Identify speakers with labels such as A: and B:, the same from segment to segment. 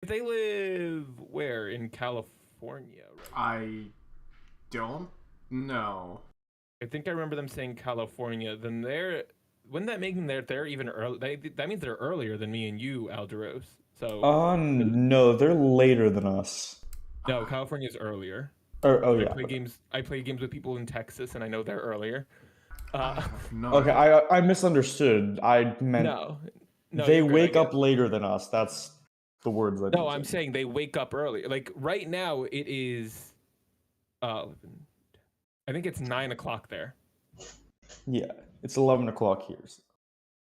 A: they live where in California? Right?
B: I don't know.
A: I think I remember them saying California. Then wouldn't that make them they're even early? That means they're earlier than me and you, Alderos. So
C: No, they're later than us.
A: no, California's earlier.
C: Oh
A: I
C: yeah.
A: play games. I play games with people in Texas, and I know they're earlier.
B: I have no
C: Okay,
B: idea.
C: I misunderstood. I meant
A: no,
C: they
A: you're good,
C: wake
A: I
C: up later than us. That's the words I
A: No,
C: meant.
A: I'm saying they wake up early. Like right now, it is. I think it's 9 o'clock there.
C: Yeah, it's 11 o'clock here. So.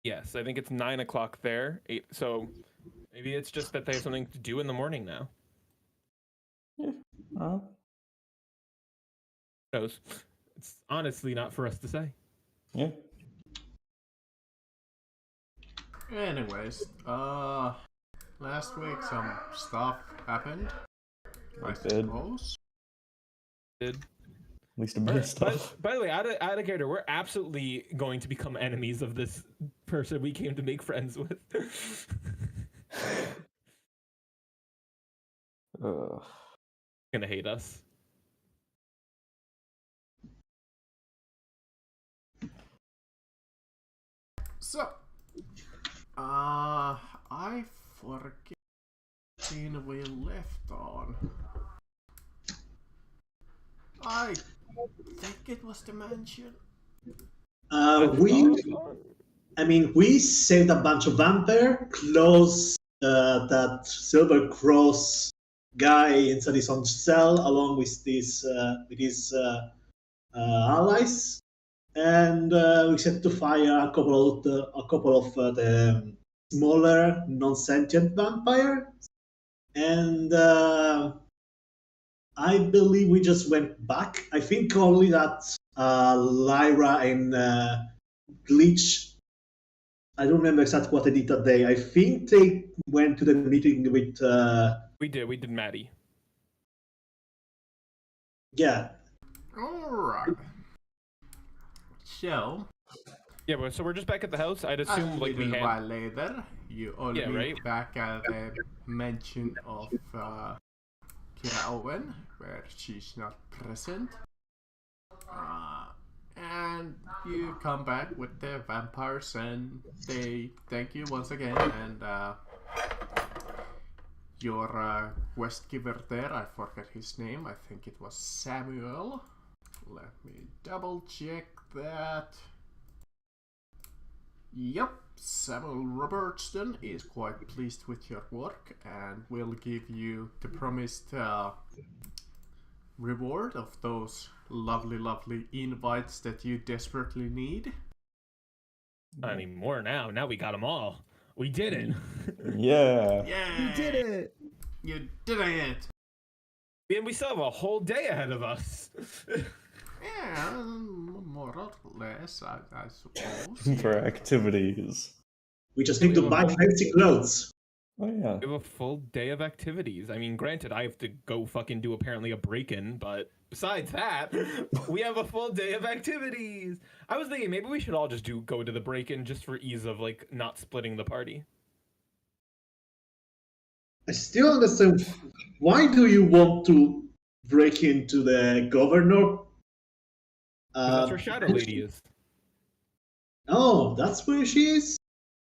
A: Yes, I think it's 9 o'clock there. So maybe it's just that they have something to do in the morning now.
C: Yeah.
A: Who knows? It's honestly not for us to say.
C: Yeah.
B: Anyways, last week some stuff happened. I suppose.
A: Did.
C: At least a bit of stuff.
A: By the way, out of character, we're absolutely going to become enemies of this person we came to make friends with. Gonna hate us.
B: So, I forget scene we left on. I think it was the mansion.
D: We saved a bunch of vampire, closed that Silver Cross guy inside his own cell, along with his allies, and we set to fire a couple of the smaller non-sentient vampire, and I believe we just went back. I think only that Lyra and Glitch. I don't remember exactly what they did that day. I think they went to the meeting with.
A: We did Maddie.
D: Yeah.
B: Alright. So.
A: Yeah, but so we're just back at the house. I'd assume like we
B: a
A: had.
B: while later, you all meet
A: right?
B: back at the mention of Kira Owen, where she's not present. And you come back with the vampires, and they thank you once again. And your quest giver there, I forget his name. I think it was Samuel. Let me double check that. Yep, Samuel Robertson is quite pleased with your work and will give you the promised reward of those lovely invites that you desperately need.
A: Not anymore now. Now we got them all. We did it.
C: Yeah.
B: Yeah.
A: You did it.
B: You did it.
A: And we still have a whole day ahead of us.
B: Yeah, more or less, I suppose.
C: For activities.
D: We just need to buy fancy clothes.
C: Oh yeah.
A: We have a full day of activities. I mean, granted, I have to go fucking do apparently a break-in, but besides that, we have a full day of activities. I was thinking maybe we should all just go to the break-in just for ease of like not splitting the party.
D: I still understand. Why do you want to break into the governor?
A: That's where Shadow Lady is.
D: Oh, that's where she is?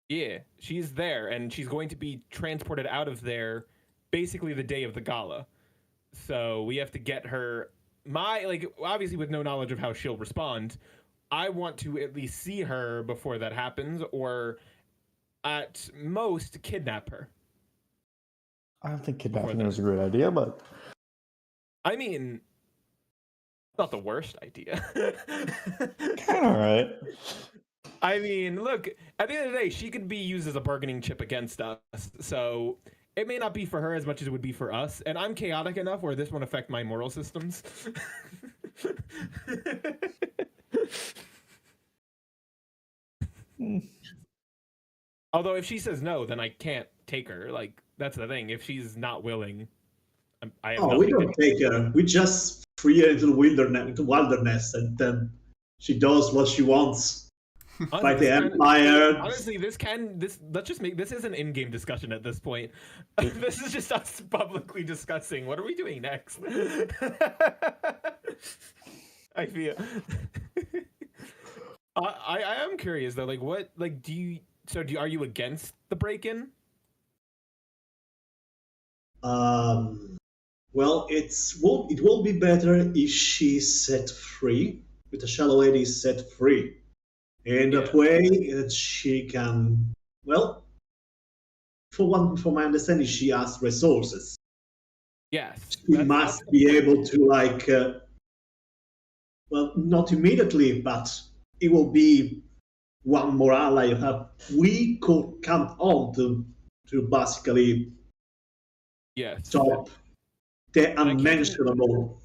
A: Yeah, she's there, and she's going to be transported out of there basically the day of the gala. So we have to get her. Obviously with no knowledge of how she'll respond, I want to at least see her before that happens, or at most kidnap her.
C: I don't think kidnapping is a great idea, but
A: I mean, not the worst idea.
C: kind of alright.
A: I mean, look, at the end of the day, she could be used as a bargaining chip against us. So it may not be for her as much as it would be for us. And I'm chaotic enough where this won't affect my moral systems. Although if she says no, then I can't take her. Like, that's the thing. If she's not willing, I have
D: we don't take her. We just free her into the wilderness, and then she does what she wants. Fight the Empire.
A: Honestly, let's just make this is an in-game discussion at this point. This is just us publicly discussing what are we doing next. I feel. I am curious though. Like, what? Like, are you against the break-in?
D: Well, it will be better if she's set free. If the Shadow Lady is set free. In that way, she can, well, from my understanding, she has resources.
A: Yes.
D: She must be able to, like, well, not immediately, but it will be one more ally you have. We could count on to basically stop the unmentionable.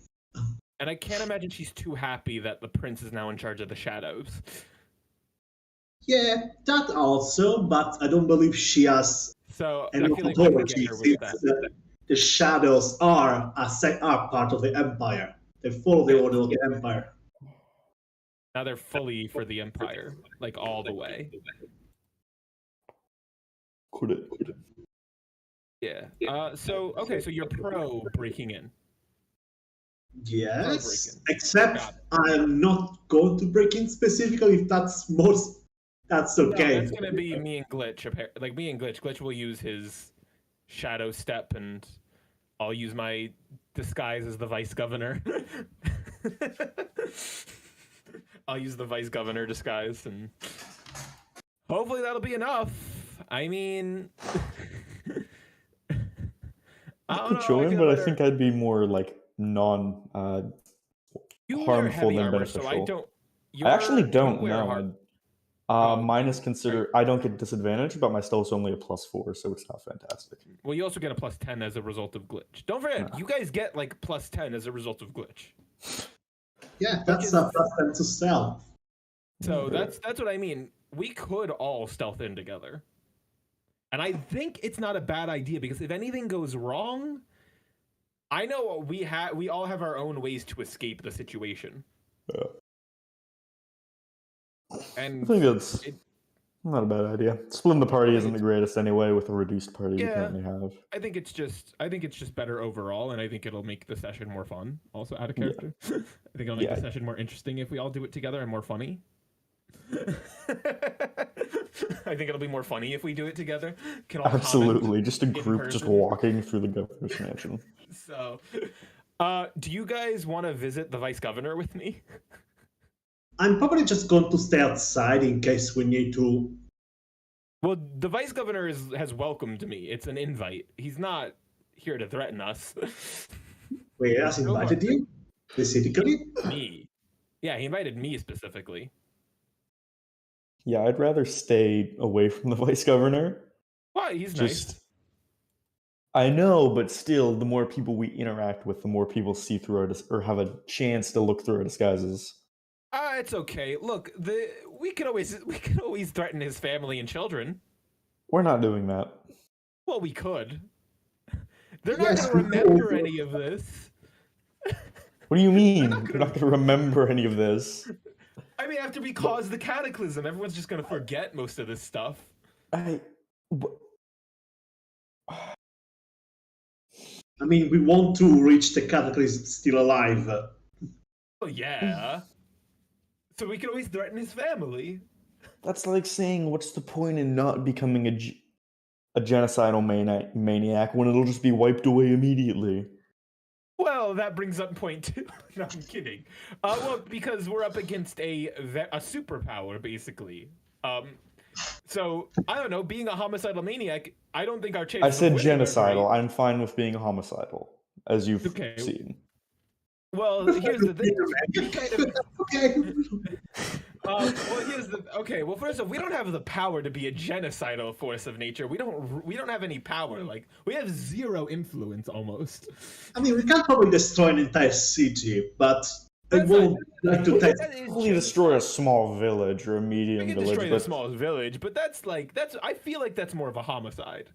A: And I can't imagine she's too happy that the prince is now in charge of the shadows.
D: Yeah, that also, but I don't believe she has
A: enough authority.
D: The shadows are part of the empire. They follow the order of the empire.
A: Now they're fully for the empire, like all the way.
C: Could it?
A: Yeah. So you're pro breaking in.
D: Yes, except I'm not going to break in specifically if that's okay.
A: No, that's gonna be me and Glitch. Like me and Glitch. Glitch will use his shadow step, and I'll use my disguise as the vice governor. I'll use the vice governor disguise, and hopefully that'll be enough. I mean,
C: I don't know. Join, but I think I'd be more like harmful than beneficial.
A: So
C: I actually don't know. Mine is considered. I don't get disadvantage, but my stealth's only a +4, so it's not fantastic.
A: Well, you also get a +10 as a result of Glitch. Don't forget, you guys get like +10 as a result of Glitch.
D: Yeah, that's a +10 to stealth.
A: So that's what I mean. We could all stealth in together, and I think it's not a bad idea because if anything goes wrong, I know we all have our own ways to escape the situation.
C: Yeah.
A: And
C: I think that's not a bad idea. Splitting the party isn't the greatest anyway with a reduced party we currently have.
A: I think it's just better overall, and I think it'll make the session more fun. Also, out of character, I think it'll make the session more interesting if we all do it together and more funny. I think it'll be more funny if we do it together.
C: Absolutely, just a group just walking through the governor's mansion.
A: So, do you guys want to visit the vice governor with me?
D: I'm probably just going to stay outside in case we need to.
A: Well, the vice governor has welcomed me. It's an invite. He's not here to threaten us.
D: Wait, has he invited you? Specifically?
A: Me. Yeah, he invited me specifically.
C: Yeah, I'd rather stay away from the vice governor.
A: Why? He's nice.
C: I know, but still, the more people we interact with, the more people see through or have a chance to look through our disguises.
A: It's okay. Look, we can always threaten his family and children.
C: We're not doing that.
A: Well, we could. They're not going to remember any of this.
C: What do you mean? They're not going to remember any of this.
A: I mean, after we cause the cataclysm, everyone's just going to forget most of this stuff.
D: I mean, we want to reach the cataclysm still alive.
A: Oh, yeah. So we can always threaten his family.
C: That's like saying, what's the point in not becoming a genocidal maniac when it'll just be wiped away immediately?
A: Well, that brings up point 2. No, I'm kidding. Well, because we're up against a superpower, basically. So, I don't know, being a homicidal maniac, I don't think our chances.
C: I said genocidal. I'm fine with being homicidal, as you've seen.
A: Well, here's the thing. Well, first off, we don't have the power to be a genocidal force of nature. We don't have any power. Like, we have 0 influence almost.
D: I mean, we can't probably destroy an entire city, but it won't like to
C: only destroy a small village or a medium village.
A: We can destroy the smallest village, but that's I feel like that's more of a homicide.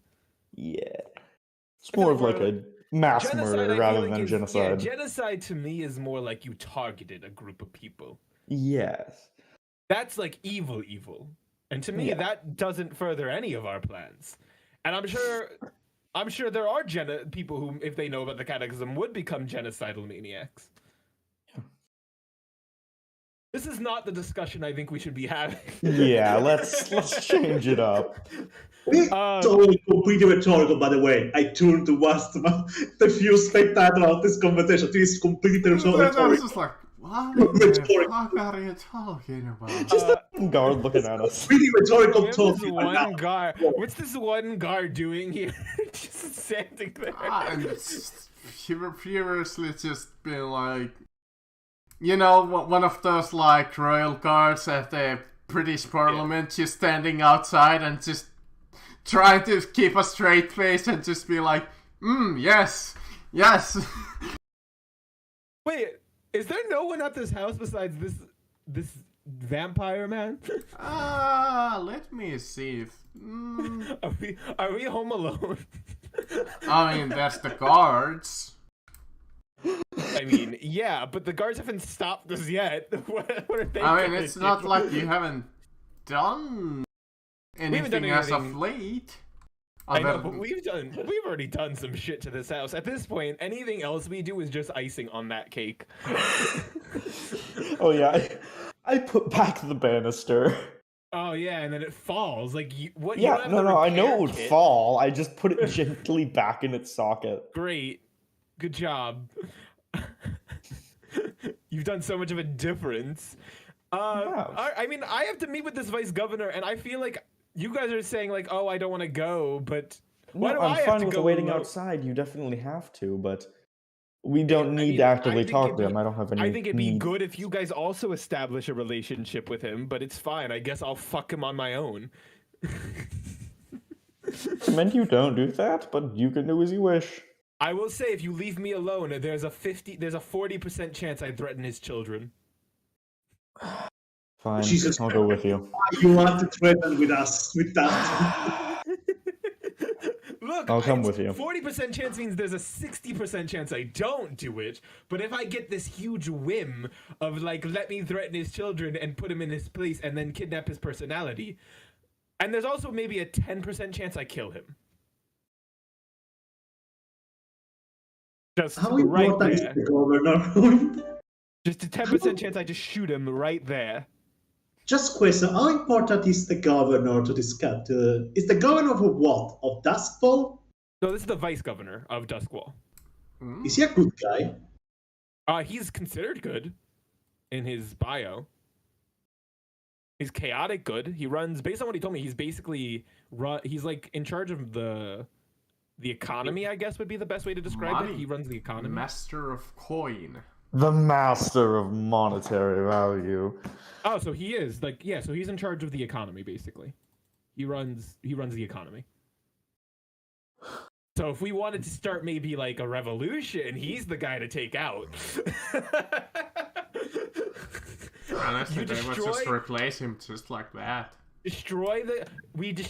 C: Yeah, it's more of like a mass murder rather than genocide.
A: Yeah, genocide to me is more like you targeted a group of people.
C: Yes.
A: That's like evil, evil. And to me,
C: Yeah.
A: that doesn't further any of our plans. And I'm sure there are people who, if they know about the catechism, would become genocidal maniacs. This is not the discussion I think we should be having.
C: Yeah, let's change it up.
D: It's all completely rhetorical, by the way. I turned towards the few spectators of this conversation. This is completely
B: I was
D: rhetorical.
B: just like, what the fuck are you talking about?
C: Just a guard looking at us.
D: Really rhetorical
A: What's
D: talk.
A: this one guard? What's this one guard doing here? Just standing there.
B: And it's furiously just been like, you know, one of those like royal guards at the British Parliament, just standing outside and just trying to keep a straight face and just be like, yes, yes.
A: Wait, is there no one at this house besides this vampire man?
B: Let me see if.
A: Are we home alone?
B: I mean, that's the guards.
A: I mean, yeah, but the guards haven't stopped us yet. What are they?
B: I mean,
A: gonna
B: it's
A: do?
B: not like you haven't done anything as of
A: anything.
B: late.
A: I know, but we've already done some shit to this house. At this point, anything else we do is just icing on that cake.
C: Oh yeah, I put back the banister.
A: Oh yeah, and then it falls. Like what? You
C: Yeah,
A: don't have
C: no,
A: the
C: I know
A: repair
C: it would
A: kit?
C: fall. I just put it gently back in its socket.
A: Great, good job. You've done so much of a difference.
C: Yeah.
A: I mean, I have to meet with this vice governor, and I feel like you guys are saying like, "Oh, I don't want to go," but why do I
C: I'm
A: have
C: fine
A: to
C: with
A: go
C: waiting
A: alone?
C: outside. You definitely have to, but we don't
A: I
C: need
A: mean,
C: to
A: I
C: actively
A: think
C: talk
A: it'd
C: to him.
A: be-
C: I don't have any.
A: I think it'd be
C: need.
A: good if you guys also establish a relationship with him, but it's fine. I guess I'll fuck him on my own.
C: Recommend you don't do that, but you can do as you wish.
A: I will say, if you leave me alone, there's a 40% chance I threaten his children.
C: Fine,
D: Jesus
C: I'll go with you.
D: You want to threaten with us with that?
A: Look,
C: I'll come with you.
A: 40% chance means there's a 60% chance I don't do it. But if I get this huge whim of like, let me threaten his children and put him in his place and then kidnap his personality, and there's also maybe a 10% chance I kill him. Just
D: How
A: right
D: important is
A: there.
D: the governor?
A: Just a 10% chance I just shoot him right there.
D: Just question: how important is the governor to this cat? Is the governor of what? Of Duskfall?
A: So this is the vice governor of Duskwall.
D: Is he a good guy?
A: He's considered good in his bio. He's chaotic good. He runs, based on what he told me, he's basically he's like in charge of the economy, I guess would be the best way to describe it. He runs the economy.
B: Master of coin.
C: The master of monetary value.
A: Oh, so he is like, yeah, so he's in charge of the economy basically. He runs the economy. So if we wanted to start maybe like a revolution, he's the guy to take out.
B: Honestly,
A: You
B: they would just
A: destroy-
B: replace him just like that.
A: Destroy the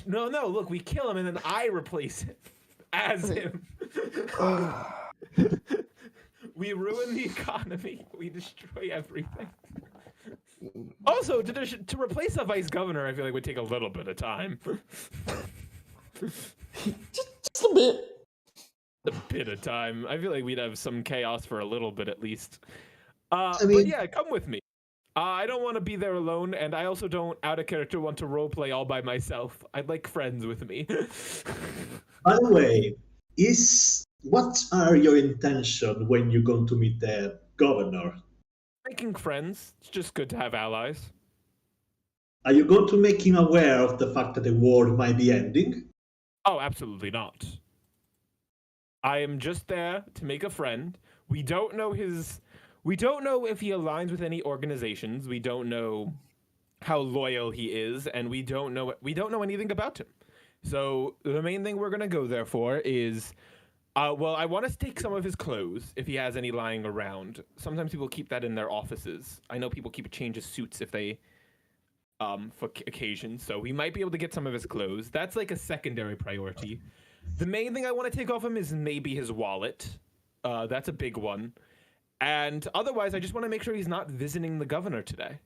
A: no, look, we kill him and then I replace him as him. We ruin the economy. We destroy everything. Also, to replace a vice governor, I feel like would take a little bit of time.
C: Just a bit.
A: A bit of time. I feel like we'd have some chaos for a little bit at least.
D: mean-
A: But yeah, come with me. I don't want to be there alone, and I also don't, out of character, want to roleplay all by myself. I'd like friends with me.
D: By the way, what are your intentions when you're going to meet the governor?
A: Making friends. It's just good to have allies.
D: Are you going to make him aware of the fact that the war might be ending?
A: Oh, absolutely not. I am just there to make a friend. We don't know if he aligns with any organizations. We don't know how loyal he is, and we don't know anything about him. So the main thing we're gonna go there for is, well, I want to take some of his clothes if he has any lying around. Sometimes people keep that in their offices. I know people keep a change of suits if they, for occasions. So we might be able to get some of his clothes. That's like a secondary priority. The main thing I want to take off him is maybe his wallet. That's a big one. And otherwise, I just want to make sure he's not visiting the governor today.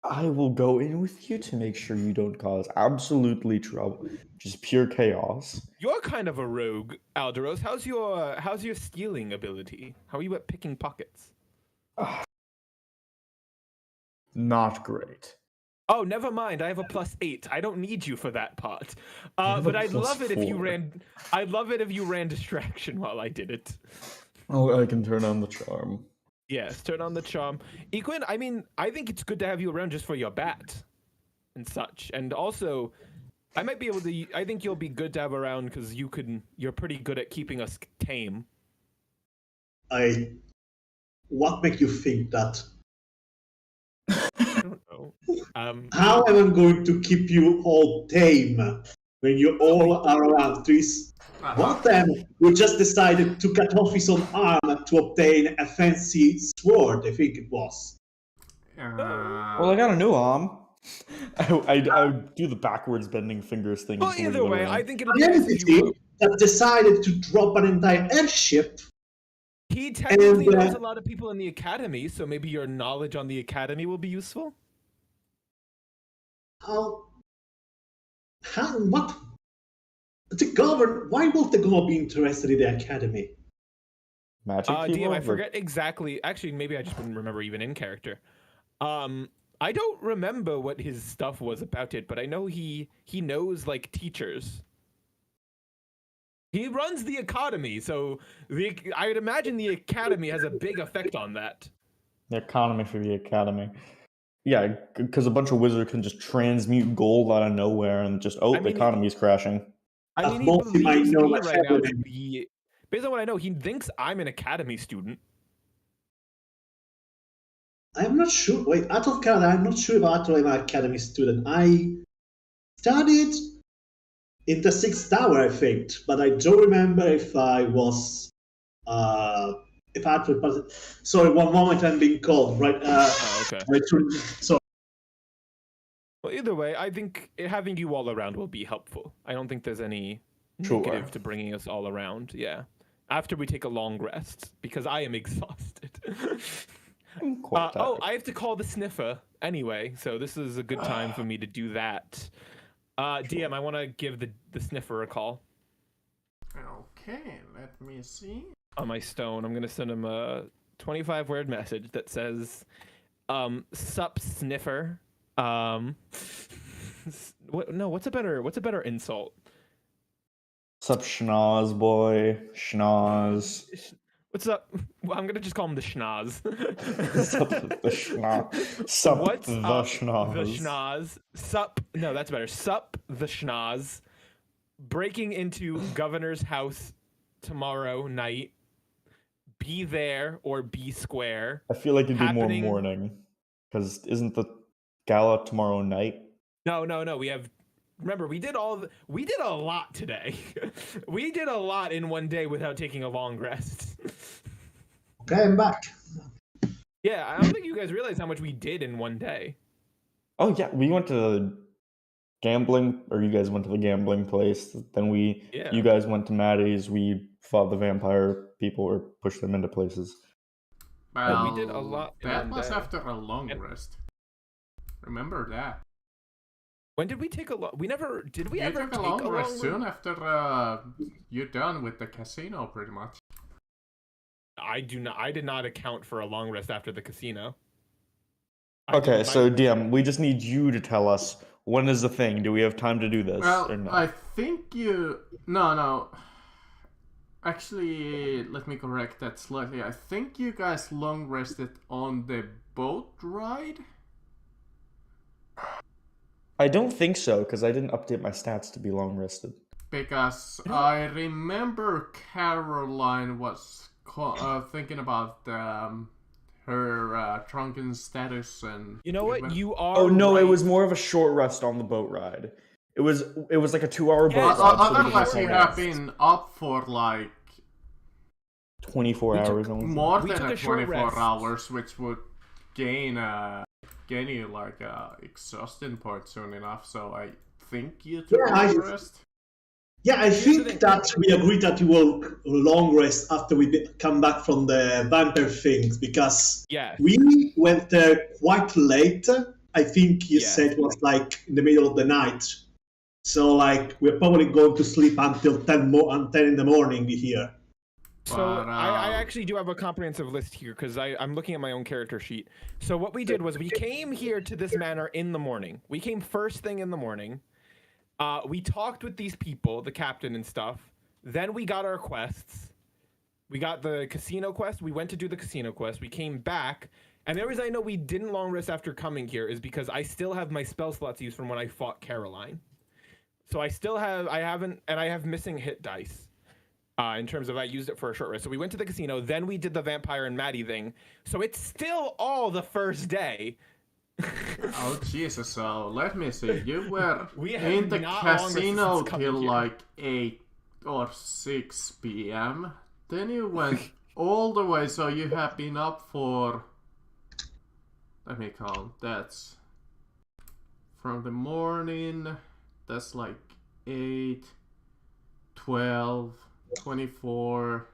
C: I will go in with you to make sure you don't cause absolutely trouble. Just pure chaos.
A: You're kind of a rogue, Alderos. How's your stealing ability? How are you at picking pockets?
C: Not great.
A: Oh, never mind. I have a +8. I don't need you for that part. But I'd love it if you
C: +4.
A: ran. I'd love it if you ran distraction while I did it.
C: Oh, I can turn on the charm.
A: Yes, turn on the charm. Equin, I mean, I think it's good to have you around just for your bat and such. And also, I might be able to. I think you'll be good to have around because you're pretty good at keeping us tame.
D: What makes you think that?
A: I don't know.
D: How am I going to keep you all tame when you all are around? One time, we just decided to cut off his own arm to obtain a fancy sword, I think it was.
C: Well, I got a new arm. I do the backwards bending fingers thing.
A: Well,
C: and swing
A: either
C: it
A: way,
C: around.
A: I think it'll be
D: An
A: nice if you.
D: entity that decided to drop an entire airship.
A: He technically
D: And,
A: knows a lot of people in the academy, so maybe your knowledge on the academy will be useful.
D: What? Why would the government be interested in the academy?
C: Magic
A: DM,
C: people?
A: I forget exactly. Actually, maybe I just didn't remember even in character. I don't remember what his stuff was about it, but I know he knows like teachers. He runs the academy, so I would imagine the academy has a big effect on that.
C: The economy for the academy. Yeah, because a bunch of wizards can just transmute gold out of nowhere and just, the economy's crashing.
A: I mean, he
D: Both you might
A: believes
D: know
A: me
D: what's
A: right now to
D: happening.
A: be, based on what I know, he thinks I'm an academy student.
D: I'm not sure. Wait, out of Canada, I'm not sure if I'm an academy student. I studied in the Sixth Tower, I think, but I don't remember if I was. If I had. Sorry, one moment, I'm being called. Right.
A: Okay.
D: Sorry.
A: Well, either way, I think having you all around will be helpful. I don't think there's any negative to bringing us all around. Yeah. After we take a long rest, because I am exhausted.
C: I'm quite tired.
A: I have to call the sniffer anyway, so this is a good time for me to do that. DM, I want to give the sniffer a call.
B: Okay, let me see.
A: On my stone, I'm going to send him a 25-word message that says, sup sniffer. What's a better insult?
C: What's up, schnoz boy? Schnoz.
A: What's up? Well, I'm gonna just call him the schnoz.
C: Sup the schnoz. Sup
A: What's
C: the
A: up,
C: schnoz.
A: the schnoz? Sup? No, that's better. Sup the schnoz. Breaking into governor's house tomorrow night. Be there or be square.
C: I feel like it'd be
A: Happening-
C: more morning. Because isn't the gala tomorrow night?
A: No. We have. Remember, we did a lot today. We did a lot in one day without taking a long rest.
D: Okay, I'm back.
A: Yeah, I don't think you guys realize how much we did in one day.
C: Oh yeah, we went to the gambling, or you guys went to the gambling place. Then you guys went to Maddie's. We fought the vampire people or pushed them into places.
B: Well,
A: we did a lot in
B: That
A: one
B: was
A: day.
B: after a long rest. Remember that.
A: When did we take a long? We never did. We
B: You
A: ever
B: took
A: take
B: a long rest
A: rest?
B: soon after you're done with the casino, pretty much.
A: I did not account for a long rest after the casino.
C: Okay, so DM, we just need you to tell us when is the thing. Do we have time to do this
B: Well,
C: or not?
B: I think you... No. Actually, let me correct that slightly. I think you guys long rested on the boat ride?
C: I don't think so, because I didn't update my stats to be long rested.
B: Because I remember Caroline was thinking about her drunken status and...
A: You know what? You are.
C: Oh no,
A: right.
C: it was more of a short rest on the boat ride. It was like a 2-hour boat
A: Yes.
C: ride. so we
B: Otherwise,
C: didn't
B: you
C: rest.
B: have been up for like
C: 24 hours only.
B: more
A: We
B: than
A: took
B: a
A: a short
B: 24
A: rest.
B: hours, which would gain you like a exhaustion point soon enough. So I think you took
D: Yeah,
B: a rest.
D: Yeah, I
A: the
D: think
A: thing.
D: that we agreed that we will long rest after we come back from the vampire things because
A: Yeah.
D: we went there quite late I think you said was like in the middle of the night. So like we're probably going to sleep until 10 in the morning here.
A: So I actually do have a comprehensive list here because I'm looking at my own character sheet. So what we did was we came here to this manor in the morning. We came first thing in the morning. We talked with these people, the captain and stuff. Then we got our quests. We got the casino quest. We went to do the casino quest. We came back. And the reason I know we didn't long rest after coming here is because I still have my spell slots used from when I fought Caroline. So I have missing hit dice in terms of I used it for a short rest. So we went to the casino, then we did the vampire and Maddie thing. So it's still all the first day.
B: Oh Jesus! So let me see. You were in the casino till like 8 or 6 p.m. Then you went all the way. So you have been up for. Let me count. That's from the morning. That's like 8, 12, 24.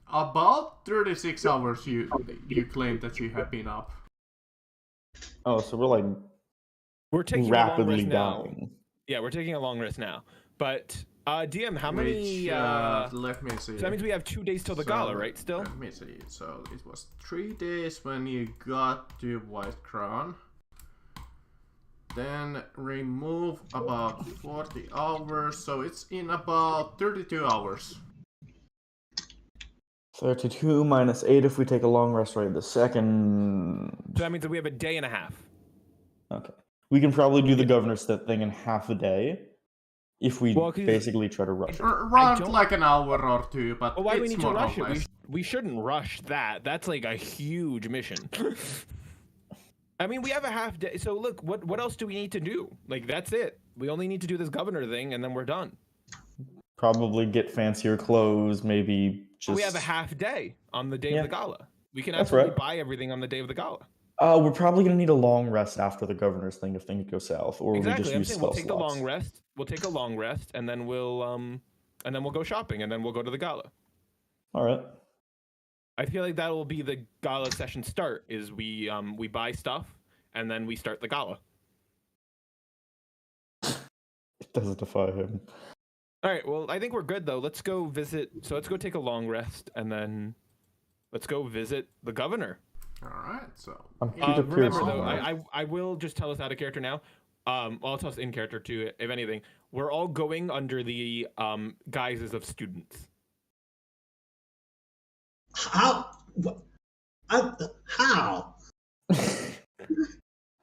B: About 36 hours you claim that you have been up.
C: Oh, so we're
A: taking
C: rapidly
A: a long rest
C: dying.
A: Now. Yeah, we're taking a long rest now. But DM, how many?
B: Let me see.
A: So that means we have 2 days till the gala, right? Still.
B: Let me see. So it was 3 days when you got to White Crown. Then remove about 40 hours, so it's in about 32 hours.
C: 32 minus 8 if we take a long rest right this second.
A: So that means that we have a day and a half.
C: Okay. We can probably do the governor's thing in half a day if we basically try to rush it.
B: Around like an hour or 2, but
A: why do we
B: it's
A: need to
B: more
A: rush
B: or less.
A: it? We shouldn't rush that. That's like a huge mission. I mean, we have a half day. So look, what else do we need to do? Like, that's it. We only need to do this governor thing, and then we're done.
C: Probably get fancier clothes, maybe just...
A: We have a half day on the day of the gala. We can buy everything on the day of the gala.
C: We're probably going to need a long rest after the governor's thing if things go south, or we just use spell
A: we'll take
C: slots.
A: the long rest. We'll take a long rest, and then we'll go shopping, and then we'll go to the gala.
C: All right.
A: I feel like that will be the gala session start. Is we buy stuff, and then we start the gala.
C: It doesn't defy him.
A: All right. Well, I think we're good though. Let's go visit. So let's go take a long rest, and then let's go visit the governor.
B: All right. So
A: remember though, I will just tell us out of character now. Well, I'll tell us in character too, if anything. We're all going under the guises of students.
D: How? How?
C: I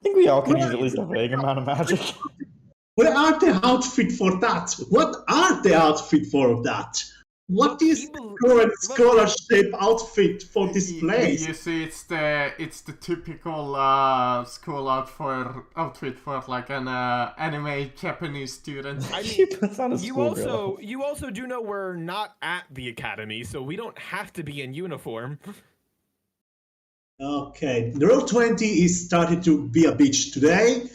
C: think we all can use at least a vague amount of magic.
D: Where are the outfit for that? What are the outfit for that? What is the current scholarship outfit for this place?
B: You see, it's the typical school outfit for like an anime Japanese student.
A: I mean, you also do know we're not at the academy, so we don't have to be in uniform.
D: Okay, the Roll20 is starting to be a bitch today.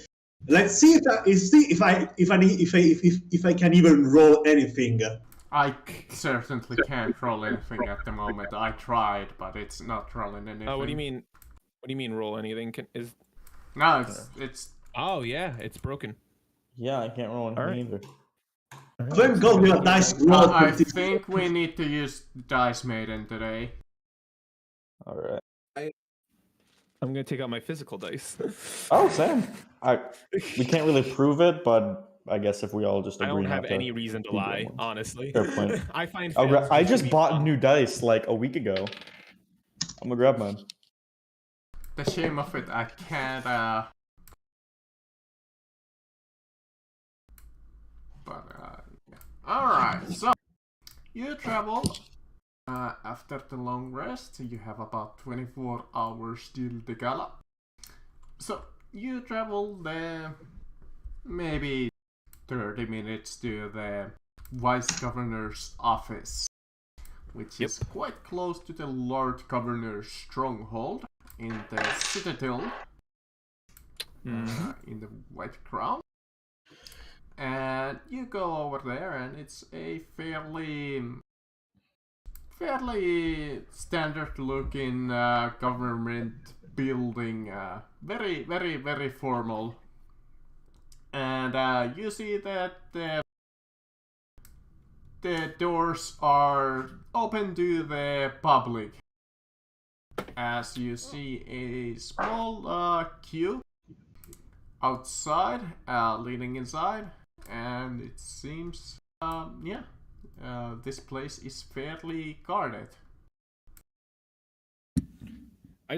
D: Let's see if I can even roll anything.
B: I certainly can't roll anything at the moment. I tried, but it's not rolling anything.
A: Oh, what do you mean? What do you mean roll anything?
B: No, it's.
A: Oh yeah, it's broken.
C: Yeah, I can't roll anything either.
D: Thank God we have dice roll.
B: I think we need to use Dice Maiden today.
C: All right.
A: I'm gonna take out my physical dice.
C: Oh, Sam. We can't really prove it, but I guess if we all just agree,
A: I don't have any reason to lie, honestly.
C: Fair point.
A: I find.
C: I just bought new dice like a week ago. I'm gonna grab mine.
B: The shame of it, I can't. But yeah. All right. So you travel. After the long rest, you have about 24 hours till the gala. So you travel maybe 30 minutes to the Vice Governor's office, which is quite close to the Lord Governor's stronghold in the Citadel, in the White Crown. And you go over there, and it's a fairly fairly standard looking government building, very, very, very formal. And you see that the doors are open to the public. As you see a small queue outside, leading inside, and it seems, this place is fairly guarded.
A: I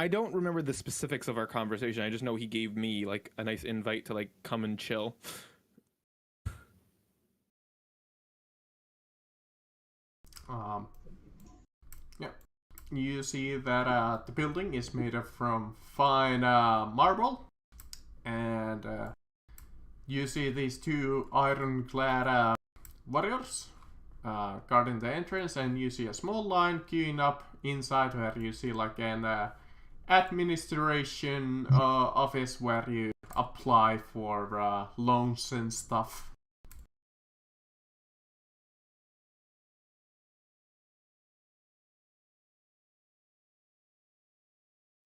A: don't remember the specifics of our conversation. I just know he gave me like a nice invite to like come and chill.
B: Yeah. You see that the building is made of from fine marble, and you see these two ironclad warriors guarding the entrance, and you see a small line queuing up inside where you see like an administration office where you apply for loans and stuff.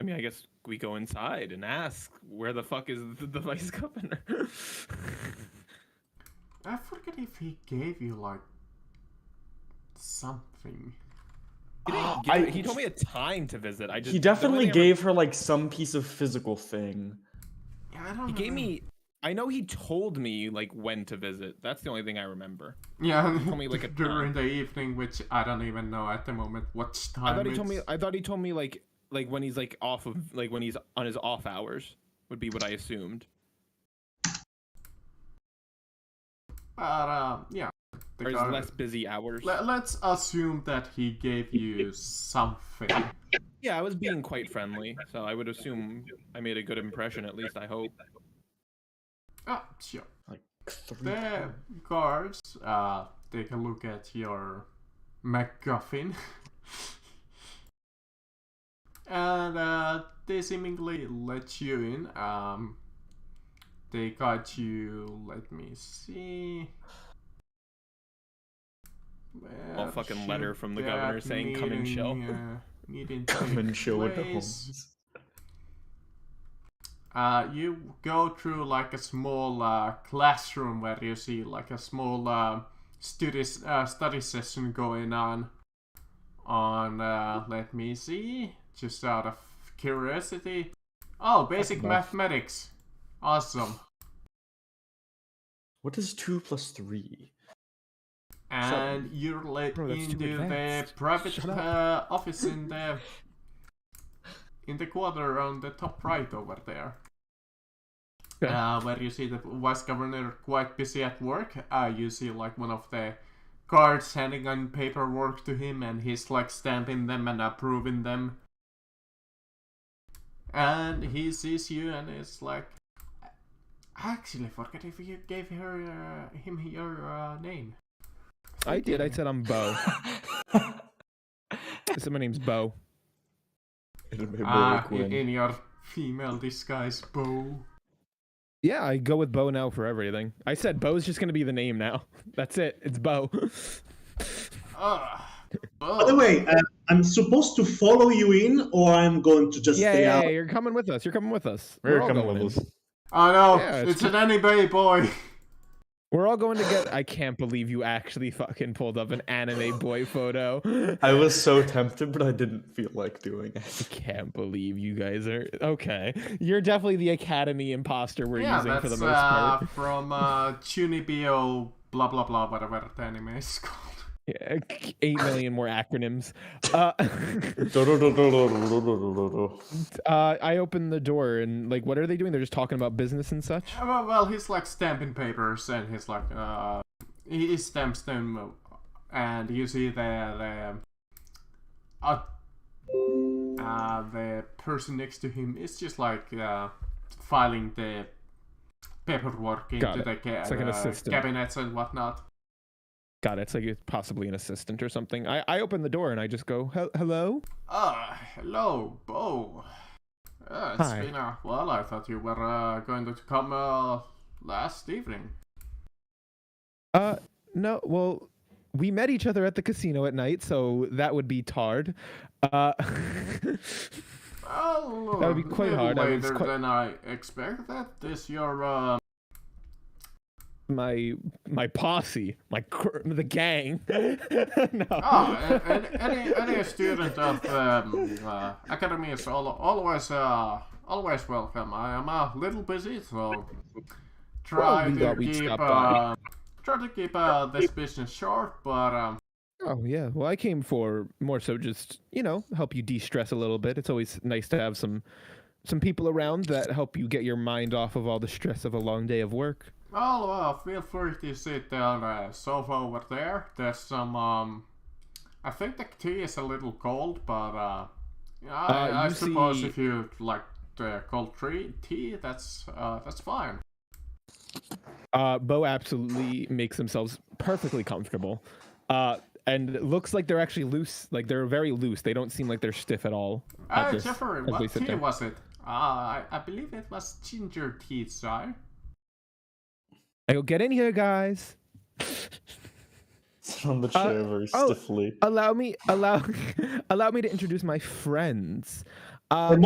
A: I mean, I guess we go inside and ask, where the fuck is the vice governor?
B: I forget if he gave you like something.
A: He told me a time to visit.
C: He definitely gave her like some piece of physical thing.
B: Yeah, I don't know.
A: He gave me. I know he told me like when to visit. That's the only thing I remember.
B: Yeah,
A: he told me like
B: during the evening, which I don't even know at the moment what time.
A: I thought he told me like when he's like off of like when he's on his off hours would be what I assumed.
B: But yeah.
A: Or his less busy hours.
B: Let's assume that he gave you something.
A: Yeah, I was being quite friendly, so I would assume I made a good impression. At least I hope.
B: Sure.
C: Like
B: the guards take a look at your MacGuffin. And they seemingly let you in. They got you, let me see.
A: A fucking letter from the governor saying come and chill.
B: Come
C: and chill with the homies.
B: You go through like a small classroom where you see like a small study session going on. Let me see, just out of curiosity. Oh, basic mathematics. Awesome.
C: What is 2 + 3?
B: And you're let into the private office in the quarter on the top right over there. Where you see the vice governor quite busy at work. You see like one of the guards handing on paperwork to him, and he's like stamping them and approving them. And he sees you and is like, I actually forgot if you gave him your name.
A: I did. I said I'm Bo. I said my name's Bo.
B: In your female disguise, Bo.
A: Yeah, I go with Bo now for everything. I said Bo's just gonna be the name now. That's it. It's Bo.
B: Bo.
D: By the way, I'm supposed to follow you in, or I'm going to just stay out?
A: Yeah, you're coming with us. You're coming with us.
C: We're coming with us.
B: Oh no, it's an anime boy.
A: We're all going to get. I can't believe you actually fucking pulled up an anime boy photo.
C: I was so tempted, but I didn't feel like doing it.
A: I can't believe you guys are okay. You're definitely the Academy imposter we're using for the most part.
B: From Chunibyo, blah blah blah, whatever the anime is called.
A: Yeah, 8 million more acronyms. I opened the door and like, what are they doing? They're just talking about business and such.
B: Well, he's like stamping papers, and he's like, he stamps them, and you see the person next to him is just like filing the paperwork into the cabinets and whatnot.
A: Got it. It's like it's possibly an assistant or something. I open the door and I just go, hello?
B: Hello, Bo. It's been a while. I thought you were going to come last evening.
A: No, well, we met each other at the casino at night, so that would be tarred. Uh,
B: Well,
A: that would be quite hard.
B: Later than I expected. Is your
A: my posse, the gang. No.
B: Oh, any student of academy is always welcome. I am a little busy, so try to keep this business short. But
A: Oh yeah, well I came for more so just help you de-stress a little bit. It's always nice to have some people around that help you get your mind off of all the stress of a long day of work.
B: feel free to sit on the sofa over there. There's some I think the tea is a little cold, but I suppose if you like cold tea, that's fine.
A: Bo absolutely makes themselves perfectly comfortable. And it looks like they're actually loose. Like they're very loose. They don't seem like they're stiff at all.
B: Jeffrey, what tea was it? I believe it was ginger tea, sir.
A: I go, get in here, guys.
C: Sit on the chair very stiffly.
A: Allow me to introduce my friends.
D: The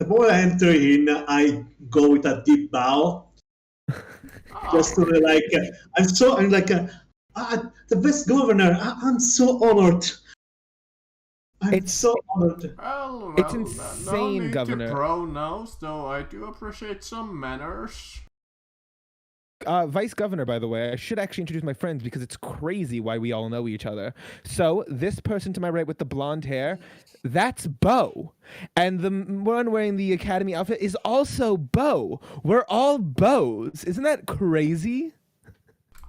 D: more I enter in, I go with a deep bow. Just to the best governor. I'm so honored. So honored.
B: Well,
A: it's insane,
B: no need
A: Governor.
B: To pronounce, though I do appreciate some manners.
A: Vice Governor, by the way, I should actually introduce my friends because it's crazy why we all know each other. So this person to my right with the blonde hair, that's Bo. And the one wearing the Academy outfit is also Bo. We're all Bows. Isn't that crazy?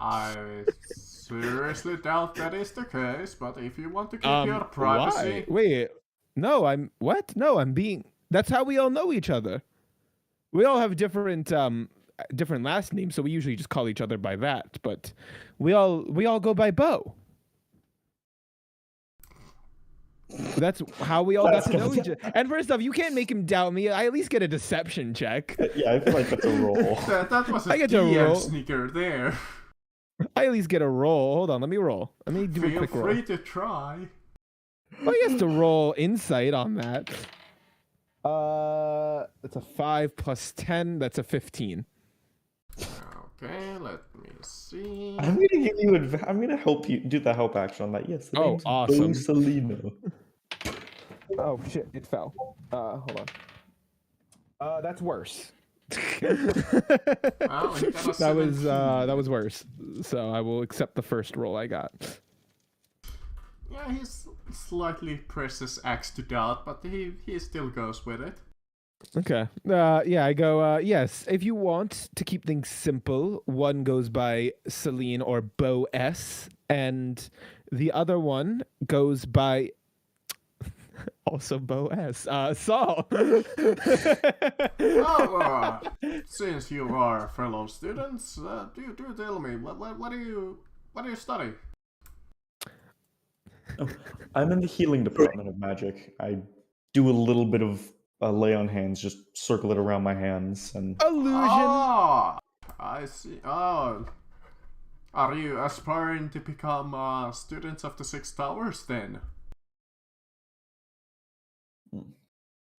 B: I seriously doubt that is the case, but if you want to keep your privacy...
A: Why? Wait, no, I'm being... That's how we all know each other. We all have different last names, so we usually just call each other by that, but we all go by Bo. That's how we all got to know each other. And first off, you can't make him doubt me. I at least get a deception check.
C: Yeah, I feel like that's a roll.
B: that was a
A: roll.
B: sneaker there.
A: I at least get a roll. Hold on, let me roll. Let me do a quick roll.
B: Feel free to try.
A: Oh, you have to roll insight on that. That's a 5 plus 10. That's a 15.
B: Okay, let me see.
C: I'm gonna give you. I'm gonna help you do the help action on that. Yes.
A: Awesome.
C: Salino.
A: Oh shit! It fell. Hold on. That's worse.
B: Well,
A: that was worse. So I will accept the first roll I got.
B: Yeah, he slightly presses X to doubt, but he still goes with it.
A: Okay. Yeah, I go, yes, if you want to keep things simple, one goes by Celine or Bo S, and the other one goes by also Bo S. Saul.
B: Since you are fellow students, do tell me, what do you study?
C: Oh, I'm in the healing department of magic. I do a little bit of lay on hands, just circle it around my hands and
A: illusion.
B: Oh, I see. Oh, are you aspiring to become students of the Six Towers then?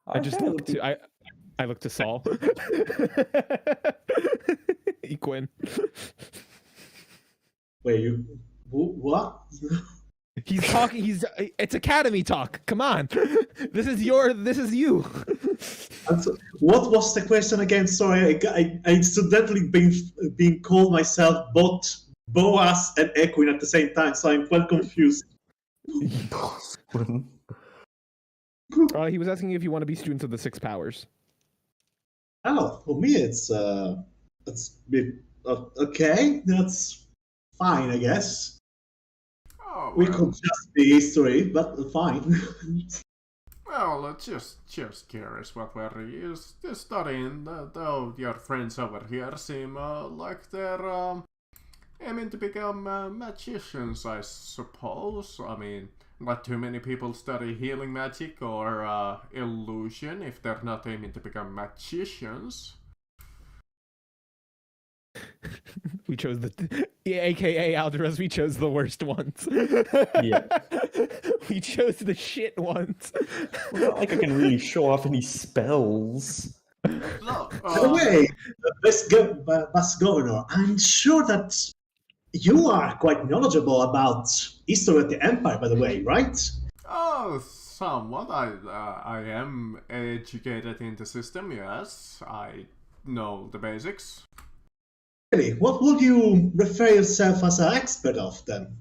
A: I just look to I look to Saul. Equin.
D: Wait, what?
A: He's talking. It's Academy talk. Come on, this is you.
D: What was the question again? Sorry, I accidentally being called myself both Boaz and Equine at the same time, so I'm quite confused.
A: He was asking if you want to be students of the Six Powers.
D: Oh, for me, it's okay. That's fine, I guess.
B: Oh, well.
D: We could just be history, but fine.
B: Well, just curious what were you studying, though your friends over here seem like they're aiming to become magicians, I suppose. I mean, not too many people study healing magic or illusion if they're not aiming to become magicians.
A: We chose AKA Aldaras, we chose the worst ones.
C: Yeah.
A: We chose the shit ones.
C: Well, not like I can really show off any spells.
B: Look,
D: By the way, best governor, I'm sure that you are quite knowledgeable about history of the Empire, by the way, right?
B: oh, somewhat. I am educated in the system. Yes, I know the basics.
D: Really, what would you refer yourself as an expert of then?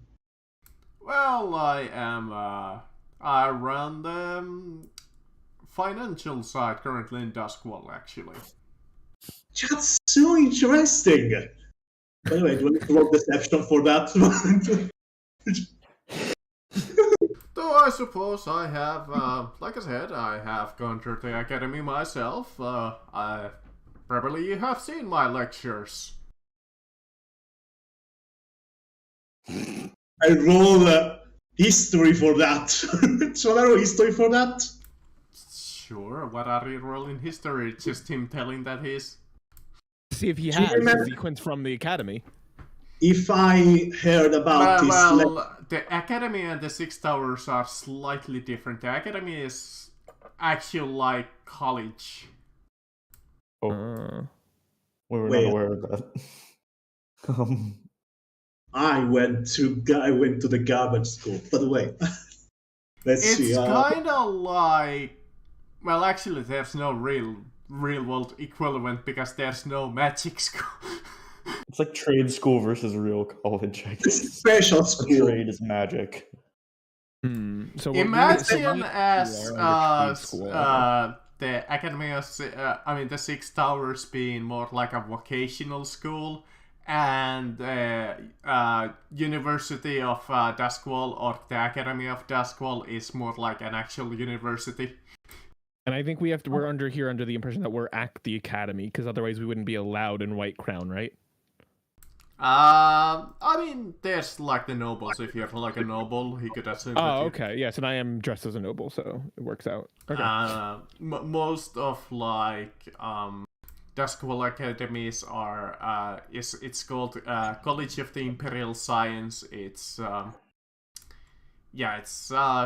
B: Well, I am. I run the financial side currently in Duskwall, actually.
D: That's so interesting. By the way, do I need to roll deception for that?
B: Though I suppose I have, like I said, I have gone through the academy myself. I probably you have seen my lectures.
D: I roll history for that. Shall I roll history for that?
B: Sure. What are you rolling history? Just him telling that he's.
A: See if he
D: Do you
A: has
D: remember-
A: a sequence from the academy.
D: If I heard about this,
B: Well, the academy and the Six Towers are slightly different. The academy is actually like college.
A: Uh,
C: We were
D: Wait.
C: not aware of that.
D: I went to the garbage school. By the way, let's see.
B: It's kind of like. Well, actually, there's no real world equivalent because there's no magic school.
C: It's like trade school versus real college, I guess.
D: Special school.
C: Trade is magic.
A: So
B: Imagine as
A: we are under trade school.
B: the academy of, the Six Towers being more like a vocational school, and University of Duskwall or the Academy of Duskwall is more like an actual university.
A: And I think we're under the impression that we're at the academy, because otherwise we wouldn't be allowed in White Crown, right?
B: There's like the nobles. If you're like a noble, he could assume.
A: Oh, okay. Yes, and I am dressed as a noble, so it works out. Okay.
B: Most of like Duskwall academies are it's called College of the Imperial Science. It's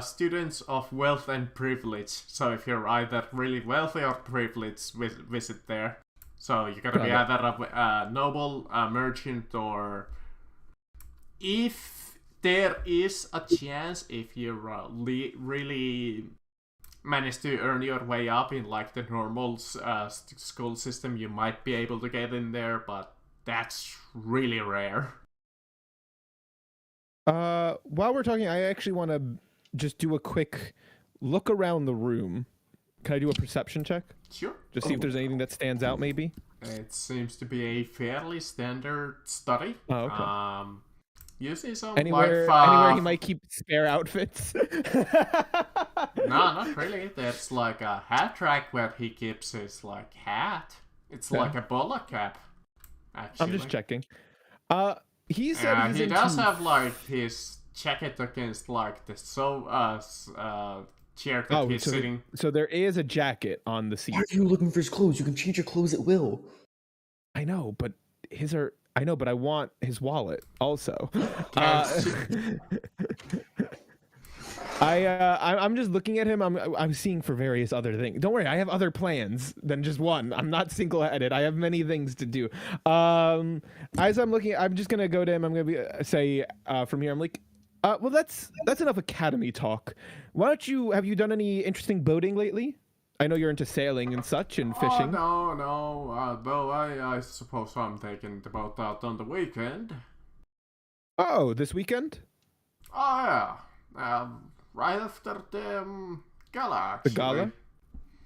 B: students of wealth and privilege. So if you're either really wealthy or privileged, visit there. So you gotta be either a noble, a merchant, or if there is a chance, if you really manage to earn your way up in like the normal school system, you might be able to get in there, but that's really rare.
A: While we're talking, I actually want to just do a quick look around the room. Can I do a perception check?
B: Sure.
A: Just see if there's anything that stands out, maybe?
B: It seems to be a fairly standard study.
A: Oh, okay.
B: You see some
A: Anywhere he might keep spare outfits?
B: No, not really. There's like a hat rack where he keeps his like hat. It's like a bowler cap. Actually,
A: I'm just checking. He said
B: he does have like his jacket against like the chair that he's sitting.
A: So there is a jacket on the seat.
C: Why are you looking for his clothes? You can change your clothes at will.
A: I know, but I want his wallet also. I'm just looking at him. I'm seeing for various other things. Don't worry, I have other plans than just one. I'm not single-headed. I have many things to do. As I'm looking, I'm just gonna go to him. I'm gonna say from here. I'm like, well, that's enough academy talk. Why don't you have you done any interesting boating lately? I know you're into sailing and such and fishing.
B: Oh, no. Though I suppose I'm taking the boat out on the weekend.
A: Oh, this weekend?
B: Oh, yeah. Right after the gala, actually.
A: The gala?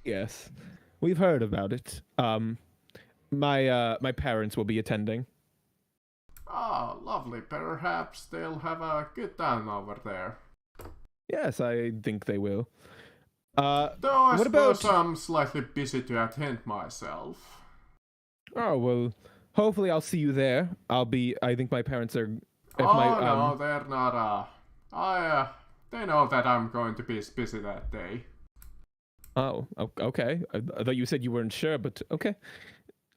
A: Yes. We've heard about it. My parents will be attending.
B: Oh, lovely. Perhaps they'll have a good time over there.
A: Yes, I think they will.
B: Though I suppose I'm slightly busy to attend myself.
A: Oh, well, hopefully I'll see you there. I think my parents are...
B: No, they're not. They know that I'm going to be busy that day.
A: Oh, okay. I thought you said you weren't sure, but okay.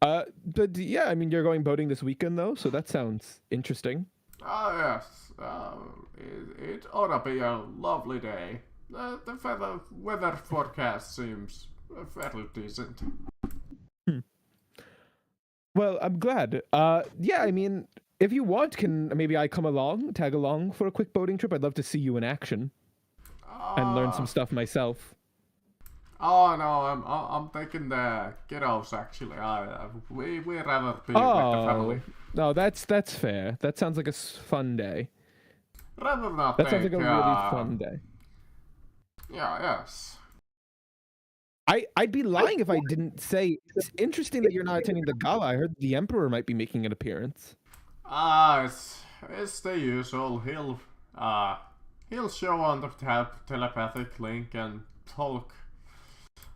A: But yeah, I mean, you're going boating this weekend though, so that sounds interesting.
B: Yes. It ought to be a lovely day. The weather forecast seems fairly decent.
A: Well, I'm glad. Yeah, I mean, if you want, can maybe I come along, tag along for a quick boating trip? I'd love to see you in action and learn some stuff myself.
B: Oh no, I'm taking the kiddos actually. We rather be with the family.
A: No, that's fair. That sounds like a fun day.
B: Rather not.
A: That sounds like a really fun day.
B: Yeah. Yes.
A: I'd be lying if I didn't say it's interesting that you're not attending the gala. I heard the Emperor might be making an appearance.
B: It's the usual. He'll show on the telepathic link and talk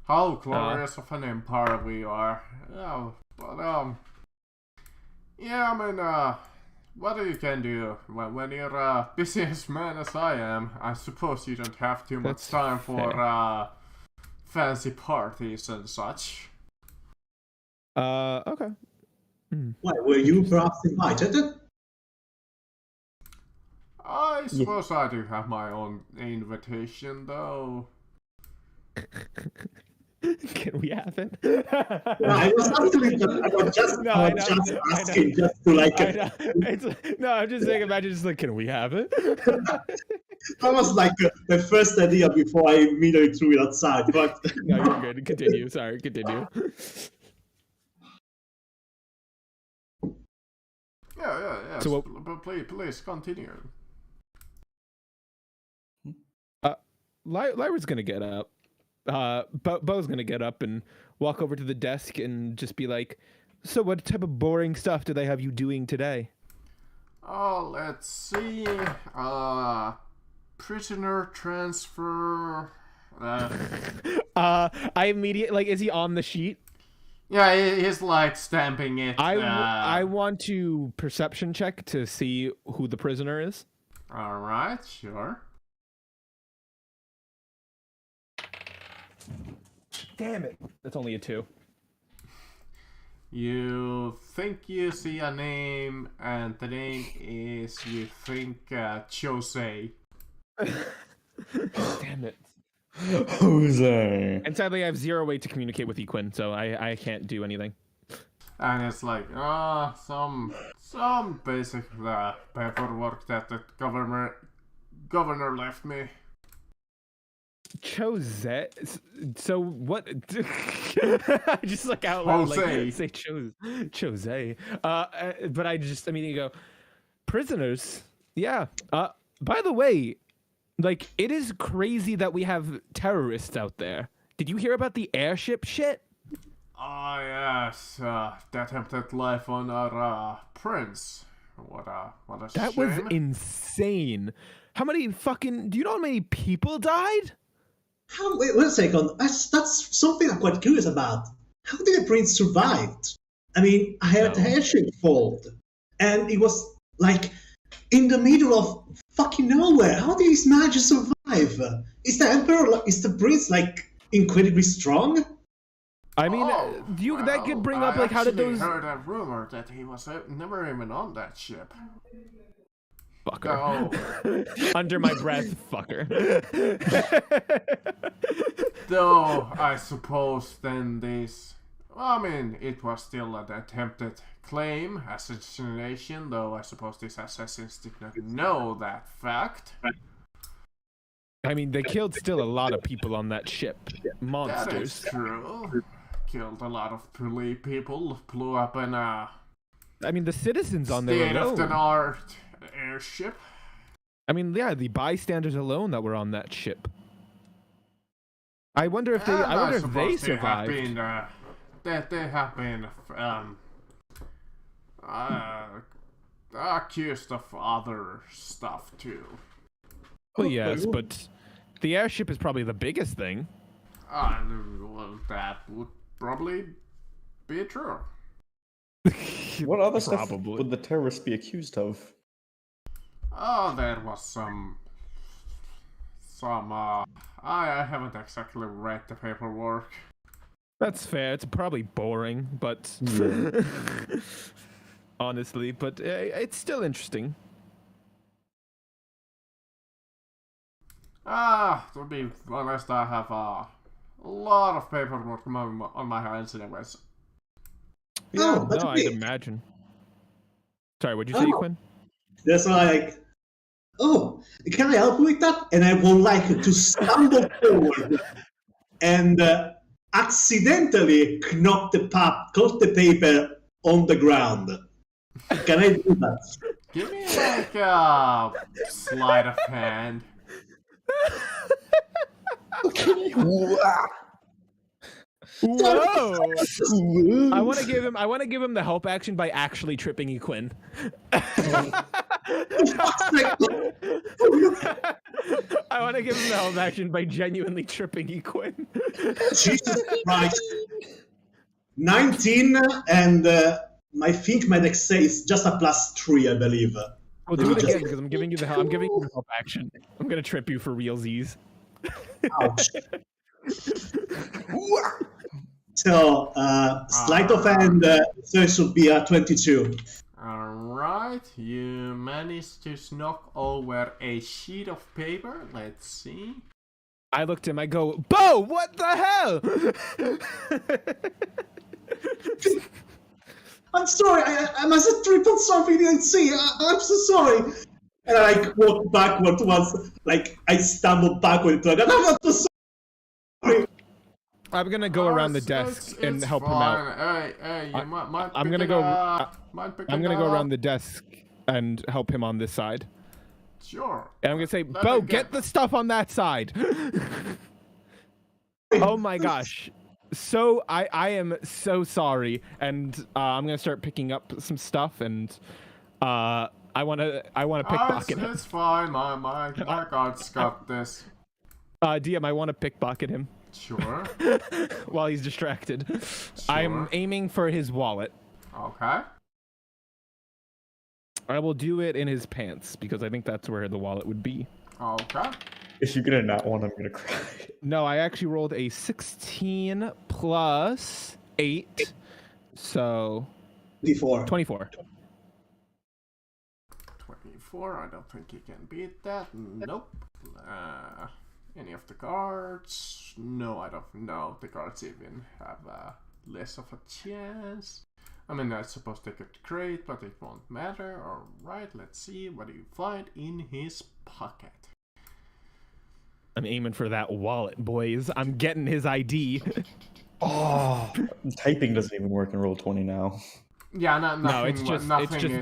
B: how glorious of an empire we are. Yeah, but yeah, I mean, what you can do when you're busy as man as I am? I suppose you don't have too much time for fancy parties and such.
A: Okay.
D: Why, were you perhaps invited?
B: I suppose I do have my own invitation, though.
A: Can we have it?
D: I was actually just asking, just to like.
A: I'm just saying, imagine just like, can we have it?
D: That was like the first idea before I immediately threw it outside. But
A: no, you're good. Continue. Sorry, continue.
B: Yeah.
A: So
B: please continue.
A: Lyra's gonna get up. Bo's gonna get up and walk over to the desk and just be like, "So, what type of boring stuff do they have you doing today?"
B: Oh, let's see. Prisoner transfer.
A: I immediately like. Is he on the sheet?
B: Yeah, he's like stamping it.
A: I want to perception check to see who the prisoner is.
B: All right, sure.
A: Damn it! That's only a 2.
B: You think you see a name, and the name is, you think, Jose.
A: Damn it.
C: Jose.
A: And sadly, I have 0 way to communicate with Equin, so I can't do anything.
B: And it's like, some basic paperwork that the governor left me.
A: Jose. So what? Just like out loud, like say Jose. But I mean, you go prisoners. Yeah. By the way, like it is crazy that we have terrorists out there. Did you hear about the airship shit?
B: Oh yes, the attempted life on our prince. What a shame.
A: That was insane. How many fucking? Do you know how many people died?
D: wait a second. That's something I'm quite curious about. How did the prince survive? I mean, I heard the airship fall, and it was like in the middle of fucking nowhere. How did he manage to survive? Is the prince like incredibly strong?
A: I mean, that could bring up like how did those?
B: I heard a rumor that he was never even on that ship.
A: Fucker. No. Under my breath, fucker.
B: Though I suppose then this. Well, I mean, it was still an attempted claim, assassination. Though I suppose these assassins did not know that fact.
A: I mean, they killed still a lot of people on that ship. Monsters.
B: That is true. Killed a lot of people. Blew up an I
A: mean, the citizens on there alone.
B: State-of-the-art airship.
A: I mean, yeah, the bystanders alone that were on that ship. I wonder if they survived.
B: They have been accused of other stuff too.
A: Well, yes, but the airship is probably the biggest thing.
B: Well, that would probably be true.
C: What other stuff would the terrorists be accused of?
B: Oh, there was some. I haven't exactly read the paperwork.
A: That's fair. It's probably boring, but
C: Yeah.
A: honestly, but it's still interesting.
B: To be honest, I have a lot of paperwork on my hands anyways.
A: Yeah,
D: that's
A: no, I'd
D: great.
A: imagine. Sorry, what'd you say, Quinn?
D: That's like, oh, can I help you with that? And I would like to stumble forward and accidentally knock the paper on the ground. Can I do that?
B: Give me like a sleight of hand.
A: Whoa! I want to give him the help action by actually tripping you, Quinn. I want to give him the help action by genuinely tripping you, Quinn.
D: Jesus Christ. 19 and I think my next say is just a +3, I believe.
A: We'll do it again because I'm giving you the help action. I'm gonna trip you for realsies.
D: Ouch. So, sleight of hand, so it should be a 22.
B: Alright, you managed to knock over a sheet of paper. Let's see.
A: I looked at him, I go, Bo, what the hell?
D: I'm sorry, I must have tripped on something I didn't see. I'm so sorry. And I walk backward once, like I stumbled backward. Like, I'm not so sorry.
A: I'm gonna go around the desk and help him out.
B: Hey, you might
A: I'm gonna go. I'm gonna go around the desk and help him on this side.
B: Sure.
A: And I'm gonna say, Bo, get the stuff on that side. Oh my gosh. So I am so sorry, and I'm gonna start picking up some stuff, and I wanna pickpocket him.
B: It's fine. My guard's got this.
A: DM, I want to pickpocket him.
B: Sure.
A: While he's distracted.
B: Sure.
A: I'm aiming for his wallet.
B: Okay.
A: I will do it in his pants because I think that's where the wallet would be.
B: Okay.
C: If you get a nat one, I'm gonna cry.
A: No, I actually rolled a 16 plus 8, so
D: 24.
A: 24.
B: 24. I don't think you can beat that. Nope. Any of the cards? No, I don't know. The cards even have less of a chance. I mean, I suppose they could create, but it won't matter. Alright, let's see. What do you find in his pocket?
A: I'm aiming for that wallet, boys. I'm getting his ID.
C: Oh, typing doesn't even work in Roll20 now.
B: Yeah, nothing,
A: no, it's just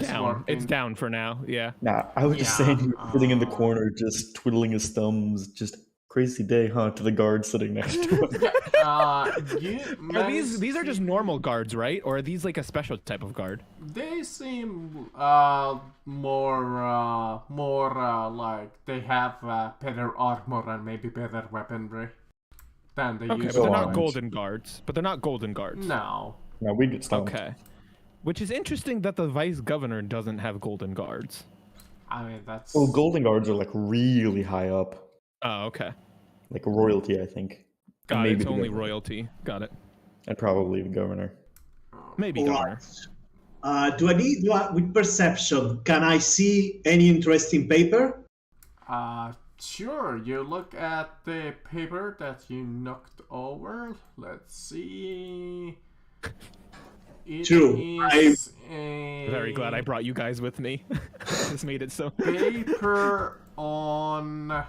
A: down.
B: Working.
A: It's down for now. Yeah.
C: Nah, I was just saying, you're sitting in the corner, just twiddling his thumbs. Just crazy day, huh? To the guard sitting next to him.
A: These are just normal guards, right? Or are these like a special type of guard?
B: They seem more like they have better armor and maybe better weaponry than they
A: Okay,
B: use.
A: but they're not golden guards.
B: No.
C: No, we get stumped.
A: Okay. Which is interesting that the vice governor doesn't have golden guards.
B: I mean, that's...
C: Well, golden guards are like really high up.
A: Oh, okay.
C: Like royalty, I think.
A: Got it. It's only royalty. Got it.
C: And probably the governor.
A: Maybe governor.
D: With perception, can I see any interesting paper?
B: Sure. You look at the paper that you knocked over. Let's see.
D: True.
A: I'm very glad I brought you guys with me. This made it so.
B: Paper on.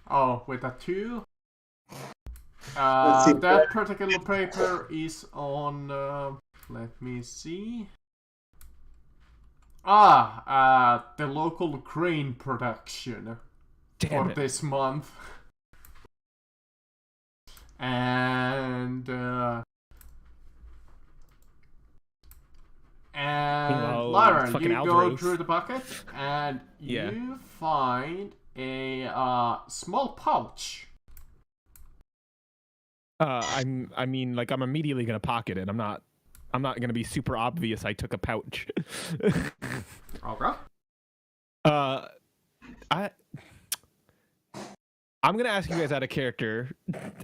B: Oh, with a 2. That particular paper is on. Let me see. The local grain production for this month. And Lyra, you go through the bucket and you find a small pouch.
A: I'm immediately gonna pocket it. I'm not gonna be super obvious I took a pouch.
B: Okay.
A: I'm gonna ask you guys out of character,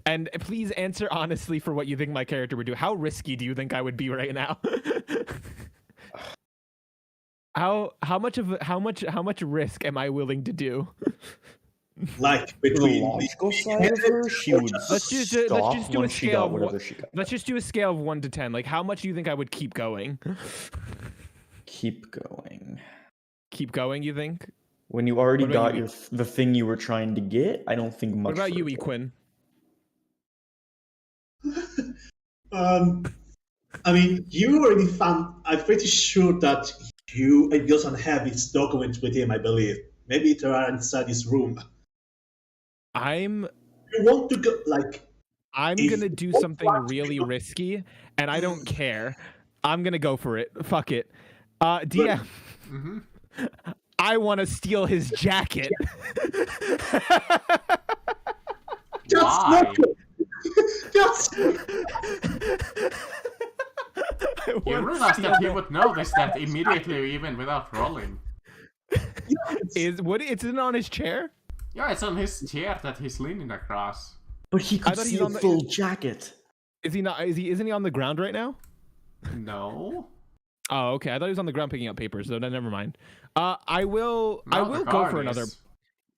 A: and please answer honestly for what you think my character would do. How risky do you think I would be right now? How much risk am I willing to do?
D: Like
C: The
D: between
C: logical side of her, she would
A: Let's just do a
C: once she
A: scale
C: got
A: of
C: whatever she got.
A: Let's just do a scale of 1 to 10. Like, how much do you think I would keep going?
C: Keep going.
A: Keep going, you think?
C: When you already
A: What about
C: got
A: you,
C: the thing you were trying to get, I don't think much.
A: What about
C: for
A: you,
C: it.
A: Equin?
D: I mean, you already found. I'm pretty sure that he doesn't have his documents with him. I believe maybe they are inside his room.
A: I'm
D: You want to go like?
A: gonna do something really risky, and I don't care. I'm gonna go for it. Fuck it. DM. I want to steal his jacket.
D: That's
B: Why?
D: not good. That's
B: You realize that he would notice that immediately, even without rolling.
A: It's on his chair?
B: Yeah, it's on his chair that he's leaning across.
C: But he could
A: thought
C: see
A: he's
C: a
A: on the-
C: full jacket.
A: Is he not? Isn't he on the ground right now?
B: No.
A: Oh, okay. I thought he was on the ground picking up papers. So never mind. I will
B: No,
A: go
B: the guard
A: for
B: is.
A: another.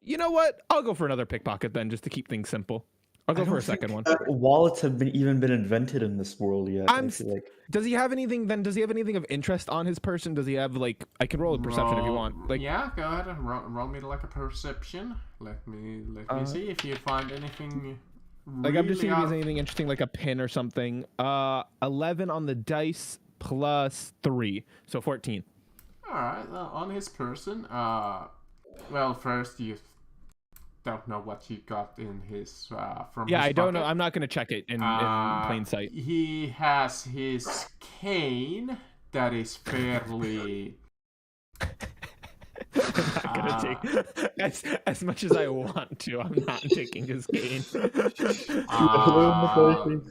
A: You know what? I'll go for another pickpocket then, just to keep things simple. I'll go for a second one.
C: Wallets have even been invented in this world yet. I feel like.
A: Does he have anything? Then does he have anything of interest on his person? Does he have like? I can roll a perception if you want. Like,
B: yeah, go ahead and roll me like a perception. Let me see if you find anything.
A: like I'm just seeing if
B: really
A: there's anything interesting, like a pin or something. 11 on the dice plus 3, so 14.
B: All right, on his person. Well, first you don't know what he got in his from.
A: Yeah,
B: his
A: I don't know.
B: pocket.
A: I'm not gonna check it in plain sight.
B: He has his cane that is fairly.
A: I'm not gonna take as much as I want to. I'm not taking his cane.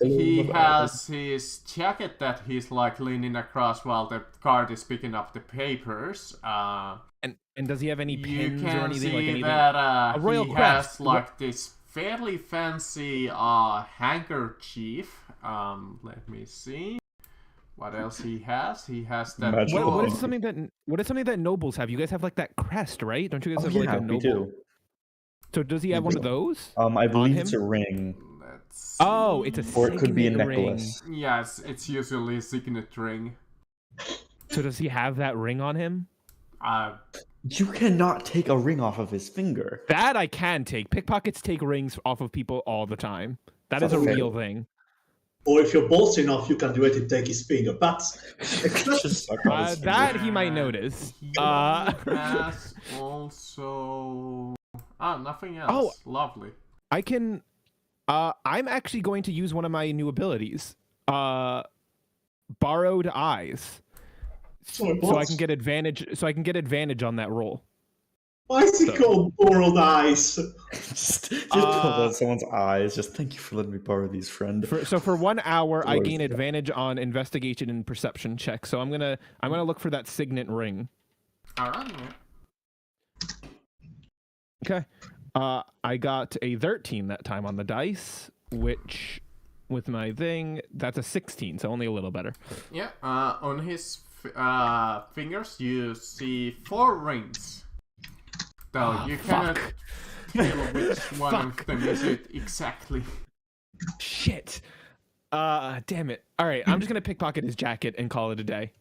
B: He has his jacket that he's like leaning across while the guard is picking up the papers.
A: And does he have any
B: You
A: pins or
B: can
A: anything
B: see
A: like anything?
B: that
A: A royal
B: he
A: crest.
B: has like this fairly fancy handkerchief. Let me see. What else he has? He has that.
C: Magic
A: What is
C: Oh.
A: something that nobles have? You guys have like that crest, right? Don't you guys
C: Oh,
A: have like
C: yeah,
A: a
C: we
A: noble?
C: do.
A: So does he have one of those?
C: I believe it's a
A: him?
C: ring,
B: Let's see.
A: Oh, it's a
C: or it could be a
A: signet ring.
C: necklace.
B: Yes, it's usually a signet ring.
A: So does he have that ring on him?
C: You cannot take a ring off of his finger.
A: That I can take. Pickpockets take rings off of people all the time. That is a
C: Okay.
A: real thing.
D: or if you're bold enough, you can do it and take his finger. But
C: Just suck on his
A: That
C: finger.
A: he might notice.
B: He has also. Nothing else.
A: Oh.
B: Lovely.
A: I can. I'm actually going to use one of my new abilities. Borrowed eyes.
D: sorry,
A: So I
D: what?
A: can get advantage. So I can get advantage on that roll.
D: Why is it called borrowed eyes?
C: just pull out someone's eyes. Just thank you for letting me borrow these, friend.
A: For 1 hour, I
C: Lord.
A: gain advantage on investigation and perception checks. So I'm gonna look for that signet ring.
B: Alright.
A: Okay. I got a 13 that time on the dice, which with my thing, that's a 16, so only a little better.
B: Yeah. On his fingers, you see 4 rings. Though you cannot tell which one of them is it exactly.
A: Shit. Damn it. All right, I'm just gonna pickpocket his jacket and call it a day.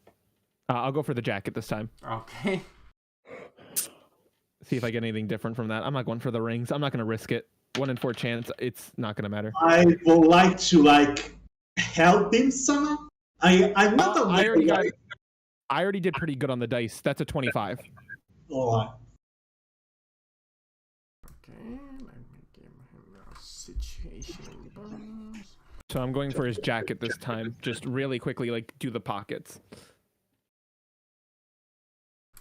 A: I'll go for the jacket this time.
B: Okay.
A: See if I get anything different from that. I'm not going for the rings. I'm not gonna risk it. 1 in 4 chance. It's not gonna matter.
D: I would like to help him somehow. I'm not a
A: I already did pretty good on the dice. That's a 25.
D: Alright.
B: Okay, let me give him a situation bonus.
A: So I'm going for his jacket this time. Just really quickly, like, do the pockets.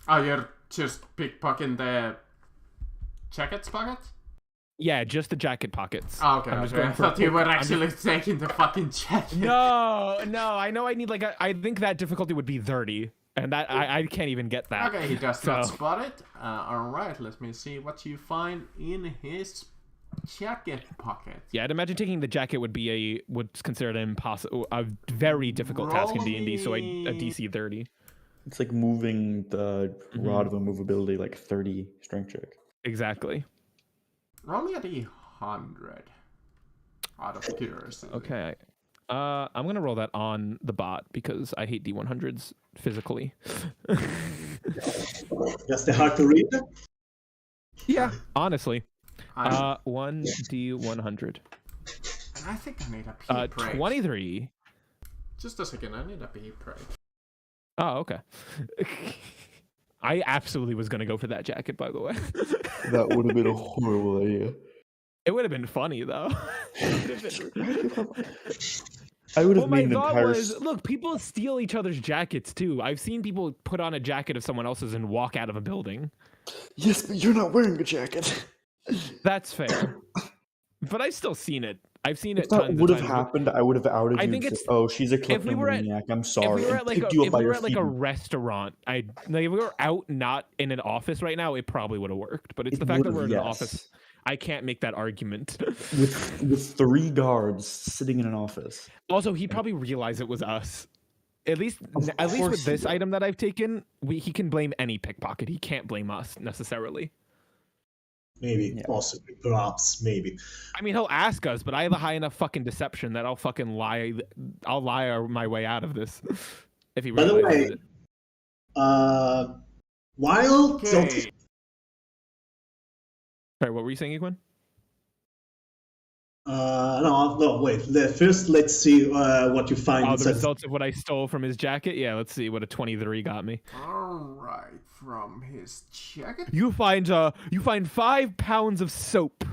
B: Oh, you're just pickpocketing the jacket's pocket?
A: Yeah, just the jacket pockets.
B: Oh, okay,
A: I'm just
B: okay.
A: going
B: I
A: for
B: thought you were
A: I'm
B: actually taking the fucking jacket.
A: No, I know I need like I think that difficulty would be 30, and that I can't even get that.
B: Okay, he does not
A: So-
B: spot it. Alright, let me see what you find in his Jacket pocket.
A: Yeah, I'd imagine taking the jacket would be what's considered a very difficult task in D&D. So a DC 30.
C: It's like moving the rod of immovability, like 30 strength check.
A: Exactly.
B: Roll me a D100. Out of curiosity.
A: Okay. I'm gonna roll that on the bot because I hate D100s physically.
D: That's the hard to read.
A: Yeah, honestly. 1D100.
B: And I think I need a pee break.
A: 23.
B: Just a second, I need a pee break.
A: Oh, okay. I absolutely was gonna go for that jacket, by the way.
C: That would have been a horrible idea.
A: It would have been funny though.
C: I would have
A: my
C: made an
A: thought
C: entire.
A: was, look, people steal each other's jackets too. I've seen people put on a jacket of someone else's and walk out of a building.
C: Yes, but you're not wearing a jacket.
A: That's fair. But I've still seen it. I've seen it.
C: If that would have happened, I would have outed you.
A: I think it's.
C: Oh, she's a kleptomaniac. I'm sorry.
A: If we were at like a restaurant, if we were out, not in an office right now, it probably would have worked. But it's the fact that we're in an office. I can't make that argument.
C: with 3 guards sitting in an office.
A: Also, he probably realized it was us. At least with this item that I've taken, he can blame any pickpocket. He can't blame us necessarily.
D: Maybe, possibly, perhaps, maybe.
A: I mean, he'll ask us, but I have a high enough fucking deception that I'll fucking lie. I'll lie my way out of this if he realizes it.
D: While
B: Okay.
A: Sorry, what were you saying, Equin?
D: no, wait. First, let's see what you find.
A: Oh, the results of what I stole from his jacket? Yeah, let's see what a 23 got me.
B: Alright, from his jacket.
A: You find 5 pounds of soap.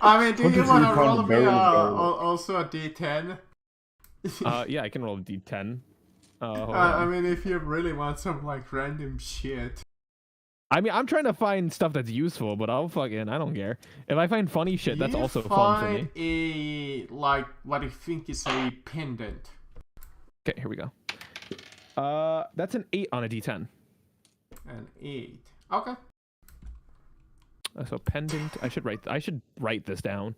B: I mean, do you want to roll me
C: also
B: a D10?
A: Yeah, I can roll a D10.
B: I mean, if you really want some like random shit.
A: I mean, I'm trying to find stuff that's useful, but I don't care. If I find funny shit, that's also fun for me.
B: Like what I think is a pendant.
A: Okay, here we go. That's an 8 on a D10.
B: An 8. Okay.
A: So pendant. I should write this down.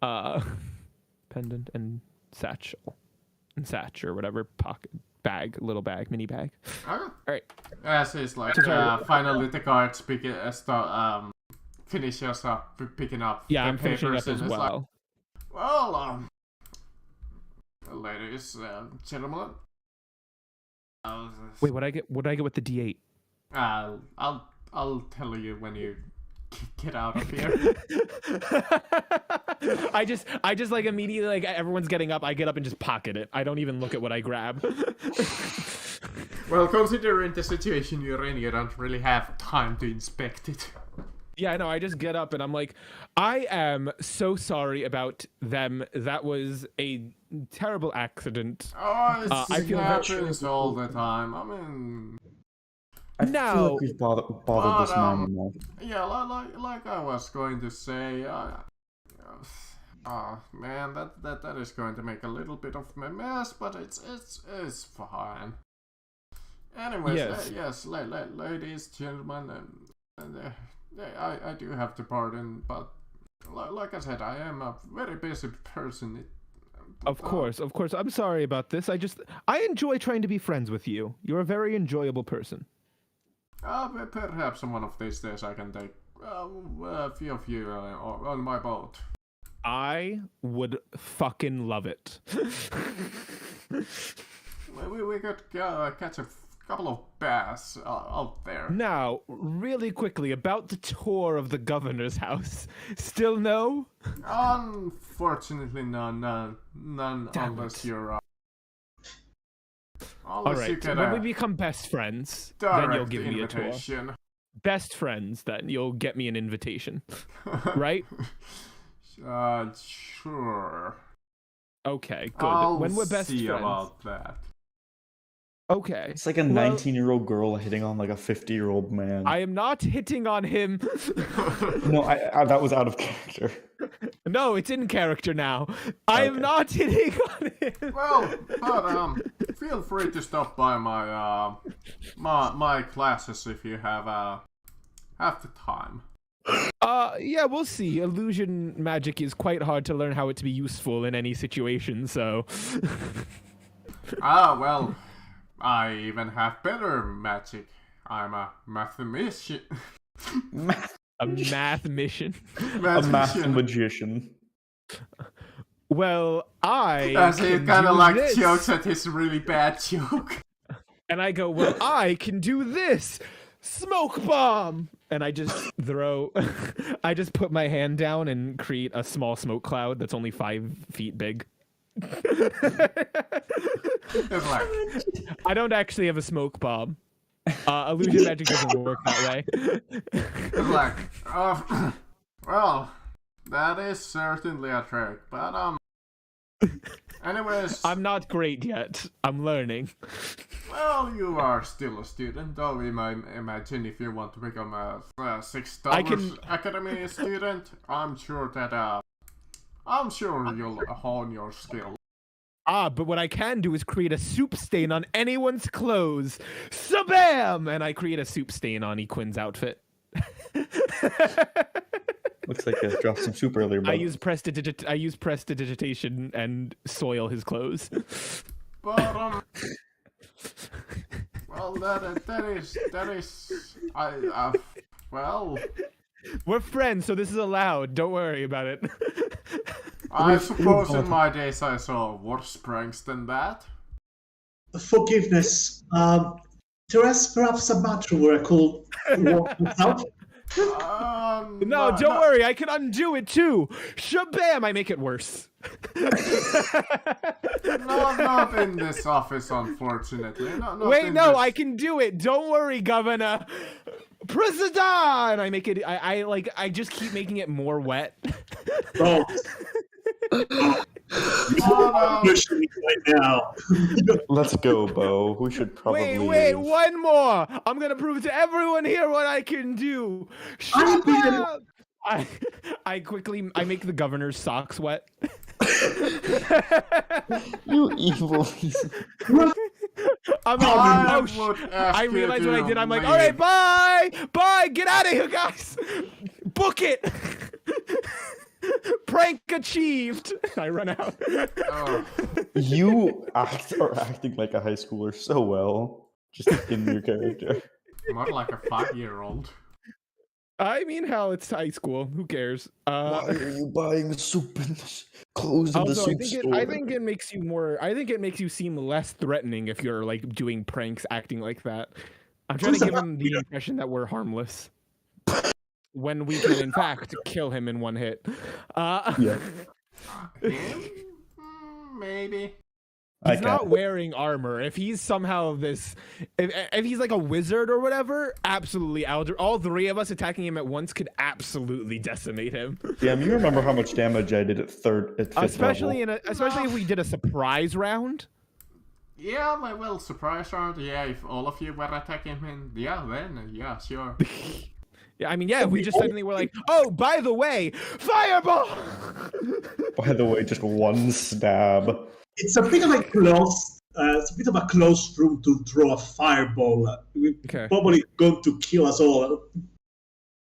A: Pendant and satchel, and satch or whatever, pocket bag, little bag, mini bag.
B: Okay.
A: All right.
B: As is like finally the guards finish us up picking up.
A: Yeah,
B: the
A: I'm finishing up as well.
B: Like, well, ladies and gentlemen.
A: Wait, what I get with the D8?
B: I'll tell you when you get out of here.
A: I just like immediately, like everyone's getting up, I get up and just pocket it. I don't even look at what I grab.
B: Well, considering the situation you're in, you don't really have time to inspect it.
A: Yeah, I know. I just get up and I'm like, I am so sorry about them. That was a terrible accident.
B: Oh, it happens all the time. I mean...
C: I feel like we've bothered this man enough.
B: Yeah, like I was going to say, man, that is going to make a little bit of a mess, but it's fine. Anyways, yes, ladies, gentlemen, and I do have to pardon, but like I said, I am a very busy person.
A: Of course. I'm sorry about this. I enjoy trying to be friends with you. You're a very enjoyable person.
B: Perhaps one of these days I can take a few of you on my boat.
A: I would fucking love it.
B: we could catch a couple of bass out there.
A: Now, really quickly, about the tour of the governor's house. Still no?
B: Unfortunately, none unless you're...
A: Alright, when we become best friends, then you'll give me a tour. Best friends, then you'll get me an invitation. Right?
B: Sure.
A: Okay, good. When we're best friends.
B: About that.
A: Okay.
C: It's like a 19-year-old girl hitting on like a 50-year-old man.
A: I am not hitting on him.
C: No, I that was out of character.
A: No, it's in character now. I am not hitting on him.
B: Well, but feel free to stop by my my classes if you have have the time.
A: Yeah, we'll see. Illusion magic is quite hard to learn how it to be useful in any situation, so...
B: Well, I even have better magic. I'm a mathematician.
A: A math mission.
C: A math magician.
A: Well,
B: As he kind of like jokes at his really bad joke.
A: And I go, well, I can do this! Smoke bomb! And I just I just put my hand down and create a small smoke cloud that's only 5 feet big.
B: It's like,
A: I don't actually have a smoke bomb. Illusion magic doesn't work that way.
B: it's like, well, that is certainly a trick, but anyways.
A: I'm not great yet. I'm learning.
B: Well, you are still a student, though we might imagine if you want to become a $6 academy student, I'm sure you'll hone your skill.
A: But what I can do is create a soup stain on anyone's clothes. Sabam! And I create a soup stain on Equin's outfit.
C: Looks like I dropped some soup earlier. But...
A: I use prestidigitation and soil his clothes.
B: But well, that is well.
A: We're friends, so this is allowed. Don't worry about it.
B: I suppose in my days I saw worse pranks than that.
D: Forgiveness. There is perhaps a matter where I could walk without.
A: No, don't worry. I can undo it too. Shabam! I make it worse.
B: No, not in this office, unfortunately.
A: Wait, no, I can do it. Don't worry, Governor. President! I make it. I just keep making it more wet.
D: Oh. Right now.
C: Let's go, Bo. We should probably.
A: Wait, one more. I'm gonna prove to everyone here what I can do. Shut up! I quickly make the governor's socks wet.
C: You evil piece.
A: I realized what I did. I'm like, all right, bye, get out of here, guys. Book it. Prank achieved. I run out.
C: You are acting like a high schooler so well, just in your character.
B: More like a 5-year-old.
A: I mean, hell, it's high school. Who cares?
C: Why are you buying soup and clothes in the soup store?
A: I think it makes you more. I think it makes you seem less threatening if you're like doing pranks, acting like that. I'm trying to give him the impression that we're harmless. When we can, in fact, kill him in one hit.
C: Yeah.
B: Maybe.
A: He's not wearing armor. If he's somehow this... If he's like a wizard or whatever, absolutely. All 3 of us attacking him at once could absolutely decimate him.
C: Yeah, you remember how much damage I did at fifth
A: especially
C: level.
A: Especially if we did a surprise round.
B: Yeah, well, surprise round. Yeah, if all of you were attacking him, then sure.
A: Yeah, I mean, yeah, if we just suddenly were like, oh, by the way, fireball!
C: By the way, just one stab.
D: It's a bit of a close room to throw a fireball.
A: Okay.
D: Probably going to kill us all.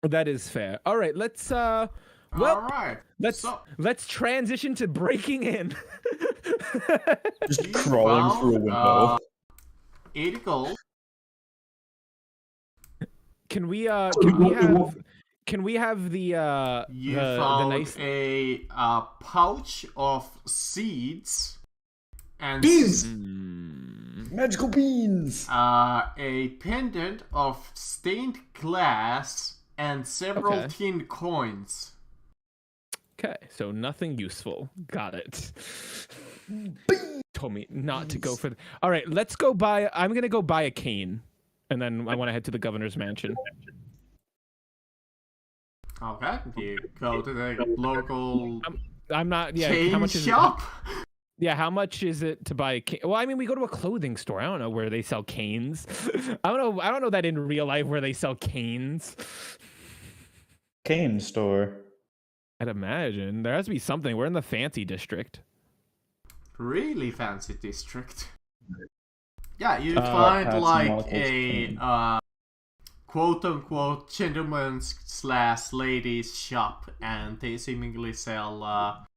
A: That is fair. All right, let's all
B: right.
A: Let's transition to breaking in.
C: Just crawling through a window.
B: 80 gold.
A: Can we have the
B: you
A: the
B: found
A: nice
B: a pouch of seeds and
D: beans,
C: magical beans,
B: a pendant of stained glass and several tin coins.
A: Okay, so nothing useful. Got it. Told me not to go for. All right, let's go buy. I'm gonna go buy a cane. And then I want to head to the governor's mansion.
B: Okay, you go to the local
A: I'm not. Yeah,
B: cane
A: how much is
B: shop?
A: Yeah, how much is it to buy a cane? Well, I mean, we go to a clothing store. I don't know where they sell canes. I don't know that in real life where they sell canes.
C: Cane store.
A: I'd imagine there has to be something. We're in the fancy district.
B: Really fancy district. Yeah, you find like quote-unquote gentleman's/ladies shop, and they seemingly sell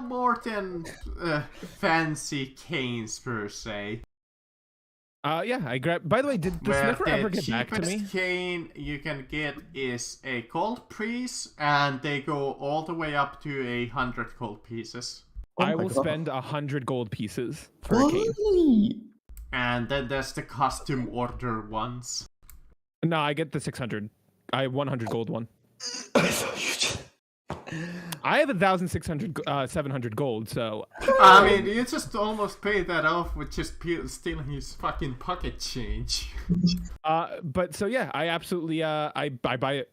B: more than fancy canes per se.
A: Yeah, I grabbed. By the way, did the sniffer ever get back to me?
B: The cheapest cane you can get is a gold piece, and they go all the way up to 100 gold pieces.
A: I will spend 100 gold pieces for a cane.
B: And then there's the custom order ones.
A: No, I get the 600. I have 100 gold one. I have 700 gold, so...
B: I mean, you just almost paid that off with just stealing his fucking pocket change.
A: But so yeah, I absolutely, I buy it.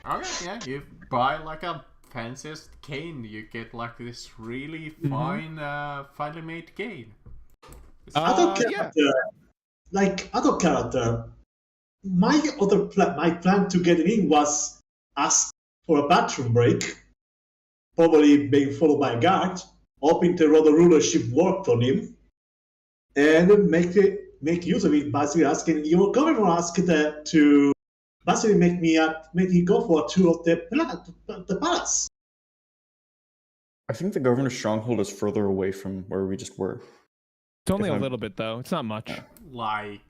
B: Okay, yeah, you buy like a fanciest cane, you get like this really fine, finely made cane.
D: Other character, my plan to get in was ask for a bathroom break, probably being followed by a guard, hoping the road rulership worked on him, and make use of it, basically asking your governor to basically make me go for a tour of the palace.
C: I think the governor's stronghold is further away from where we just were.
A: It's only a little bit, though. It's not much.
B: Like,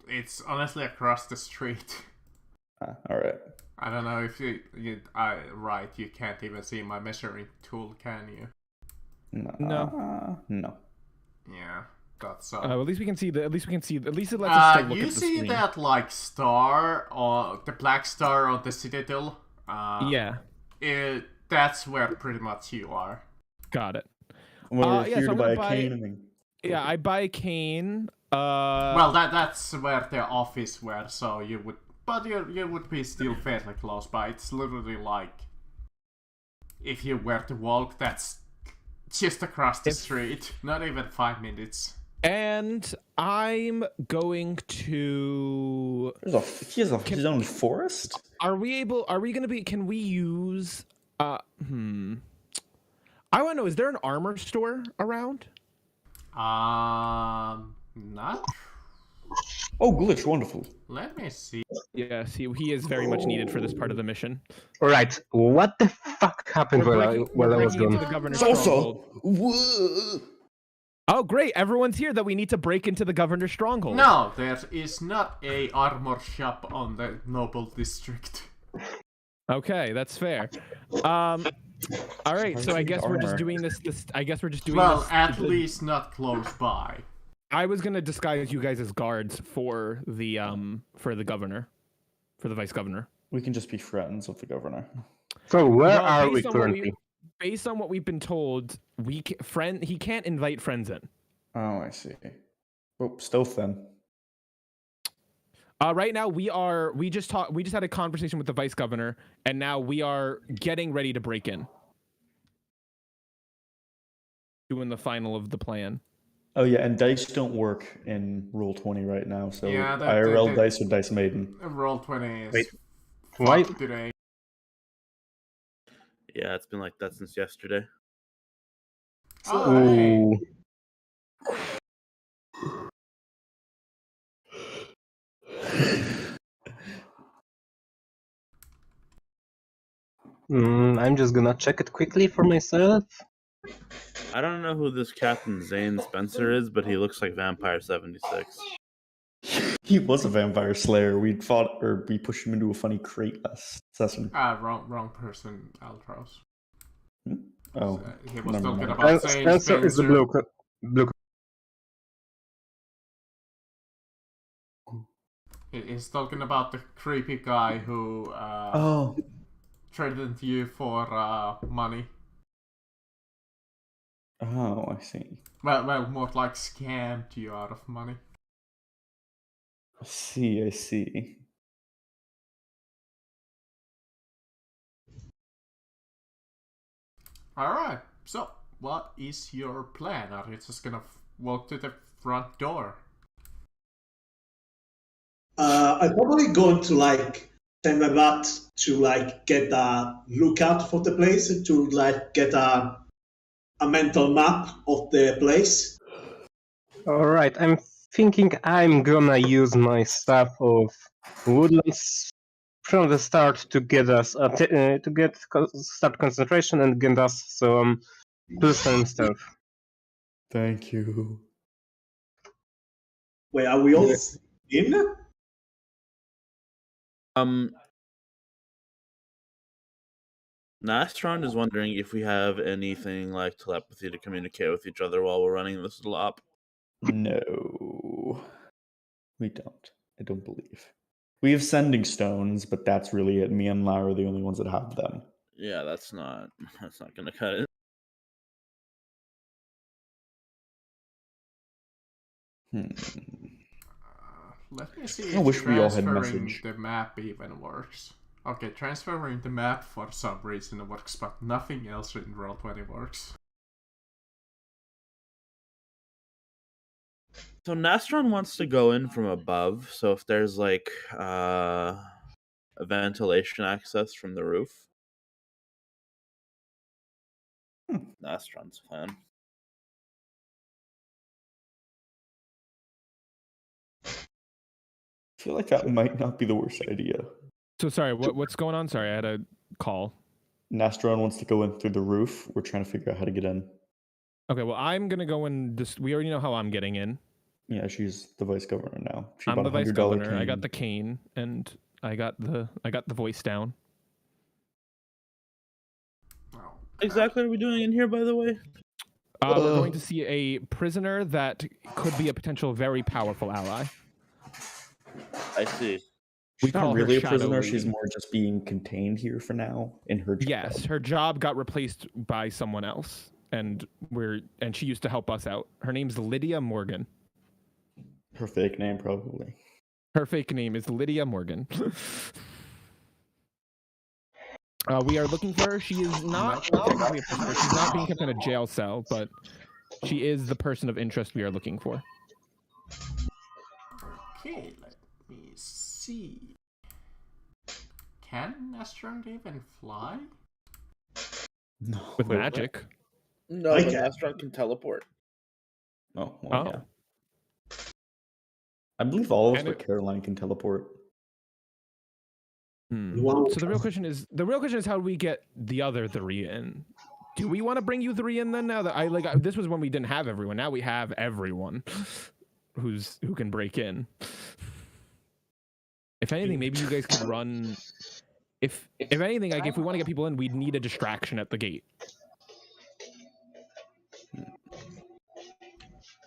B: it's honestly across the street.
C: All right.
B: I don't know if you can't even see my measuring tool, can you?
C: No.
B: Yeah, that's
A: at least we can see At least it lets us still look at the
B: you see
A: screen.
B: that like star, or the black star on the citadel?
A: Yeah.
B: That's where pretty much you are.
A: Got it.
C: We're here
A: so
C: to buy a cane.
A: Yeah, I buy a cane.
B: Well, that's where the office were, so you would... But you would be still fairly close by. It's literally like... If you were to walk, that's just across the street. Not even 5 minutes.
A: And I'm going to...
C: He's own forest?
A: Can we use... I want to know, is there an armor store around?
B: Not...
C: Oh, glitch, wonderful.
B: Let me see.
A: Yeah, see, he is very much needed for this part of the mission.
E: Alright, what the fuck happened while I was gone?
A: The governor's stronghold. Oh, great, everyone's here that we need to break into the governor's stronghold.
B: No, there is not a armor shop on the noble district.
A: Okay, that's fair. All right, so I guess we're just doing this. I guess we're just doing
B: this.
A: Well,
B: at least not close by.
A: I was gonna disguise you guys as guards for the governor, for the vice governor.
C: We can just be friends with the governor.
E: So where are we currently?
A: Based on what we've been told, he can't invite friends in.
C: Oh, I see. Oh, stealth then.
A: Right now we just had a conversation with the vice governor, and now we are getting ready to break in. Doing the final of the plan.
C: Oh yeah, and dice don't work in Roll20 right now, so
B: yeah,
C: IRL dice or Dice Maiden.
B: Roll20 is
E: why
B: today.
F: Yeah, it's been like that since yesterday.
E: Oh. I'm just gonna check it quickly for myself.
F: I don't know who this Captain Zane Spencer is, but he looks like Vampire 76.
C: He was a vampire slayer. We pushed him into a funny crate last session.
B: Wrong person, Altros.
C: Oh,
B: he was talking about Zane
E: Spencer is the blue.
B: He's talking about the creepy guy who threatened you for money.
C: Oh, I see.
B: Well, more like scammed you out of money.
C: I see.
B: Alright, so what is your plan? Are you just gonna walk to the front door?
D: I'm probably going to send my bat to get a lookout for the place, to get a mental map of the place.
E: Alright, I'm thinking I'm gonna use my staff of woodlands from the start to get us start concentration and get us some plus-time stuff.
C: Thank you.
D: Wait, are we all in?
F: Nastron is wondering if we have anything like telepathy to communicate with each other while we're running this little op.
C: No, we don't. I don't believe. We have sending stones, but that's really it. Me and Lara are the only ones that have them.
F: Yeah, that's not gonna cut it.
B: Let me see
C: I
B: if
C: wish we all had
B: transferring
C: message.
B: the map even works. Okay, transferring the map for some reason works, but nothing else in Roll20 works.
F: So Nastron wants to go in from above, so if there's like a ventilation access from the roof. Nastron's plan.
C: I feel like that might not be the worst idea.
A: So sorry, what's going on? Sorry, I had a call.
C: Nastron wants to go in through the roof. We're trying to figure out how to get in.
A: Okay, well, I'm gonna go in. We already know how I'm getting in.
C: Yeah, she's the vice governor now. She
A: I'm
C: bought
A: the vice
C: $100
A: governor.
C: cane.
A: I got the cane, and I got the voice down.
F: Exactly what are we doing in here, by the way?
A: We're going to see a prisoner that could be a potential very powerful ally.
F: I see.
C: She's
A: call
C: not
A: her
C: really a
A: Shadow
C: prisoner.
A: Lady.
C: She's more just being contained here for now in her job.
A: Yes, her job got replaced by someone else, and she used to help us out. Her name's Lydia Morgan.
C: Her fake name, probably.
A: Her fake name is Lydia Morgan. We are looking for her. She is not technically a prisoner. She's not being kept in a jail cell, but she is the person of interest we are looking for.
B: Okay, let me see. Can Nastron even fly?
C: No.
A: With
C: Wait,
A: magic.
F: No,
D: I
F: but
D: can.
F: Nastron can teleport.
C: what? Oh, well,
A: Oh.
C: yeah. I believe all of us
A: And
C: but Caroline can teleport.
D: Wow.
A: So the real question is how do we get the other three in? Do we want to bring you three in then? Now that this was when we didn't have everyone. Now we have everyone who can break in. If anything, maybe you guys could run. If anything, like if we want to get people in, we'd need a distraction at the gate.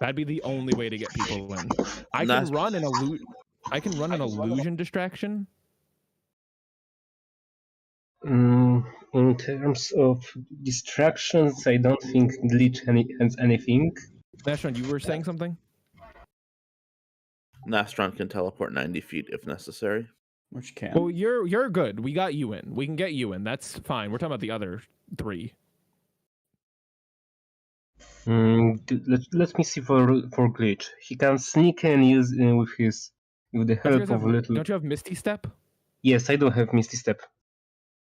A: That'd be the only way to get people in. I can run an illusion distraction.
E: In terms of distractions, I don't think Glitch has anything.
A: Nashron, you were saying something?
F: Nastron can teleport 90 feet if necessary.
C: Which can.
A: Well, you're good. We got you in. We can get you in. That's fine. We're talking about the other three.
E: Let me see for Glitch. He can sneak and use with the help of a little.
A: Don't you have Misty Step?
E: Yes, I do have Misty Step.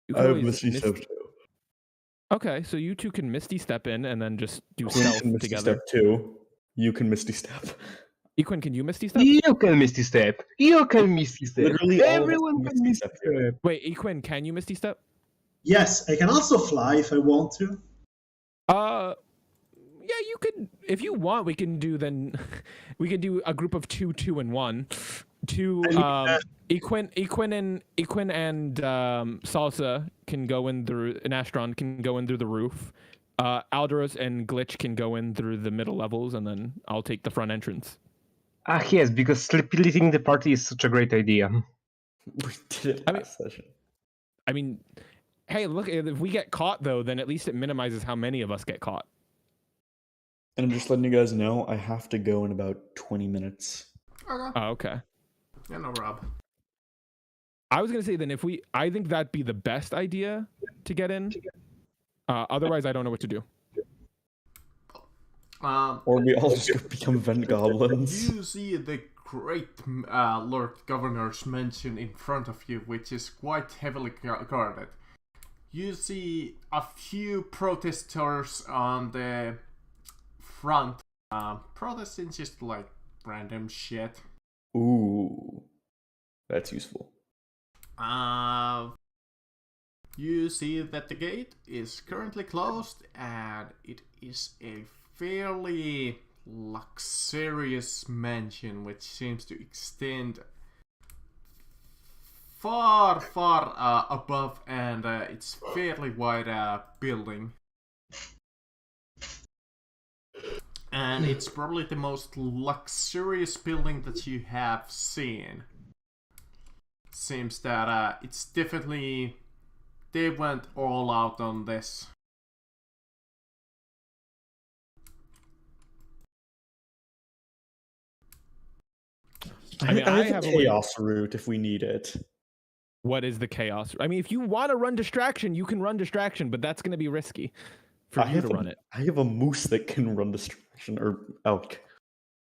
A: You
C: I
A: can
C: have
A: always
C: Misty Step too.
A: Okay, so you two can Misty Step in and then just do
C: Quinn
A: stealth
C: can Misty
A: together.
C: Step too. You can Misty Step.
A: Equin, can you Misty Step?
E: You can Misty Step. You can Misty Step.
C: Literally all of us
E: Everyone
C: can
E: can
C: Misty
E: Misty
C: Step here.
E: Step.
A: Wait, Equin, can you Misty Step?
D: Yes, I can also fly if I want to.
A: Yeah, you could. If you want, we can do a group of 2, 2, and 1. Equin and Salsa can go in through. And Astron can go in through the roof. Alderos and Glitch can go in through the middle levels, and then I'll take the front entrance.
E: Yes, because splitting the party is such a great idea.
C: We did it last session.
A: I mean, hey, look, if we get caught, though, then at least it minimizes how many of us get caught.
C: And I'm just letting you guys know, I have to go in about 20 minutes.
B: Okay.
A: Oh, okay.
B: Yeah, no, Rob.
A: I was going to say then I think that'd be the best idea to get in. Otherwise, I don't know what to do.
C: Or we all just become vent goblins.
B: You see the great Lord Governor's mansion in front of you, which is quite heavily guarded. You see a few protesters on the front, protesting just like random shit.
C: Ooh, that's useful.
B: You see that the gate is currently closed, and it is a fairly luxurious mansion which seems to extend far above, and it's fairly wide building, and it's probably the most luxurious building that you have seen. Seems that it's definitely, they went all out on this.
C: I have a chaos route if we need it.
A: What is the chaos? I mean, if you want to run distraction, you can run distraction, but that's going to be risky for you to run it.
C: I have a moose that can run distraction, or elk.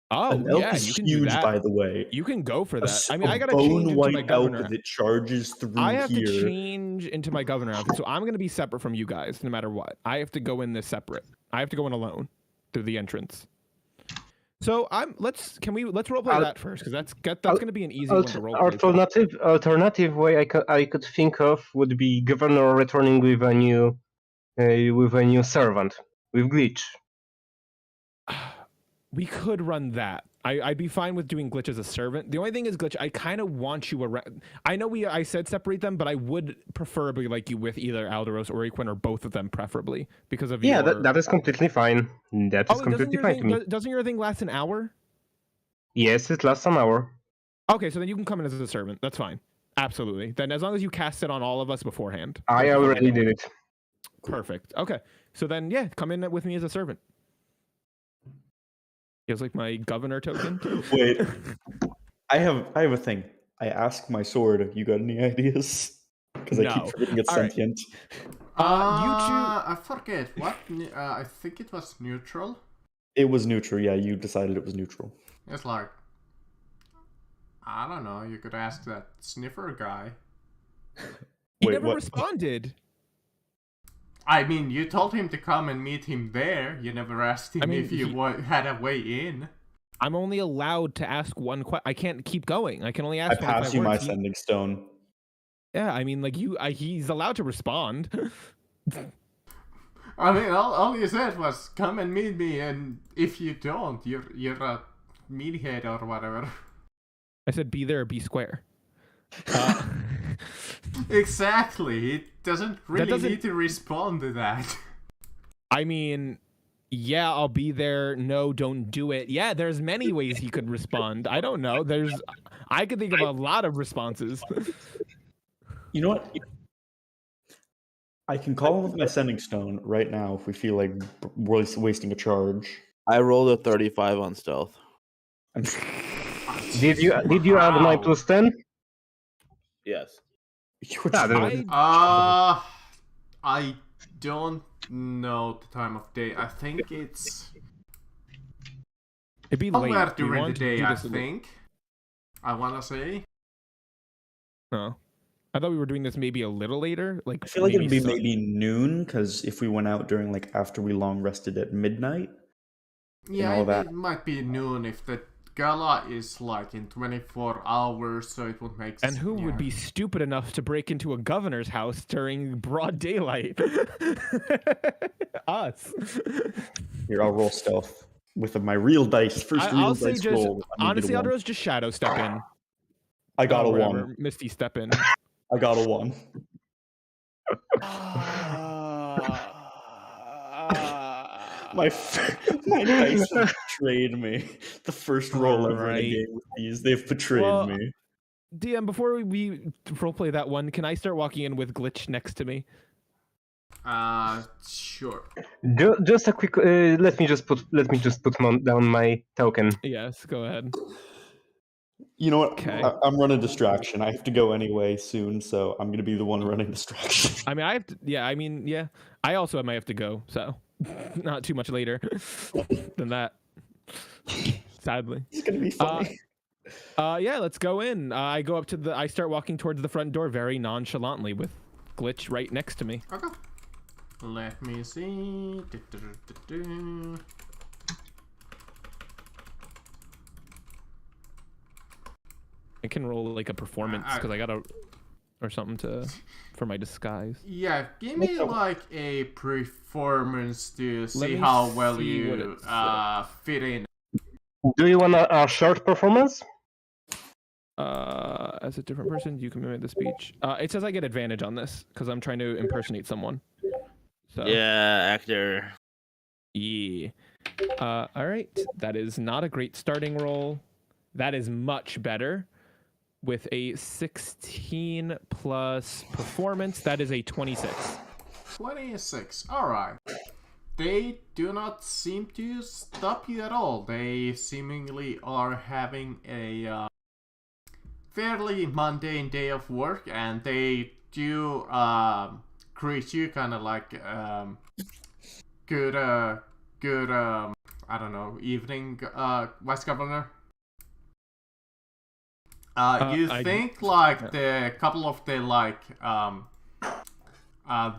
A: Oh,
C: An elk
A: yeah,
C: is
A: you can
C: huge,
A: do that.
C: by the way.
A: You can go for that. I mean,
C: A
A: I got to change into my governor.
C: elk that charges through
A: I have
C: here.
A: to change into my governor outfit, so I'm going to be separate from you guys, no matter what. I have to go in this separate. I have to go in alone through the entrance. So let's roleplay that first, because that's going to be an easy one to roleplay.
E: Alternative way I could think of would be governor returning with a new servant with glitch.
A: We could run that. I'd be fine with doing glitch as a servant. The only thing is, glitch, I kind of want you around. I know I said separate them, but I would preferably like you with either Alderos or Equin, or both of them preferably, because of
E: that is completely fine. That is completely fine to me.
A: Doesn't your thing last an hour?
E: Yes, it lasts an hour.
A: Okay, so then you can come in as a servant. That's fine. Absolutely. Then as long as you cast it on all of us beforehand.
E: I already did it.
A: Perfect. Okay. So then, yeah, come in with me as a servant. Feels like my governor token.
C: Wait, I have a thing. I ask my sword. You got any ideas? Because I keep forgetting it's sentient.
B: I forget what. I think it was neutral.
C: It was neutral. Yeah, you decided it was neutral.
B: It's like, I don't know. You could ask that sniffer guy.
A: He never responded.
B: I mean, you told him to come and meet him there. You never asked him if you had a way in.
A: I'm only allowed to ask one question. I can't keep going. I can only ask.
C: I pass you my sending stone.
A: Yeah, I mean, like he's allowed to respond.
B: I mean, all you said was come and meet me, and if you don't, you're a meathead or whatever.
A: I said be there or be square.
B: Exactly. It doesn't really need to respond to that.
A: I mean, yeah, I'll be there. No, don't do it. Yeah, there's many ways he could respond. I don't know. I could think of a lot of responses.
C: You know what? I can call him with my sending stone right now if we feel like we're wasting a charge.
F: I rolled a 35 on stealth.
E: Did you add my +10?
F: Yes.
B: I don't know the time of day. I think it's
A: it'd be
B: somewhere
A: late.
B: during the day. I think. I want to say.
A: Oh, I thought we were doing this maybe a little later. Like
C: I feel like it'd be maybe noon, because if we went out during after we long rested at midnight.
B: Yeah, it might be noon if the gala is in 24 hours, so it would make sense.
A: And who would be stupid enough to break into a governor's house during broad daylight? Us.
C: Here, I'll roll stealth with my real dice.
A: I'll say roll. Honestly, Alderos, just shadow step in.
C: I got a 1.
A: Misty step in.
C: I got a 1. My dice have betrayed me. The first roll ever in a game with these, they've betrayed me.
A: DM, before we roleplay that one, can I start walking in with Glitch next to me?
B: Sure.
E: Just a quick. Let me just put down my token.
A: Yes, go ahead.
C: You know what?
A: Okay.
C: I'm running distraction. I have to go anyway soon, so I'm gonna be the one running distraction.
A: I mean, I have to. Yeah, I mean, yeah. I also might have to go, so not too much later than that. Sadly,
C: it's gonna be funny.
A: Yeah, let's go in. I go up to I start walking towards the front door very nonchalantly with Glitch right next to me.
B: Okay. Let me see.
A: I can roll like a performance because I gotta or something for my disguise.
B: Yeah, give me like a performance to see
A: me
B: how well
A: see
B: you fit in.
E: Do you want a short performance?
A: As a different person, you can mimic the speech. It says I get advantage on this because I'm trying to impersonate someone. So
F: Yeah, actor.
A: yeah. All right. That is not a great starting roll. That is much better. With a 16 plus performance, that is a 26.
B: 26. Alright. They do not seem to stop you at all. They seemingly are having a fairly mundane day of work, and they do greet you kind of like good I don't know, evening, Vice Governor. You think like the couple of the like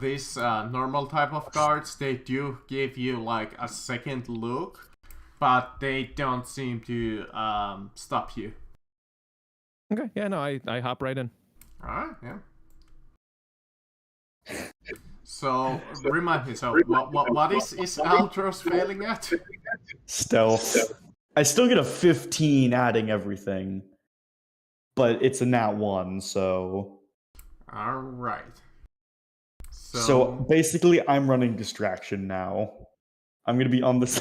B: these normal type of guards, they do give you like a second look, but they don't seem to stop you.
A: Okay, yeah, no, I hop right in.
B: Alright, yeah. So remind me, so what is Aldros failing at?
C: Stealth. I still get a 15 adding everything, but it's a nat 1, so.
B: Alright.
C: So basically, I'm running distraction now. I'm gonna be on this.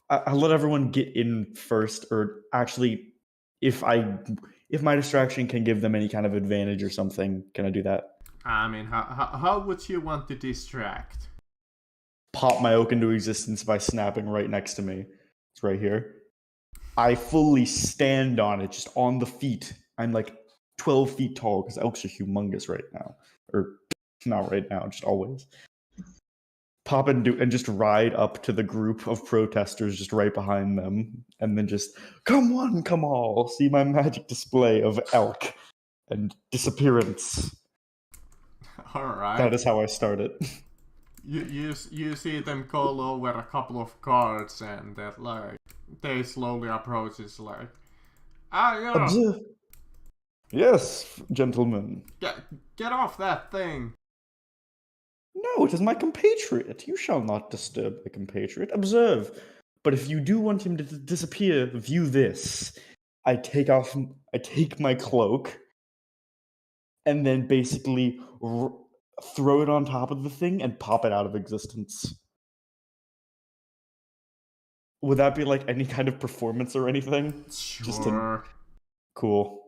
C: I let everyone get in first, or actually, if my distraction can give them any kind of advantage or something, can I do that?
B: I mean, how would you want to distract?
C: Pop my oak into existence by snapping right next to me. It's right here. I fully stand on it, just on the feet. I'm like 12 feet tall because elks are humongous right now. Or not right now, just always. Pop and just ride up to the group of protesters just right behind them, and then just come one, come all, see my magic display of elk and disappearance.
B: Alright.
C: That is how I start it.
B: You see them call over a couple of cards, and that like they slowly approach. It's like, yeah.
C: Observe. Yes, gentlemen.
B: Get off that thing.
C: No, it is my compatriot. You shall not disturb my compatriot. Observe. But if you do want him to disappear, view this. I take my cloak, and then basically throw it on top of the thing and pop it out of existence. Would that be like any kind of performance or anything?
B: Sure.
C: Cool.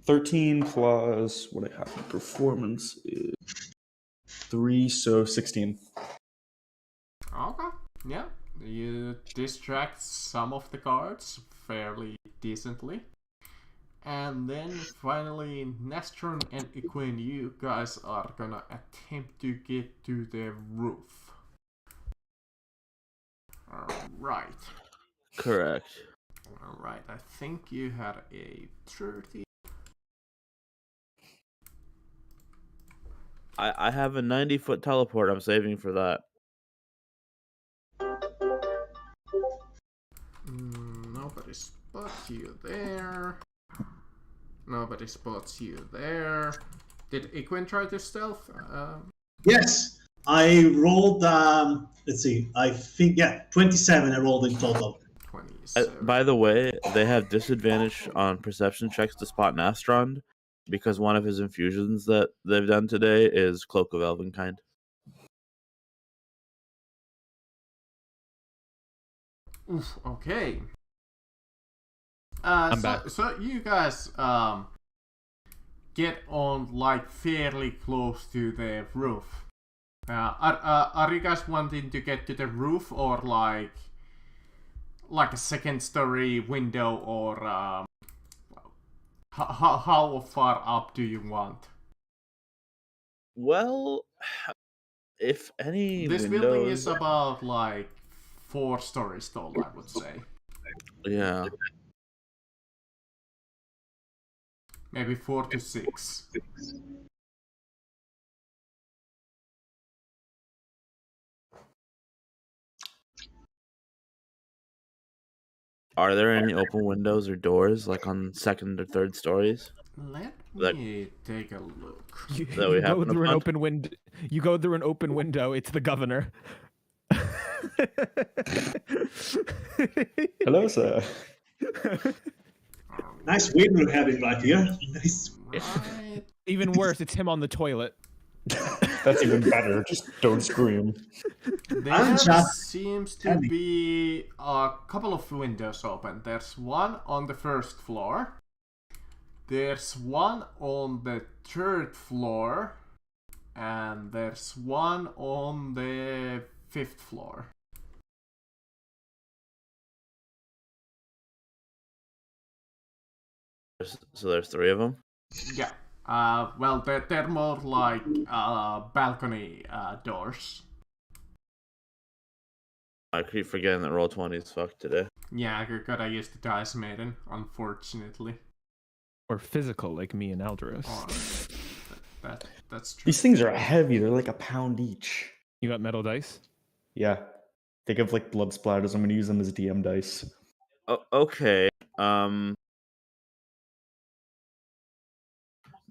C: 13 plus what I have in performance is 3, so 16.
B: Okay. Yeah. You distract some of the cards fairly decently. And then finally, Nestron and Equine, you guys are gonna attempt to get to the roof. Alright.
F: Correct.
B: Alright, I think you had a 30.
F: I have a 90-foot teleport. I'm saving for that.
B: Nobody spots you there. Nobody spots you there. Did Equine try to stealth?
D: Yes, I rolled. Let's see. I think 27. I rolled in total.
B: 27.
F: By the way, they have disadvantage on perception checks to spot Nastron because one of his infusions that they've done today is Cloak of Elvenkind.
B: Oof, okay.
A: I'm back.
B: So you guys get on like fairly close to the roof. Are you guys wanting to get to the roof or like a second story window, or how far up do you want?
F: Well, if any
B: This
F: windows...
B: building is about like 4 stories tall, I would say.
F: Yeah.
B: Maybe 4 to 6.
F: Are there any open windows or doors, like on second or third stories?
B: Let
F: That-
B: me take a look.
A: You,
F: That we
A: you
F: happen
A: go
F: to
A: through an
F: find?
A: open window. You go through an open window. It's the governor.
C: Hello, sir.
D: Nice win we're having right here. Nice.
B: Right.
A: Even worse, it's him on the toilet.
C: That's even better. Just don't scream.
B: There
D: I'm just
B: seems to
D: telling.
B: be a couple of windows open. There's one on the first floor. There's one on the third floor. And there's one on the fifth floor.
F: So there's 3 of them.
B: Yeah. Well, they're more like balcony doors.
F: I keep forgetting that Roll20 is fucked today.
B: Yeah, I gotta use the dice maiden, unfortunately.
A: Or physical, like me and Aldaros.
B: Oh, that's true.
C: These things are heavy. They're like a pound each.
A: You got metal dice?
C: Yeah. They give like blood splatters. I'm gonna use them as DM dice.
F: Oh, okay.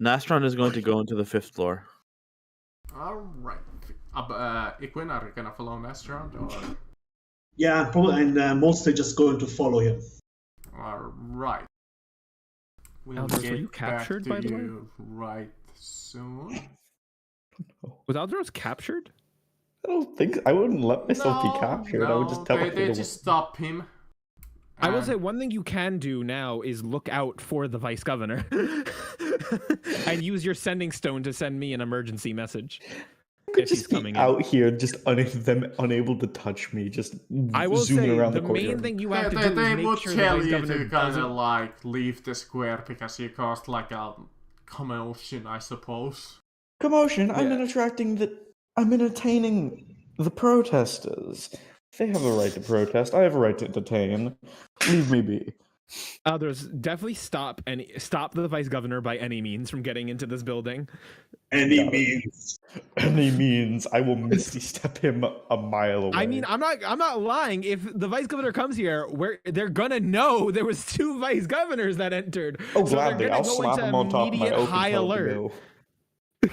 F: Nastron is going to go into the 5th floor.
B: Alright. Equin, are you gonna follow Nastron or?
D: Yeah, probably, and mostly just going to follow him.
B: Alright. We'll
A: Aldous, were
B: get
A: you captured,
B: back
A: by
B: to
A: the way?
B: you right soon.
A: Was Aldaros captured?
C: I don't think I wouldn't let myself be captured. I would just tell
B: they just stop him.
A: I will
B: And-
A: say one thing you can do now is look out for the vice governor and use your sending stone to send me an emergency message.
C: could
A: if he's
C: just be
A: coming in.
C: out here, just them unable to touch me, just
A: I will
C: zooming
A: say
C: around
A: the
C: the
A: main
C: courtyard.
A: thing you have to do is
B: They
A: make
B: would
A: sure the
B: tell
A: vice
B: you
A: governor
B: to kind
A: doesn't.
B: of like leave the square because you caused like a commotion, I suppose.
C: Commotion! I'm
A: Yeah.
C: I'm entertaining the protesters. They have a right to protest. I have a right to detain. Leave me be.
A: There's definitely stop the vice governor by any means from getting into this building.
D: Any
C: Got it.
D: means.
C: Any means, I will misty step him a mile away.
A: I mean, I'm not lying. If the vice governor comes here, they're gonna know there was 2 vice governors that entered.
C: oh,
A: so they're
C: gladly,
A: gonna
C: I'll
A: go
C: slap
A: into
C: him on top of my
A: immediate
C: oak and
A: high
C: tell him to
A: alert.
C: go.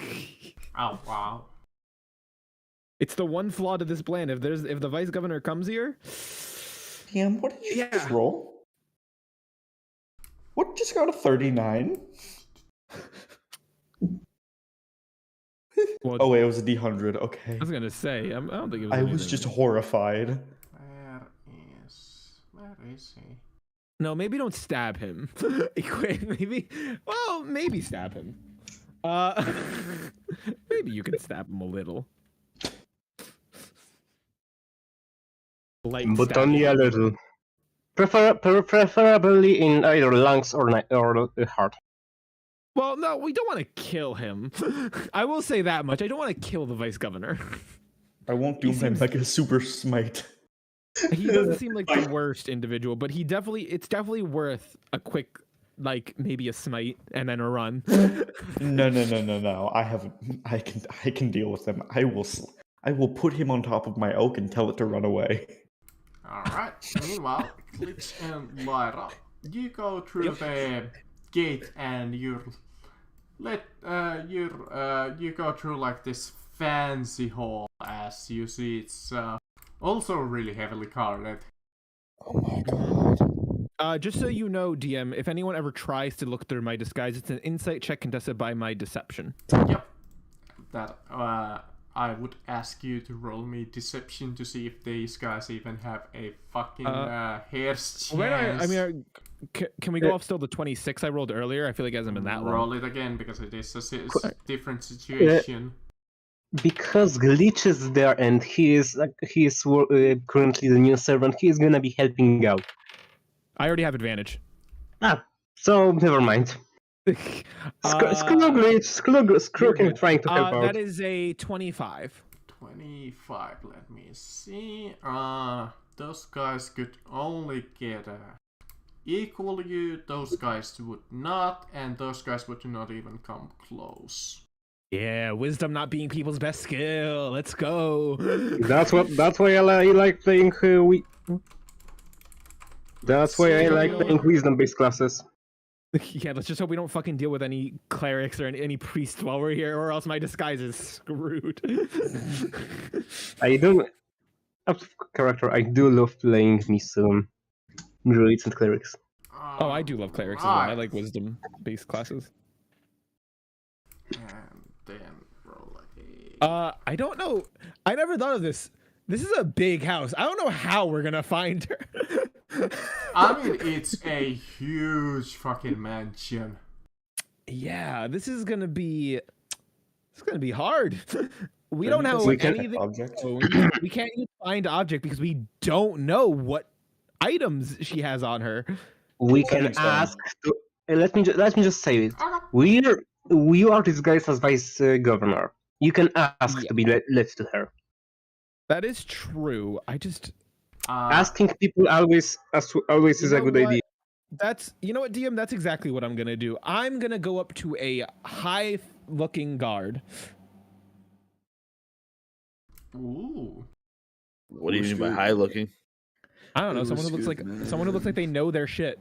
B: Oh wow.
A: It's the one flaw to this plan. If the vice governor comes here,
C: Damn, what did you
A: Yeah.
C: just roll? What just got a 39?
A: well,
C: Oh wait, it was a D100. Okay.
A: I was gonna say, I don't think it was.
C: I was
A: anything.
C: just horrified.
B: Where is he?
A: No, maybe don't stab him. Maybe stab him. Maybe you can stab him a little. Light
E: But
A: stab.
E: only a little. Preferably in either lungs or heart.
A: Well, no, we don't want to kill him. I will say that much. I don't want to kill the vice governor.
C: I won't do
A: He
C: my
A: seems-
C: mega super smite.
A: He doesn't seem like the worst individual, but it's definitely worth a quick, like maybe a smite and then a run.
C: No. I can deal with him. I will put him on top of my oak and tell it to run away.
B: Alright. Meanwhile, Glitch and Lyra, you go through the gate and you go through like this fancy hall. As you see, it's also really heavily guarded.
C: Oh my god.
A: Just so you know, DM, if anyone ever tries to look through my disguise, it's an insight check contested by my deception.
B: Yep. That I would ask you to roll me deception to see if these guys even have a fucking hair's chance.
A: Can we go off still the 26 I rolled earlier? I feel like it hasn't been that
B: roll
A: long.
B: it again because it is a different situation.
E: Because Glitch is there and he is currently the new servant, he is gonna be helping out.
A: I already have advantage.
E: So never mind. Screw Glitch, screw him trying to help out.
A: That is a 25.
B: 25. Let me see. Those guys could only get equal you. Those guys would not, and those guys would not even come close.
A: Yeah, wisdom not being people's best skill. Let's go.
E: That's why I like playing That's why I like playing wisdom-based classes.
A: Yeah, let's just hope we don't fucking deal with any clerics or any priests while we're here, or else my disguise is screwed.
E: I do, out of character, I do love playing me some druids and clerics.
A: Oh, I do love clerics as well. I like wisdom-based classes.
B: And then roll a...
A: I don't know. I never thought of this. This is a big house. I don't know how we're gonna find her.
B: I mean, it's a huge fucking mansion.
A: Yeah, this is gonna be. It's gonna be hard. We
C: Then
A: don't
C: you
A: have
C: can select
A: anything.
C: object.
A: We can't even find object because we don't know what items she has on her.
E: We can
C: Stepping stone.
E: ask. Let me just say it. We are disguised as vice governor. You can ask to be led to her.
A: That is true. I just.
E: Asking people always is a good idea.
A: That's, you know what, DM, that's exactly what I'm gonna do. I'm gonna go up to a high looking guard.
B: Ooh.
F: What do you mean by high looking?
A: I don't know, someone who looks like they know their shit.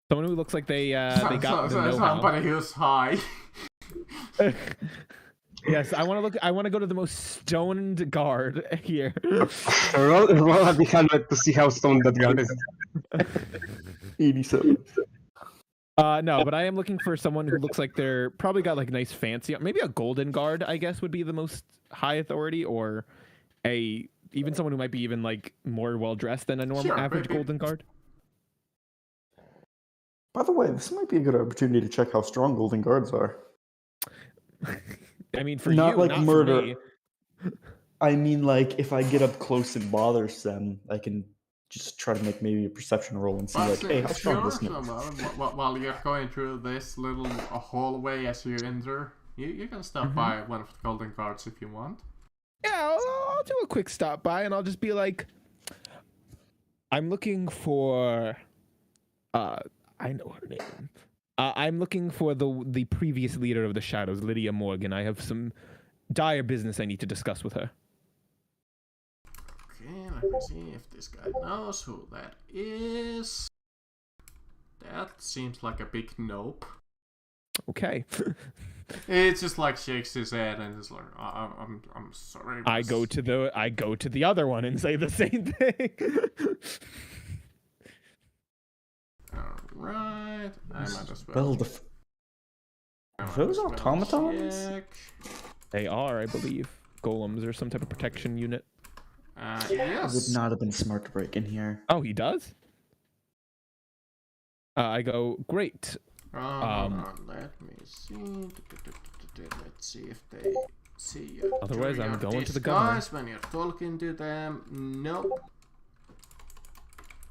A: Someone who looks like they got the know-how.
B: Somebody who's high.
A: Yes, I want to go to the most stoned guard here.
E: Roll at the helmet to see how stoned that guard is.
C: 87.
A: No, but I am looking for someone who looks like they're probably got like nice fancy, maybe a golden guard, I guess would be the most high authority, or even someone who might be even like more well dressed than a normal average golden guard.
C: By the way, this might be a good opportunity to check how strong golden guards are.
A: I mean, for
C: Not
A: you,
C: like
A: not
C: murder.
A: For me.
C: I mean, like, if I get up close and bothers them, I can just try to make maybe a perception roll and see, like, hey, how strong this is.
B: While you're going through this little hallway as you enter, you can stop by one of the golden guards if you want.
A: Yeah, I'll do a quick stop by, and I'll just be like, I'm looking for, I know her name. I'm looking for the previous leader of the Shadows, Lydia Morgan. I have some dire business I need to discuss with her.
B: Okay, let me see if this guy knows who that is. That seems like a big nope.
A: Okay.
B: It's just like shakes his head and is like, I'm sorry.
A: I go to the other one and say the same thing.
B: Alright, I might as well.
C: Are those automatons?
A: They are, I believe, golems or some type of protection unit.
C: It
B: Yes.
C: would not have been smart to break in here.
A: Oh, he does? I go, great.
B: Let me see. Let's see if they see you.
A: Otherwise,
B: through
A: I'm
B: your
A: going to the governor.
B: disguise when you're talking to them. Nope.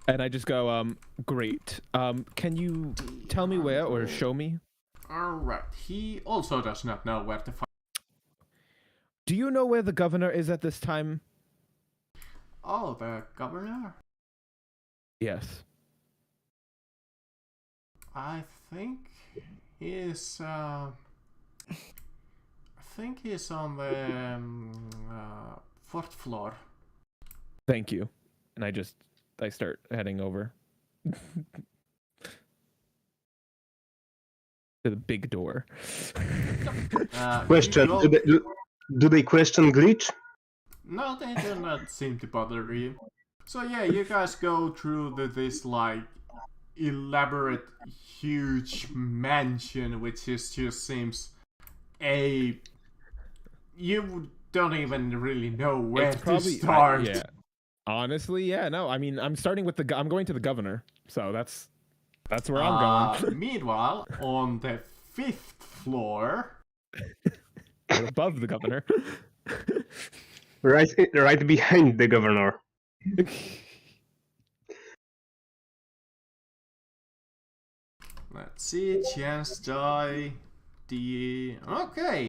A: And I just go, great. Can you tell me where or show me?
B: Alright, he also does not know where to find.
A: Do you know where the governor is at this time?
B: Oh, the governor?
A: Yes.
B: I think he's on the fourth floor.
A: Thank you. And I start heading over to the big door.
E: Question: Do they question glitch?
B: No, they do not seem to bother you. So yeah, you guys go through this like elaborate, huge mansion, which is just seems you don't even really know where to start.
A: Yeah. Honestly, yeah, no. I mean, I'm starting with I'm going to the governor, so that's where I'm going.
B: Meanwhile, on the 5th floor,
A: We're above the governor.
E: Right behind the governor.
B: let's see, chance die, okay.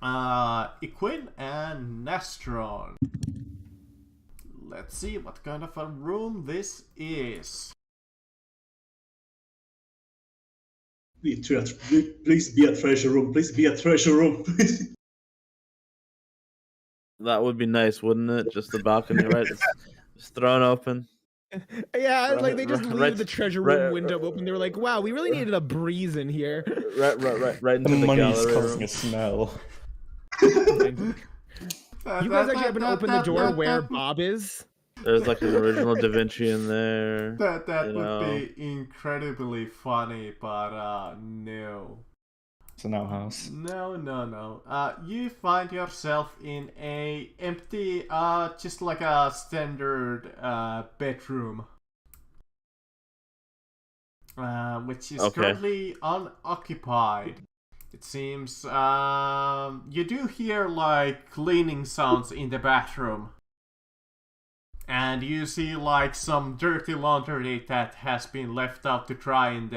B: Equin and Nastron. Let's see what kind of a room this is.
D: Please be a treasure room. Please be a treasure room.
F: That would be nice, wouldn't it? Just the balcony, right? It's thrown open.
A: Yeah, like they just
F: Right-
A: leave
F: right-
A: the treasure room
F: right-
A: window open. They were like, "Wow, we really needed a breeze in here."
F: Right into
C: The
F: the
C: money's
F: gallery
C: causing
F: room.
C: a smell.
A: You guys actually happen to open the door where Bob is?
F: There's like an original Da Vinci in there.
B: That
F: you
B: would
F: know.
B: be incredibly funny, but no.
C: It's an outhouse.
B: No. You find yourself in a empty, just like a standard bedroom, which is
F: Okay.
B: currently unoccupied. It seems you do hear like cleaning sounds in the bathroom, and you see like some dirty laundry that has been left out to dry in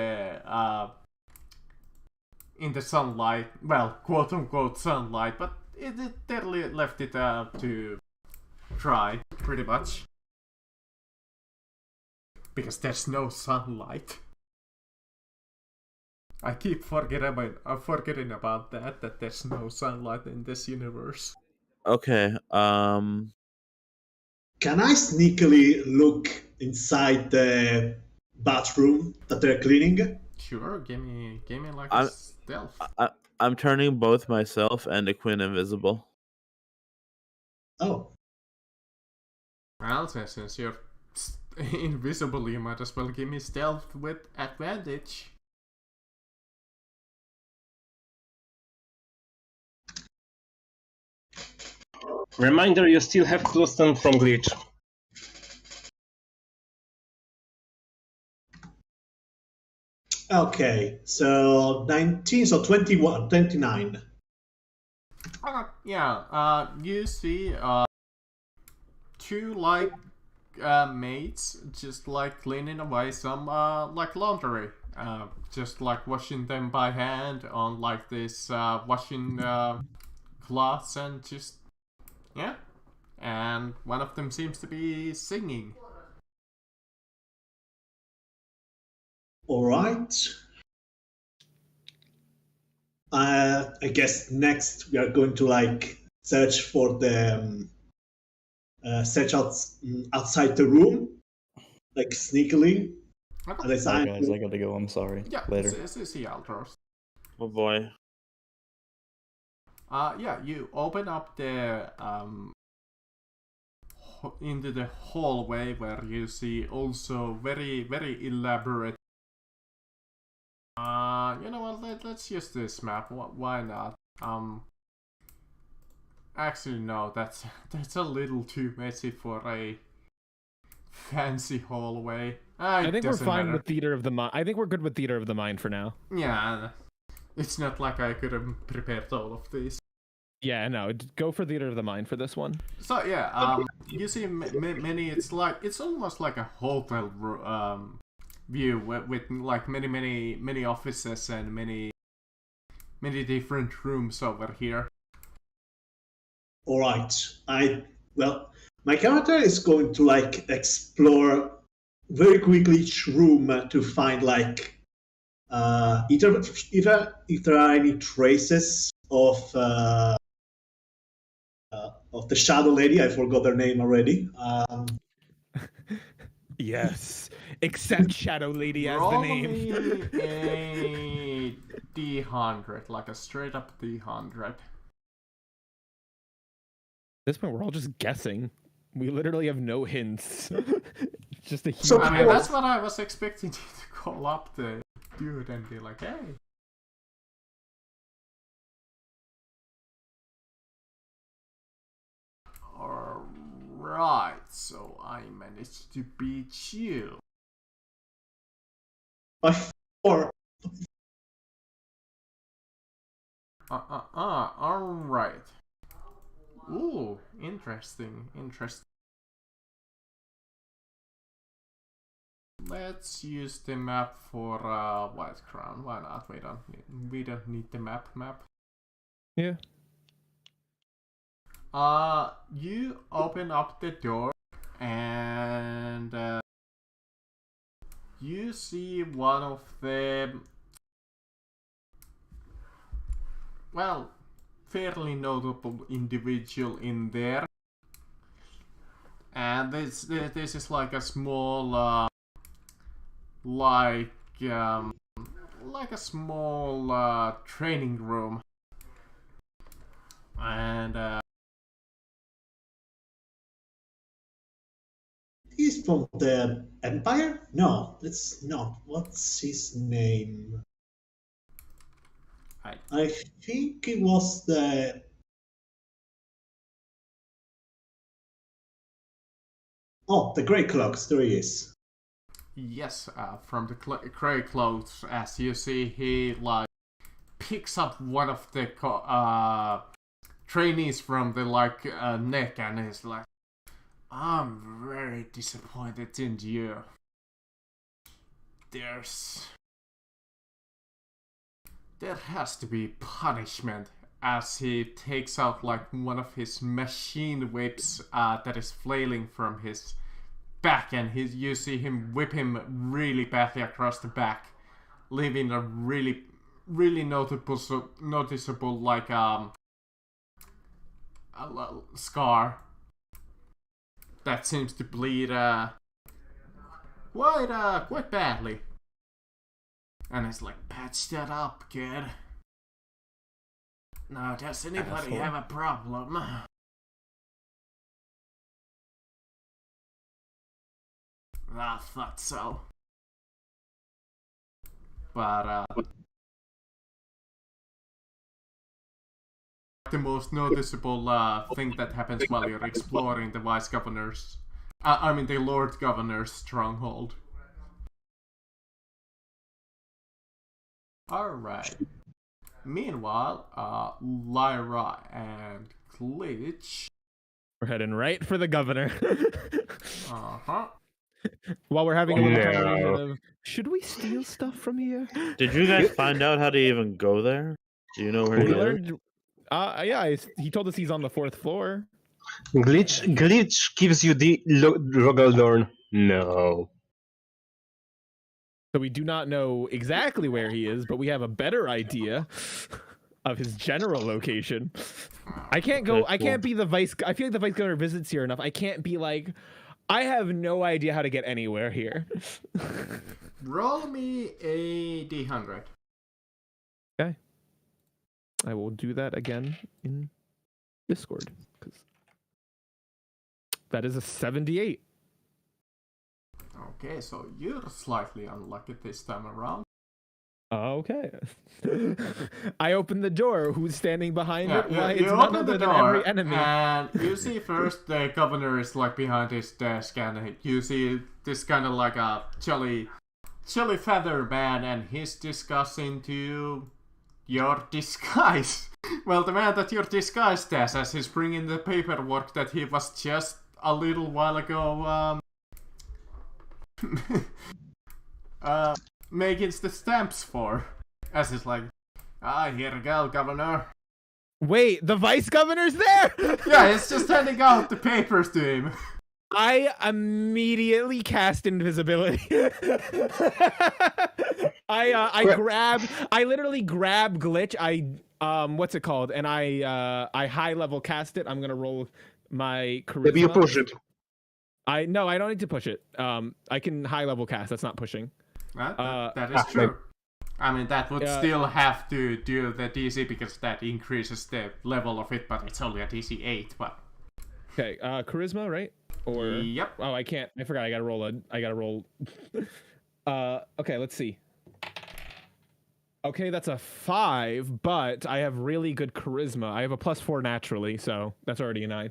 B: the sunlight, well, quote unquote sunlight, but they left it to dry, pretty much. Because there's no sunlight. I keep forgetting about that there's no sunlight in this universe.
F: Okay.
D: Can I sneakily look inside the bathroom that they're cleaning?
B: Sure, give me like
F: I'm-
B: a stealth.
F: I'm turning both myself and Quinn invisible.
D: Oh,
B: Well, since you're invisible, you might as well give me stealth with advantage.
E: Reminder: you still have +10 from glitch.
D: okay. So 19, so 21, 29.
B: You see two like maids just like cleaning away some like laundry, just like washing them by hand on like this washing cloths, and just yeah, and one of them seems to be singing.
D: All right. I guess next we are going to like search for the search outside the room, like sneakily.
B: Okay.
D: As
C: Sorry,
D: I
C: guys, I gotta go. I'm sorry.
B: Yeah,
C: Later.
B: see Aldros.
F: Oh boy.
B: You open up the into the hallway where you see also very elaborate. You know what? Let's use this map. Why not? Actually, no. That's a little too messy for a fancy hallway.
A: I think we're fine with Theater of the Mind. I think we're good with Theater of the Mind for now.
B: Yeah, it's not like I could have prepared all of these.
A: Yeah, no, go for Theater of the Mind for this one.
B: So yeah, you see many. It's almost like a hotel view with like many offices and many different rooms over here.
D: All right. My character is going to like explore very quickly each room to find like either if there are any traces of the shadow lady. I forgot her name already.
A: Yes, accept Shadow Lady as the
B: Roll
A: name.
B: me a D100, like a straight up D100.
A: At this point, we're all just guessing. We literally have no hints. Just a huge.
D: So,
B: I mean, that's what I was expecting you to call up the dude and be like, hey. Alright, so I managed to beat you.
D: By 4.
B: Alright. Ooh, interesting. Let's use the map for White Crown. Why not? We don't need the map.
A: Yeah.
B: You open up the door and you see one of the fairly notable individual in there, And this is like a small, like a small training room. And
D: He's from the Empire? No, it's not. What's his name? I think it was the... Oh, the Grey Cloaks, there he is.
B: yes, from the gray clothes, as you see, he like picks up one of the trainees from the neck, and he's like, "I'm very disappointed in you. There has to be punishment." As he takes out like one of his machine whips that is flailing from his back, and you see him whip him really badly across the back, leaving a really noticeable like a scar that seems to bleed quite badly. And it's like, patch that up, kid. Now, does anybody have a problem? I thought so. But the most noticeable thing that happens while you're exploring the Vice Governor's, the Lord Governor's stronghold. Alright. Meanwhile, Lyra and Glitch.
A: We're heading right for the governor.
B: Uh-huh.
A: While we're having a little conversation of, should we steal stuff from here?
F: Did you guys find out how to even go there? Do you know where he is?
A: Yeah, he told us he's on the 4th floor.
E: Glitch gives you the Rogaldorn. No.
A: So we do not know exactly where he is, but we have a better idea of his general location. I can't go. I can't be the vice. I feel like the vice governor visits here enough. I can't be like, I have no idea how to get anywhere here.
B: Roll me a D100.
A: Okay. I will do that again in Discord. That is a 78.
B: Okay, so you're slightly unlucky this time around.
A: Okay. I open the door. Who's standing behind it? Why,
B: you
A: it's none
B: open
A: other
B: the
A: than
B: door,
A: every enemy.
B: and you see first the governor is like behind his desk, and you see this kind of like a chilly feather man, and he's discussing to you your disguise. Well, the man that you're disguised as he's bringing the paperwork that he was just a little while ago making the stamps for. As he's like, here you go, governor.
A: Wait, the vice governor's there?
B: Yeah, he's just handing out the papers to him.
A: I immediately cast invisibility. I literally grab Glitch. What's it called? And I high level cast it. I'm gonna roll my charisma.
E: Maybe you push it.
A: No, I don't need to push it. I can high level cast. That's not pushing.
B: That is true. I mean, that would still have to do the DC because that increases the level of it, but it's only a DC 8. But
A: okay, charisma, right? Or
B: yep.
A: Oh, I can't. I forgot. I gotta roll. Okay, let's see. Okay, that's a 5, but I have really good charisma. I have a +4 naturally, so that's already a 9.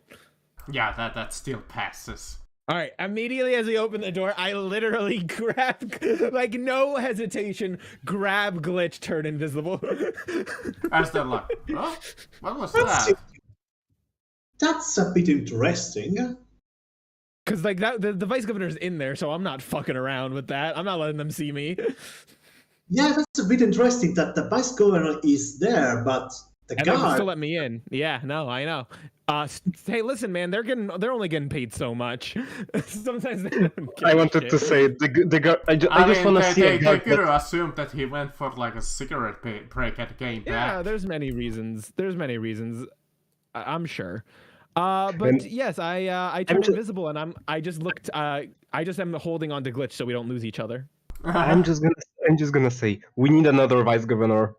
B: Yeah, that still passes.
A: All right, immediately as we open the door, I literally grab, like no hesitation, grab Glitch, turn invisible.
B: As they're like, huh? What was that?
D: That's a bit interesting.
A: Because like that, the vice governor's in there, so I'm not fucking around with that. I'm not letting them see me.
D: Yeah, that's a bit interesting that the vice governor is there, but the
A: and they
D: guard
A: still let me in. Yeah, no, I know. Hey, listen, man, they're only getting paid so much. Sometimes they don't
E: I wanted to say the guard. I just want to see
B: they
E: a guard.
B: could have assumed that he went for like a cigarette break at the game back.
A: Yeah, there's many reasons. I'm sure. But
E: And-
A: yes, I turned
E: ju-
A: invisible, and I just looked. I just am holding on to Glitch so we don't lose each other.
E: I'm just gonna say we need another vice governor.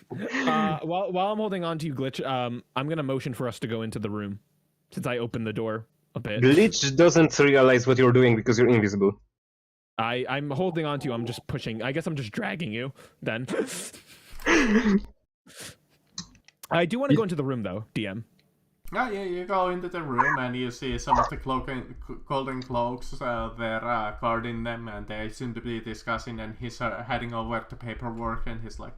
A: While I'm holding on to you, Glitch, I'm gonna motion for us to go into the room, since I opened the door a bit.
E: Glitch doesn't realize what you're doing because you're invisible.
A: I'm holding on to you. I'm just pushing. I guess I'm just dragging you. Then. I do want to go into the room though, DM.
B: Yeah, you go into the room and you see some of the golden cloaks there guarding them, and they seem to be discussing, and he's heading over to paperwork, and he's like,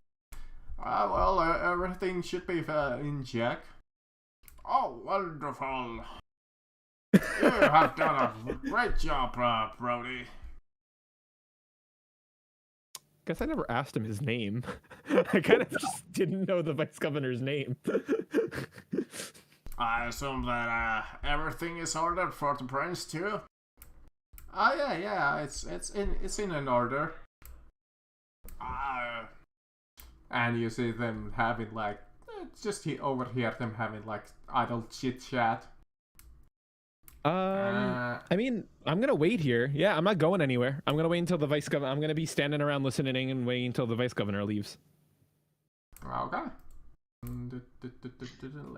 B: well, everything should be in check. Oh, wonderful. You have done a great job, Brody.
A: Guess I never asked him his name. I kind of just didn't know the vice governor's name.
B: I assume that everything is ordered for the prince too. Yeah, it's in an order. And you see them having like just overhear them having like idle chit chat.
A: I mean, I'm gonna wait here. Yeah, I'm not going anywhere. I'm gonna wait until the vice governor. I'm gonna be standing around listening and waiting until the vice governor leaves.
B: Okay.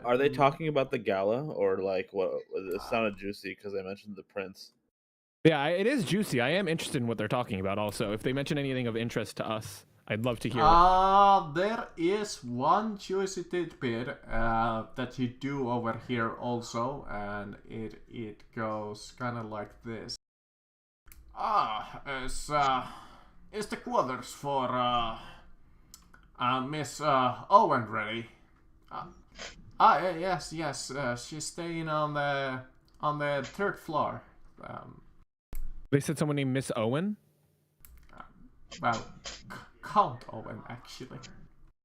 F: Are they talking about the gala or like what? It sounded juicy because I mentioned the prince.
A: Yeah, it is juicy. I am interested in what they're talking about. Also, if they mention anything of interest to us, I'd love to hear it.
B: There is one juicy tidbit that you do over here also, and it goes kind of like this. Is the quarters for Miss Owen ready? Yes. She's staying on the third floor.
A: They said someone named Miss Owen.
B: Well, Count Owen, actually.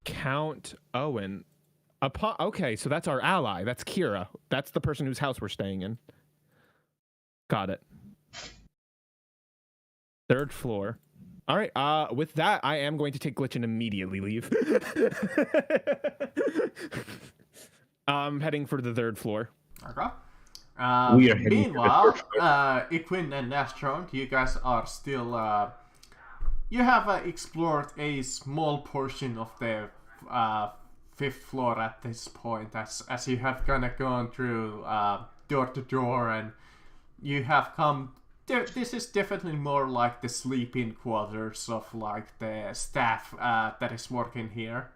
A: Count Owen. Okay, so that's our ally. That's Kira. That's the person whose house we're staying in. Got it. Third floor. All right. With that, I am going to take Glitch and immediately leave. I'm heading for the third floor.
B: Okay.
E: We are heading
B: Meanwhile, Equin and Nastron, you guys are still. You have explored a small portion of the fifth floor at this point, as you have kind of gone through door to door, and you have come. This is definitely more like the sleeping quarters of like the staff that is working here,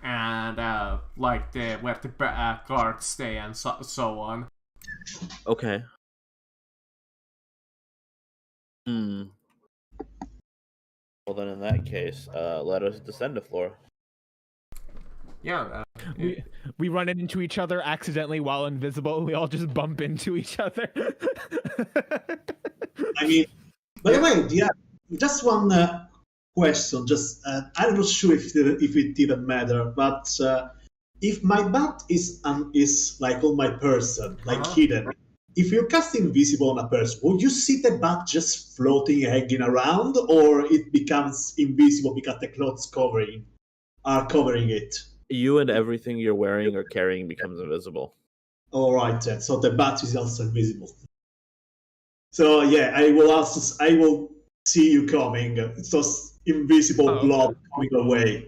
B: and like where the guards stay and so on.
F: Okay. Well, then in that case, let us descend a floor.
B: Yeah.
A: We run into each other accidentally while invisible. We all just bump into each other.
D: I mean, by the way, yeah, just one question. Just I'm not sure if it even matter, but if my bat is like on my person, like hidden, if you cast invisible on a person, would you see the bat just floating, hanging around, or it becomes invisible because the clothes are covering it?
F: You and everything you're wearing or carrying becomes invisible.
D: All right, then. So the bat is also invisible. So yeah, I will see you coming. It's just invisible blob coming away.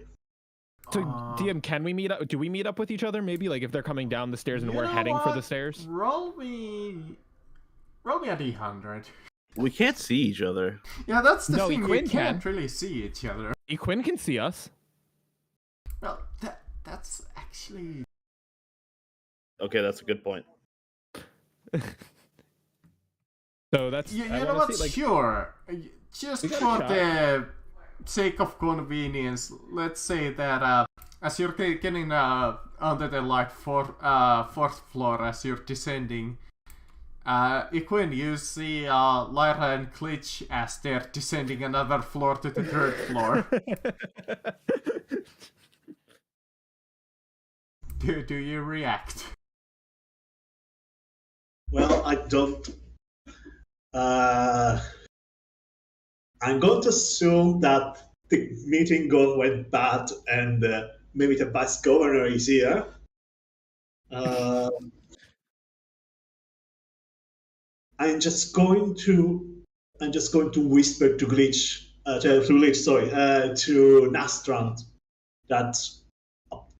A: So DM, can we meet up? Do we meet up with each other? Maybe like if they're coming down the stairs and we're heading for the stairs.
B: Roll me a d100.
F: We can't see each other.
B: Yeah, that's the
A: No,
B: thing.
A: Equin
B: We can't really see each other.
A: Equin can see us.
B: Well, that's actually.
F: Okay, that's a good point.
A: So that's.
B: You know what? Sure. Just for the sake of convenience, let's say that as you're getting under the like fourth floor, as you're descending, Equin, you see Lyra and Glitch as they're descending another floor to the third floor. Do you react?
D: Well, I don't. I'm going to assume that the meeting went bad, and maybe the vice governor is here. I'm just going to whisper to Nastrand that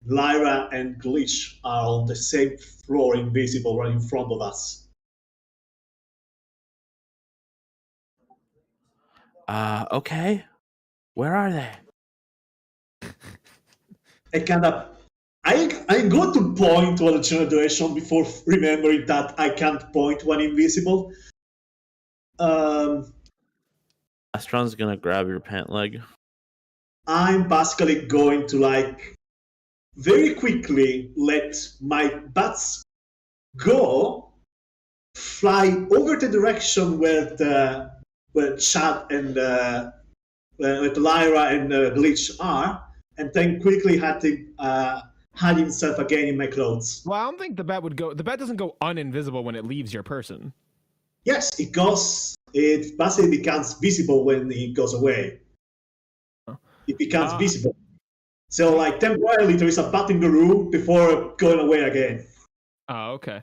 D: Lyra and Glitch are on the same floor, invisible, right in front of us.
F: Okay. Where are they?
D: I'm going to point to the general direction before remembering that I can't point when invisible.
F: Astron's gonna grab your pant leg.
D: I'm basically going to very quickly let my bats go, fly over the direction where Chad and with Lyra and Glitch are, and then quickly hide himself again in my clothes.
A: Well, I don't think the bat would go. The bat doesn't go uninvisible when it leaves your person.
D: Yes, it goes. It basically becomes visible when it goes away. It becomes visible. So, temporarily, there is a bat in the room before going away again.
A: Oh, okay.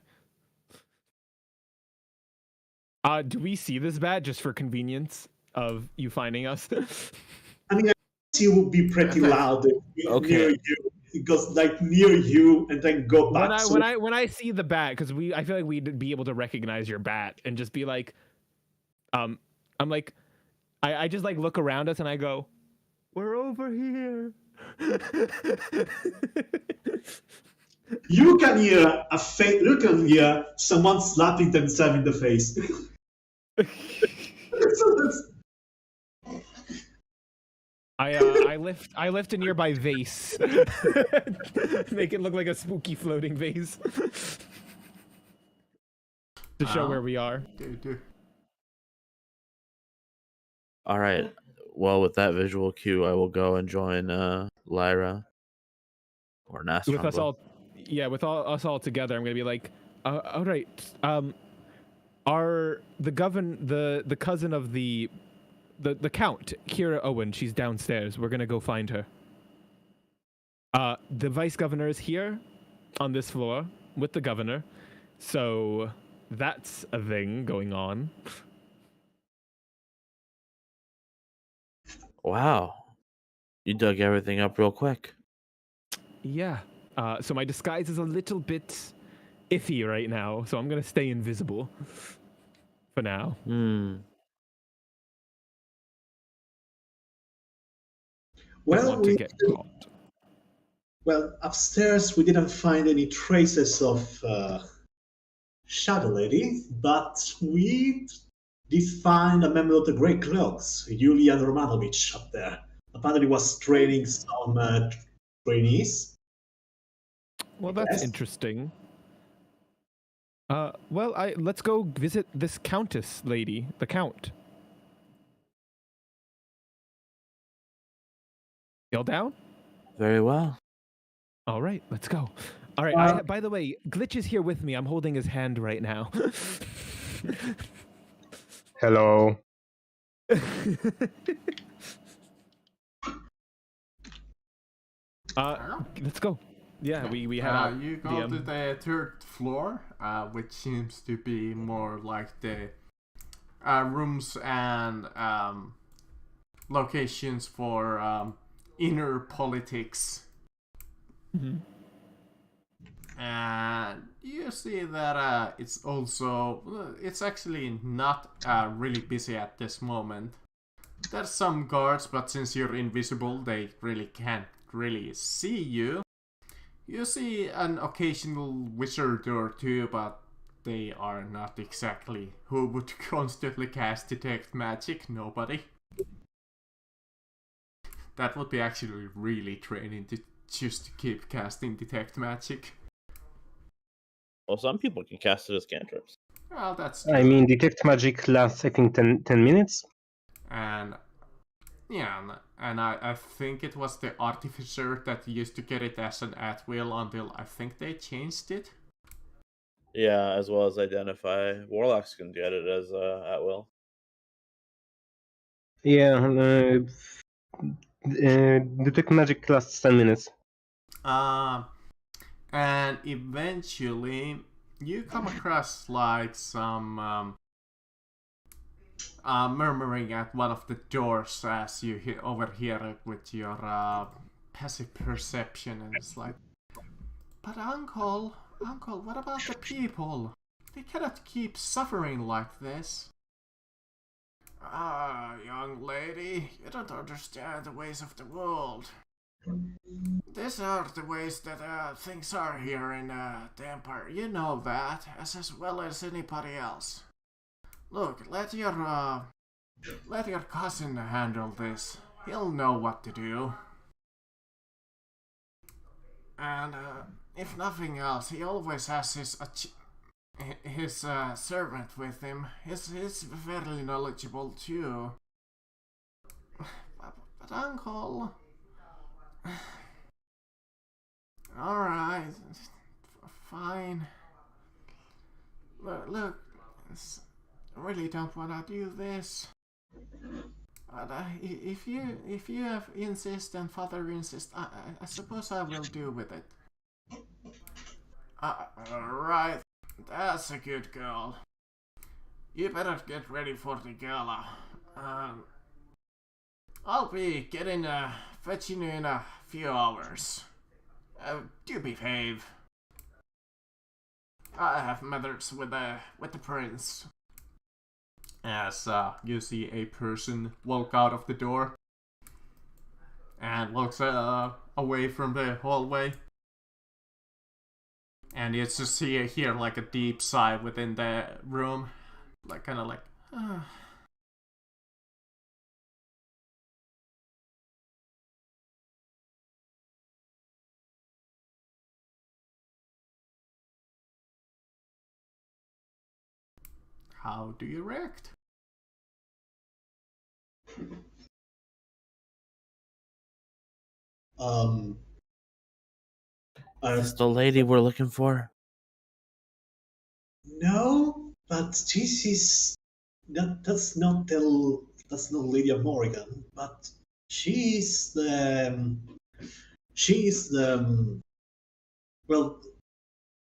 A: Do we see this bat just for convenience of you finding us?
D: I mean, it would be pretty loud near you. It goes near you and then go back.
A: When I see the bat, because I feel like we'd be able to recognize your bat and just be like, I'm like, I just look around us and I go, we're over here.
D: You can hear someone slapping themselves in the face.
A: I lift a nearby vase. Make it look like a spooky floating vase. To show where we are.
F: All right. Well, with that visual cue, I will go and join Lyra or Nastron.
A: With us all, with us all together, I'm gonna be like, all right. Are the cousin of the Count, Kira Owen, she's downstairs. We're gonna go find her. The vice governor is here on this floor with the governor. So that's a thing going on.
F: Wow. You dug everything up real quick.
A: Yeah. So my disguise is a little bit iffy right now, so I'm gonna stay invisible for now.
D: Well, upstairs we didn't find any traces of Shadow Lady, but we did find a member of the Grey Cloaks, Yulian Romanovich, up there. Apparently was training some trainees.
A: Well, that's interesting. Let's go visit this Countess lady, the Count. Y'all down?
F: Very well.
A: All right, let's go. All right. By the way, Glitch is here with me. I'm holding his hand right now.
E: Hello.
A: Let's go. Yeah, we have.
B: You go to the third floor, which seems to be more like the rooms and locations for inner politics.
A: Mm-hmm.
B: And you see that it's actually not really busy at this moment. There's some guards, but since you're invisible, they really can't really see you. You see an occasional wizard or two, but they are not exactly who would constantly cast detect magic. Nobody. That would be actually really training to just keep casting detect magic.
F: Well, some people can cast it as cantrips.
B: Well, that's
E: true. I mean, detect magic lasts, I think, 10 minutes.
B: And yeah, and I think it was the artificer that used to get it as an at will until I think they changed it.
F: Yeah, as well as identify. Warlocks can get it as at will.
E: Yeah, detect magic lasts 10 minutes.
B: And eventually you come across like some murmuring at one of the doors as you overhear it with your passive perception, and it's like, but uncle, what about the people? They cannot keep suffering like this. Ah, young lady, you don't understand the ways of the world. These are the ways that things are here in the Empire. You know that as well as anybody else. Look, let your cousin handle this. He'll know what to do. And if nothing else, he always has his servant with him. He's fairly knowledgeable too. But uncle. Alright, fine. Look, I really don't want to do this. But if you insist and father insists, I suppose I will do with it. Right, that's a good girl. You better get ready for the gala. I'll be fetching you in a few hours. Do behave. I have matters with the prince. As you see a person walk out of the door and walks away from the hallway, and you just hear like a deep sigh within the room, like kind of like. How do you react?
F: Is the lady we're looking for?
D: No, but this is that's not Lydia Morgan, but she's the well,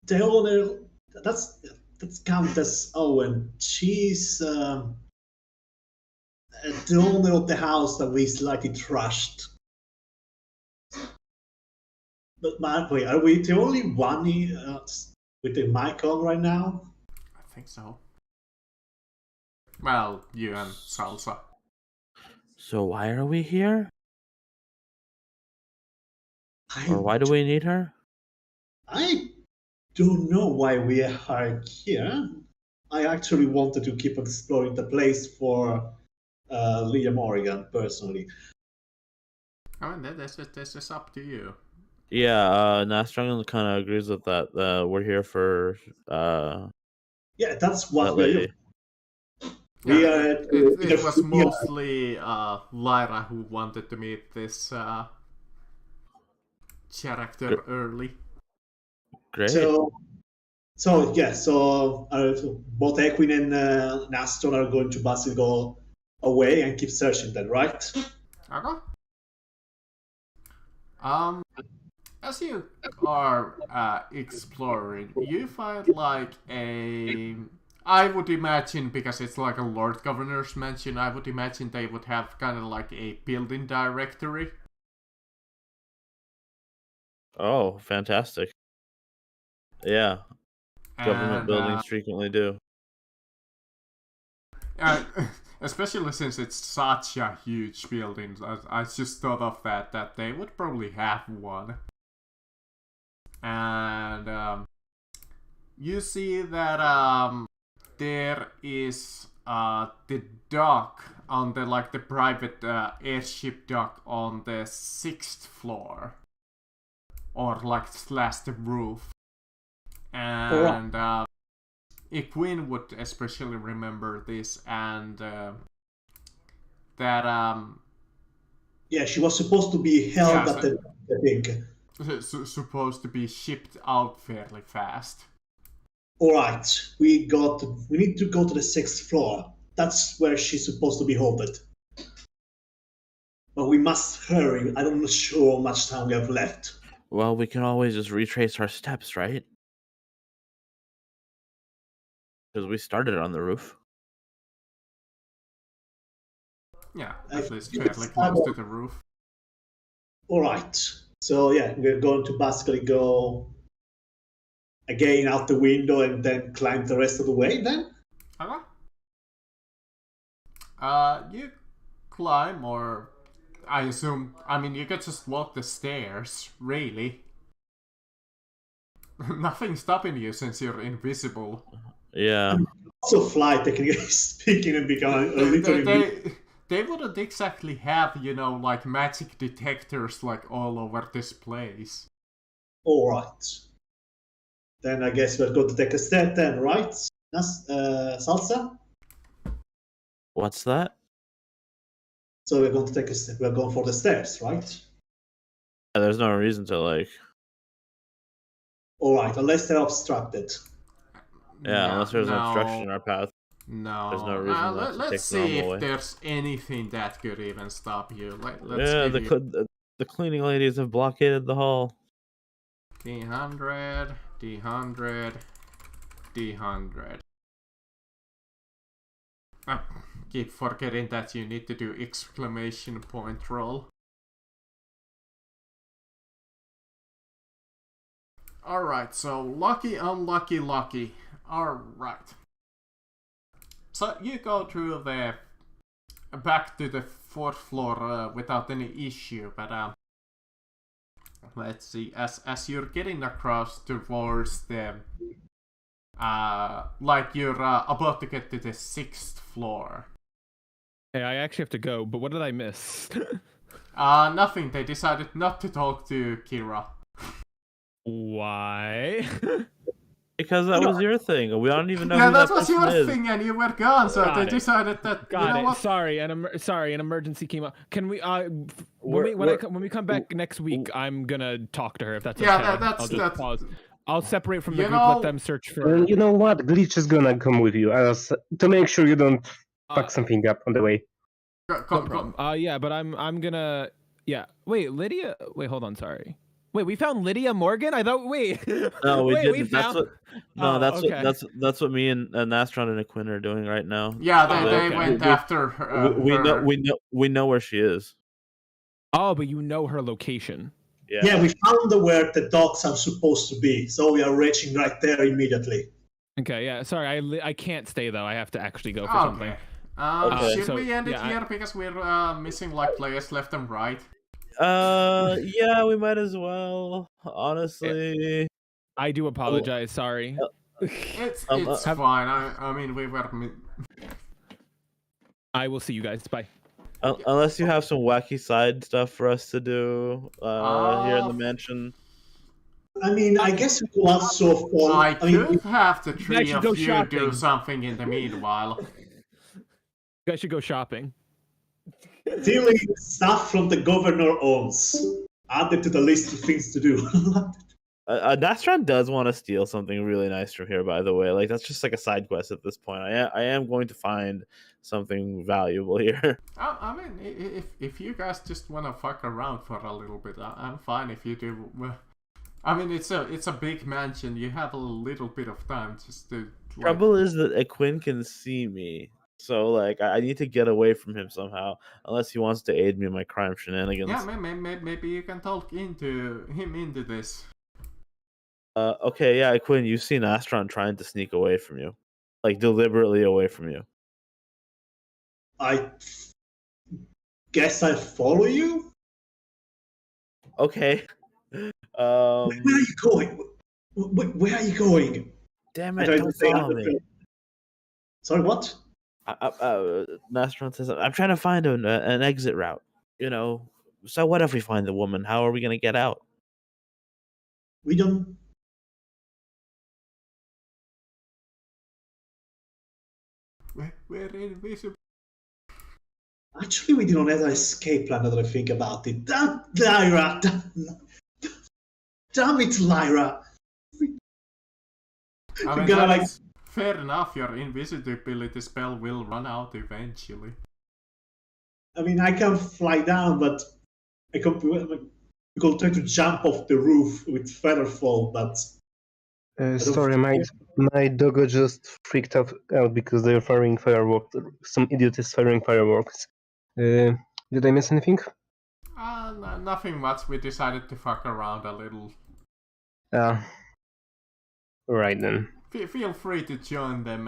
D: the owner. That's Countess Owen. She's the owner of the house that we slightly trashed. But wait, are we the only one with the mic on right now?
B: I think so. Well, you and Salsa.
F: So why are we here? Or why do we need her?
D: I don't know why we are here. I actually wanted to keep exploring the place for Lydia Morgan personally.
B: I mean, that's just up to you.
F: Yeah, Nastron kind of agrees with that. We're here for
D: Yeah, that's what
F: that
D: we're
F: lady.
B: It was mostly Lyra who wanted to meet this character early.
F: Great.
D: So both Equine and Nastron are going to basically go away and keep searching then, right?
B: Okay. As you are exploring, you find like I would imagine, because it's like a Lord Governor's mansion, I would imagine they would have kind of like a building directory.
F: Oh, fantastic. Yeah. Government buildings frequently do.
B: Especially since it's such a huge building, I just thought of that they would probably have one. And you see that there is the dock on the private airship dock on the 6th floor, or slash the roof. And Equine would especially remember this, and that
D: yeah, she was supposed to be held at the thing.
B: Supposed to be shipped out fairly fast.
D: All right, we need to go to the 6th floor. That's where she's supposed to be halted. But we must hurry. I'm not sure how much time we have left.
F: Well, we can always just retrace our steps, right? Because we started on the roof.
B: Yeah,
D: I
B: at least
D: think
B: fairly
D: it's
B: close to the roof.
D: All right. So yeah, we're going to basically go again out the window and then climb the rest of the way. Then
B: Okay. You climb, or I assume. I mean, you could just walk the stairs. Really, nothing's stopping you since you're invisible.
F: Yeah.
D: also fly, technically speaking, and become a little invisible.
B: They wouldn't exactly have, like magic detectors like all over this place.
D: All right. Then I guess we're going to take a step then, right? Salsa?
F: What's that?
D: So we're going to take a step. We're going for the stairs, right?
F: There's no reason to like.
D: All right, unless they're obstructed.
F: Yeah, unless there's an
B: no,
F: obstruction in our path.
B: No.
F: There's no reason not to
B: let's
F: take the
B: see if
F: normal way.
B: there's anything that could even stop you.
F: Yeah, the cleaning ladies have blockaded the hall.
B: D100, D100, D100. Keep forgetting that you need to do exclamation point roll. Alright, so lucky, unlucky, lucky. Alright. So you go through the back to the 4th floor without any issue, but let's see, as you're getting across towards the like you're about to get to the 6th floor.
A: Hey, I actually have to go, but what did I miss?
B: Nothing. They decided not to talk to Kira.
A: Why?
F: Because that was your thing. We don't even know
B: Yeah,
F: who
B: that
F: that
B: was
F: person
B: your
F: is.
B: thing, and you were gone, so
A: Got
B: they
A: it.
B: decided that
A: Got
B: you know
A: it.
B: what?
A: Sorry, an emergency came up. Can we
F: We're-
A: when we come back next week, I'm gonna talk to her if that's
B: Yeah,
A: okay.
B: that's
A: I'll just
B: that's.
A: pause. I'll separate from the
B: You
A: group.
B: know-
A: Let them search for.
E: And you know what? Glitch is gonna come with you to make sure you don't fuck something up on the way.
A: No problem. Yeah, but I'm gonna. Yeah. Wait, Lydia. Wait, hold on. Sorry. Wait, we found Lydia Morgan. I thought. Wait.
F: No, we
A: Wait,
F: didn't.
A: found...
F: That's what me and Nastron and Aquin are doing right now.
B: Yeah,
A: Oh,
B: they
A: okay.
B: went after her.
F: We know where she is.
A: Oh, but you know her location.
D: Yeah, we found where the dogs are supposed to be, so we are reaching right there immediately.
A: Okay. Yeah. Sorry, I can't stay though. I have to actually go for
B: Okay.
A: something.
F: Okay.
B: Should
A: So,
B: we end it
A: yeah,
B: here because we're missing like players left and right?
F: Yeah, we might as well. Honestly,
A: I do apologize. Sorry.
B: It's
F: have-
B: fine. I mean, we were.
A: I will see you guys. Bye.
F: Unless you have some wacky side stuff for us to do here in the mansion.
D: I mean, I guess we could also follow.
B: I
D: mean,
B: could have the three
A: should
B: of
A: go
B: you
A: shopping.
B: do something in the meanwhile.
A: You guys should go shopping.
D: stealing stuff from the governor owns. Added to the list of things to do.
F: Nastron does want to steal something really nice from here, by the way. Like that's just like a side quest at this point. I am going to find something valuable here.
B: I mean, if you guys just want to fuck around for a little bit, I'm fine if you do. I mean, it's a big mansion. You have a little bit of time just to. Like...
F: Trouble is that Aquin can see me, so like I need to get away from him somehow. Unless he wants to aid me in my crime shenanigans.
B: Yeah, maybe you can talk him into this.
F: Okay, yeah, Aquin, you've seen Astron trying to sneak away from you, like deliberately away from you.
D: I guess I follow you.
F: Okay.
D: Where are you going? Where are you going?
F: Damn it! Don't follow me.
D: Sorry, what?
F: Nastron says, "I'm trying to find an exit route. You know, so what if we find the woman? How are we gonna get out?"
D: We don't.
B: We're invisible.
D: Actually, we didn't have an escape plan. Now that I think about it, Lyra, damn it, Lyra.
B: I mean,
D: Gotta,
B: that's fair enough. Your invisibility spell will run out eventually.
D: I mean, I can fly down, but I can't. We could try to jump off the roof with feather fall, but
E: Sorry, my doggo just freaked out because they're firing fireworks. Some idiot is firing fireworks. Did I miss anything?
B: Nothing much. We decided to fuck around a little.
E: Right then.
B: Feel free to join them.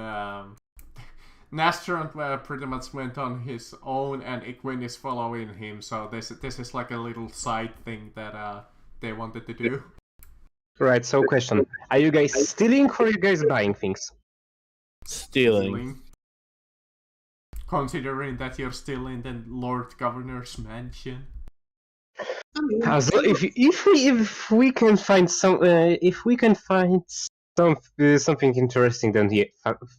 B: Nastron pretty much went on his own, and Iquin is following him. So this is like a little side thing that they wanted to do.
E: Right. So, question: are you guys stealing or are you guys buying things?
F: Stealing.
B: Considering that you're still in the Lord Governor's mansion.
E: So if we can find something interesting, then yeah,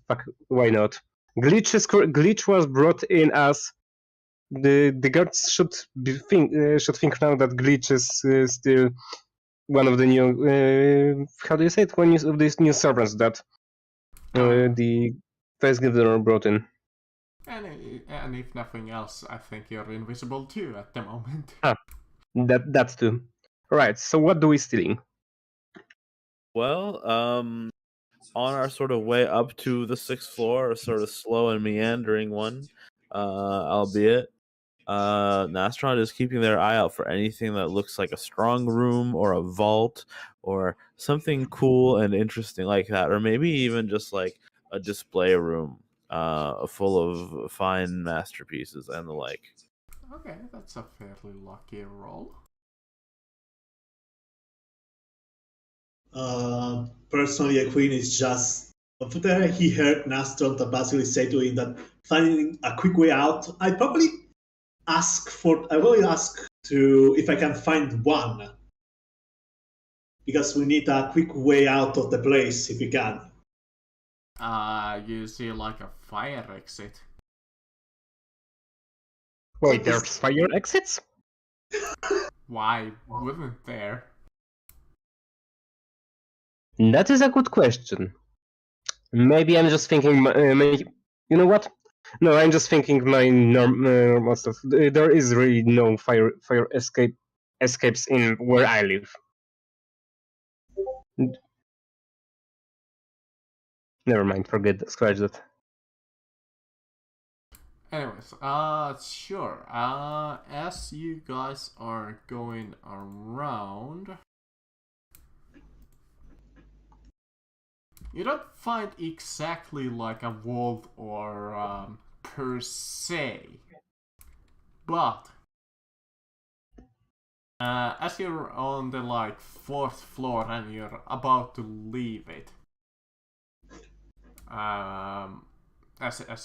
E: fuck, why not? Glitch was brought in as the guards should think now that Glitch is still one of the new how do you say it, one of these new servants that the First Guilder brought in.
B: And if nothing else, I think you're invisible too at the moment.
E: That's too. Right, so what do we stealing?
F: Well, on our sort of way up to the 6th floor, a sort of slow and meandering one, albeit, Nastron is keeping their eye out for anything that looks like a strong room or a vault or something cool and interesting like that, or maybe even just like a display room full of fine masterpieces and the like.
B: Okay, that's a fairly lucky roll.
D: Personally, a queen is just. After he heard Nastron basically say to him that finding a quick way out, I will ask to if I can find one, because we need a quick way out of the place if we can.
B: You see like a fire exit.
E: Wait, there's fire exits?
B: Why wouldn't there?
E: That is a good question. Maybe I'm just thinking. You know what? No, I'm just thinking my normal stuff. There is really no fire escapes in where I live. Never mind. Forget that. Scratch that.
B: Anyways, sure. As you guys are going around, you don't find exactly like a vault or per se, but as you're on the like 4th floor and you're about to leave it, as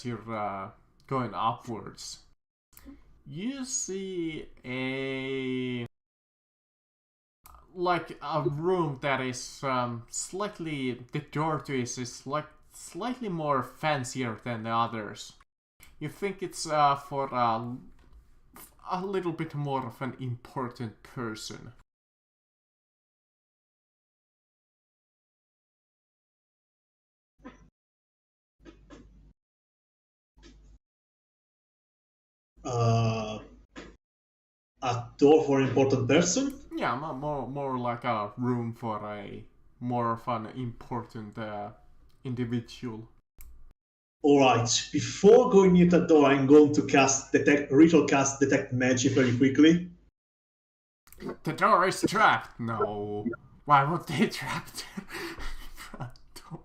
B: you're going upwards, you see a room that is slightly, the door to it is like slightly more fancier than the others. You think it's for a little bit more of an important person.
D: A door for an important person?
B: Yeah, more like a room for a more of an important individual.
D: Alright, before going near the door, I'm going to cast Detect Magic very quickly.
B: The door is trapped. No. Why would they trap the front door?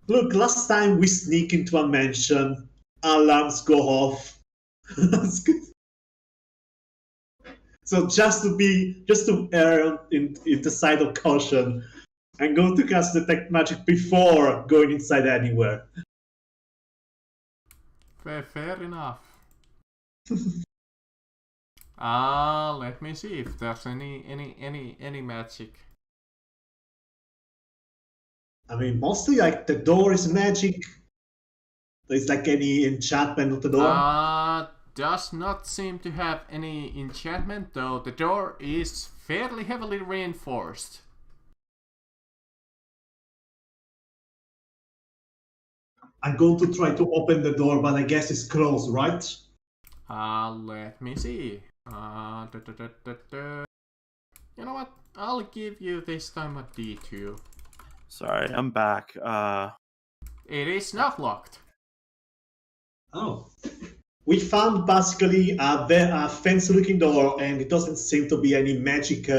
D: Look, last time we sneak into a mansion, alarms go off. So just to err in the side of caution, I'm going to cast Detect Magic before going inside anywhere.
B: Fair enough. Let me see if there's any magic.
D: I mean, mostly like the door is magic. There's like any enchantment of the door.
B: Does not seem to have any enchantment, though the door is fairly heavily reinforced.
D: I'm going to try to open the door, but I guess it's closed, right?
B: Let me see. Yeah, You know what? I'll give you this time a D2.
F: Sorry, I'm back.
B: It is not locked.
D: Oh. We found basically a fancy-looking door, and it doesn't seem to be any magic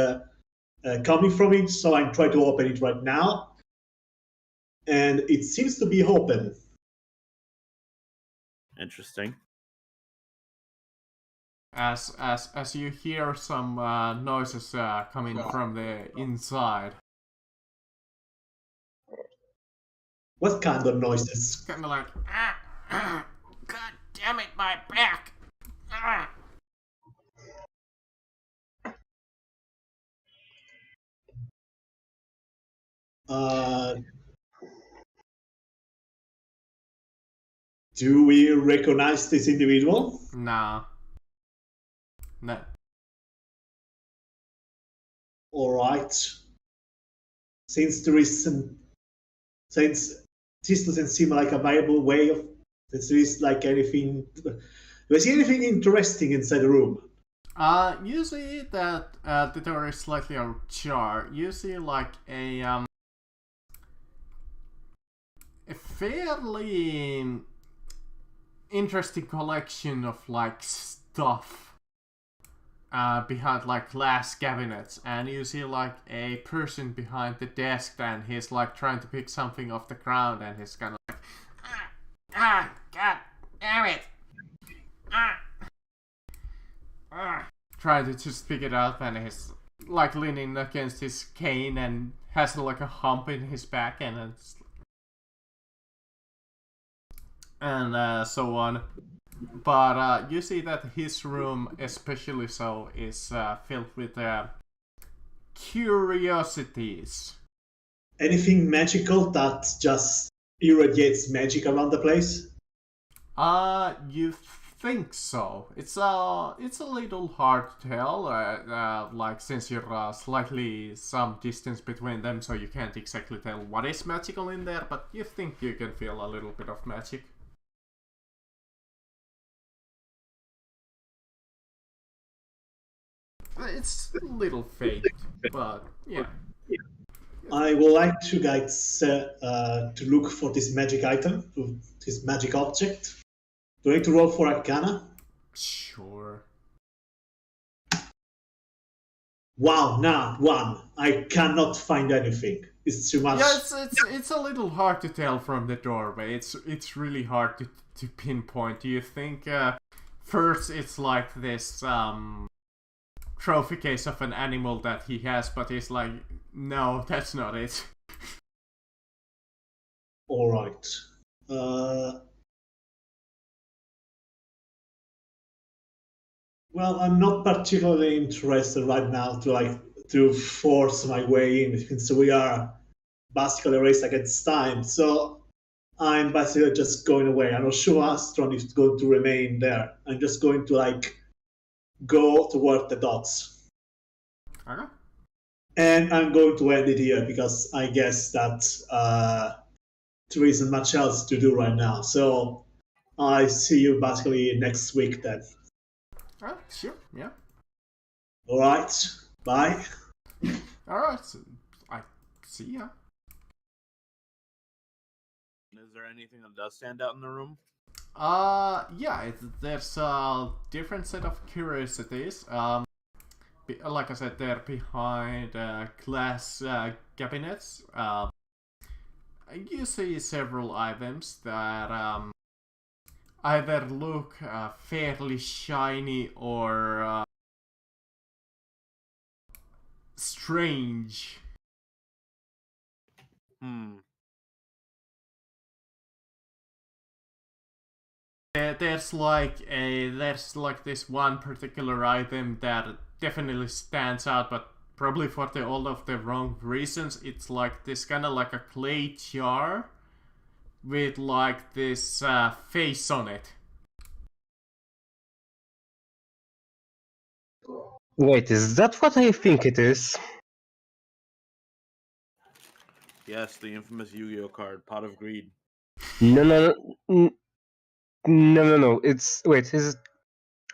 D: coming from it, so I'm trying to open it right now. And it seems to be open.
F: Interesting.
B: As you hear some noises coming from the inside.
D: What kind of noises?
B: Kind of like, God damn it, my back!
D: Do we recognize this individual?
B: Nah. No.
D: Alright. Since this doesn't seem like a viable way of there is like anything do I see anything interesting inside the room?
B: You see that the door is slightly ajar. You see like a fairly interesting collection of like stuff behind like glass cabinets, and you see like a person behind the desk, and he's like trying to pick something off the ground, and he's kind of like, God damn it, trying to just pick it up, and he's like leaning against his cane and has like a hump in his back, and so on. But you see that his room, especially so, is filled with curiosities.
D: Anything magical that just irradiates magic around the place?
B: You think so? It's a little hard to tell. Like since you're slightly some distance between them, so you can't exactly tell what is magical in there. But you think you can feel a little bit of magic. It's a little fake, but yeah.
D: I would like to guys to look for this magic item, this magic object. Do I need to roll for Arcana?
B: Sure.
D: Wow, nah, 1. I cannot find anything. It's too much.
B: Yeah, it's a little hard to tell from the doorway. It's really hard to pinpoint. Do you think first it's like this trophy case of an animal that he has, but he's like, no, that's not it.
D: Alright. Well, I'm not particularly interested right now to force my way in, since we are basically a race against time. So I'm basically just going away. I'm not sure Astron is going to remain there. I'm just going to go toward the dots.
B: Okay.
D: And I'm going to end it here because I guess that there isn't much else to do right now. So I see you basically next week then.
B: Sure, yeah.
D: Alright, bye.
B: Alright, so I see ya.
F: Is there anything that does stand out in the room?
B: Yeah, there's a different set of curiosities. Like I said, they're behind glass cabinets. You see several items that either look fairly shiny or strange. There's like this one particular item that definitely stands out, but probably for all of the wrong reasons. It's like this kind of like a clay jar with like this face on it.
E: Wait, is that what I think it is?
F: Yes, the infamous Yu-Gi-Oh card, Pot of Greed.
E: No. It's wait, is it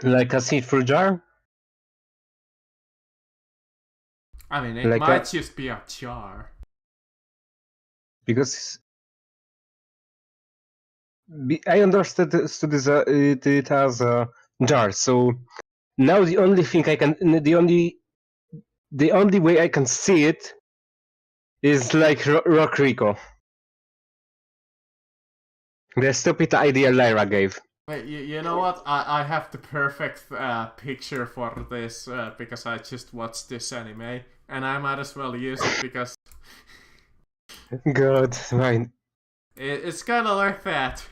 E: like a seed for jar?
B: I mean, it
E: Like
B: might just be a jar.
E: because I understood it as a jar. So now the only thing the only way I can see it is like Rock Rico, the stupid idea Lyra gave.
B: Wait, you know what? I have the perfect picture for this because I just watched this anime, and I might as well use it because
E: God, fine.
B: it's kind of like that.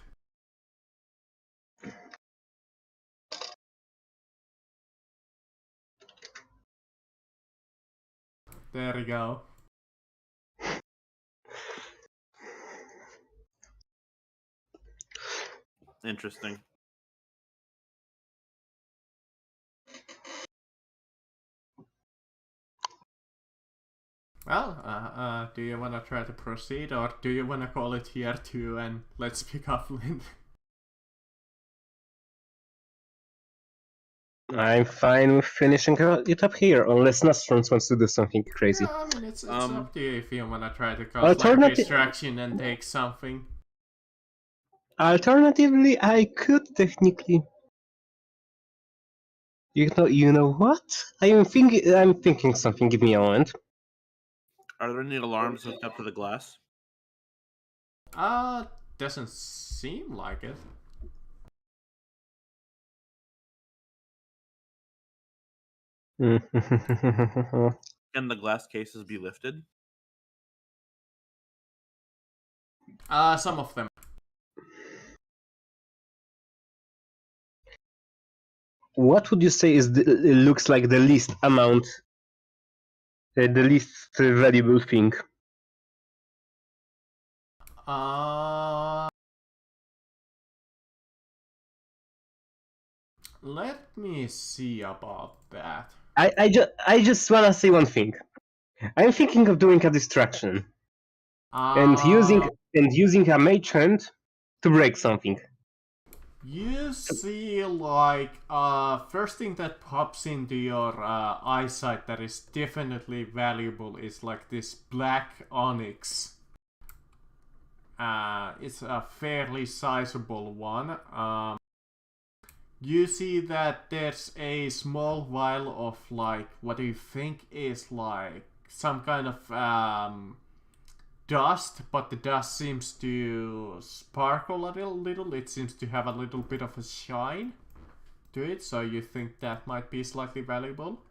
B: There we go.
F: Interesting.
B: Well, do you want to try to proceed, or do you want to call it here too, and let's pick up Lynn?
E: I'm fine with finishing it up here, unless Nostrums wants to do something crazy.
B: Yeah, I mean, it's up to you if you want to try to cause like a
E: Alternative-
B: distraction and take something.
E: Alternatively, I could technically. You know what? I'm thinking something. Give me a moment.
F: Are there any alarms hooked up to the glass?
B: Doesn't seem like it.
F: Can the glass cases be lifted?
B: Some of them.
E: What would you say is looks like the least amount, the least valuable thing?
B: Let me see about that.
E: I just wanna say one thing. I'm thinking of doing a distraction and using a mage hand to break something.
B: You see, like, first thing that pops into your eyesight that is definitely valuable is like this black onyx. It's a fairly sizable one. You see that there's a small vial of like what do you think is like some kind of dust, but the dust seems to sparkle a little. It seems to have a little bit of a shine to it, so you think that might be slightly valuable.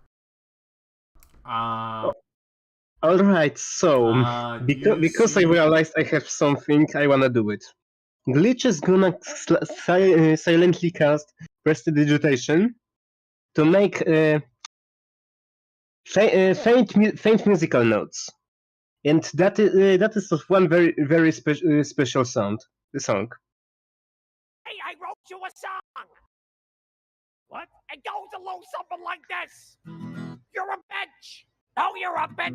E: Alright, so because I realized I have something, I wanna do it. Glitch is gonna silently cast Prestidigitation to make faint musical notes, and that is of one very special song.
G: Hey, I wrote you a song! What? It goes along something like this. You're a bitch! No, you're a bitch!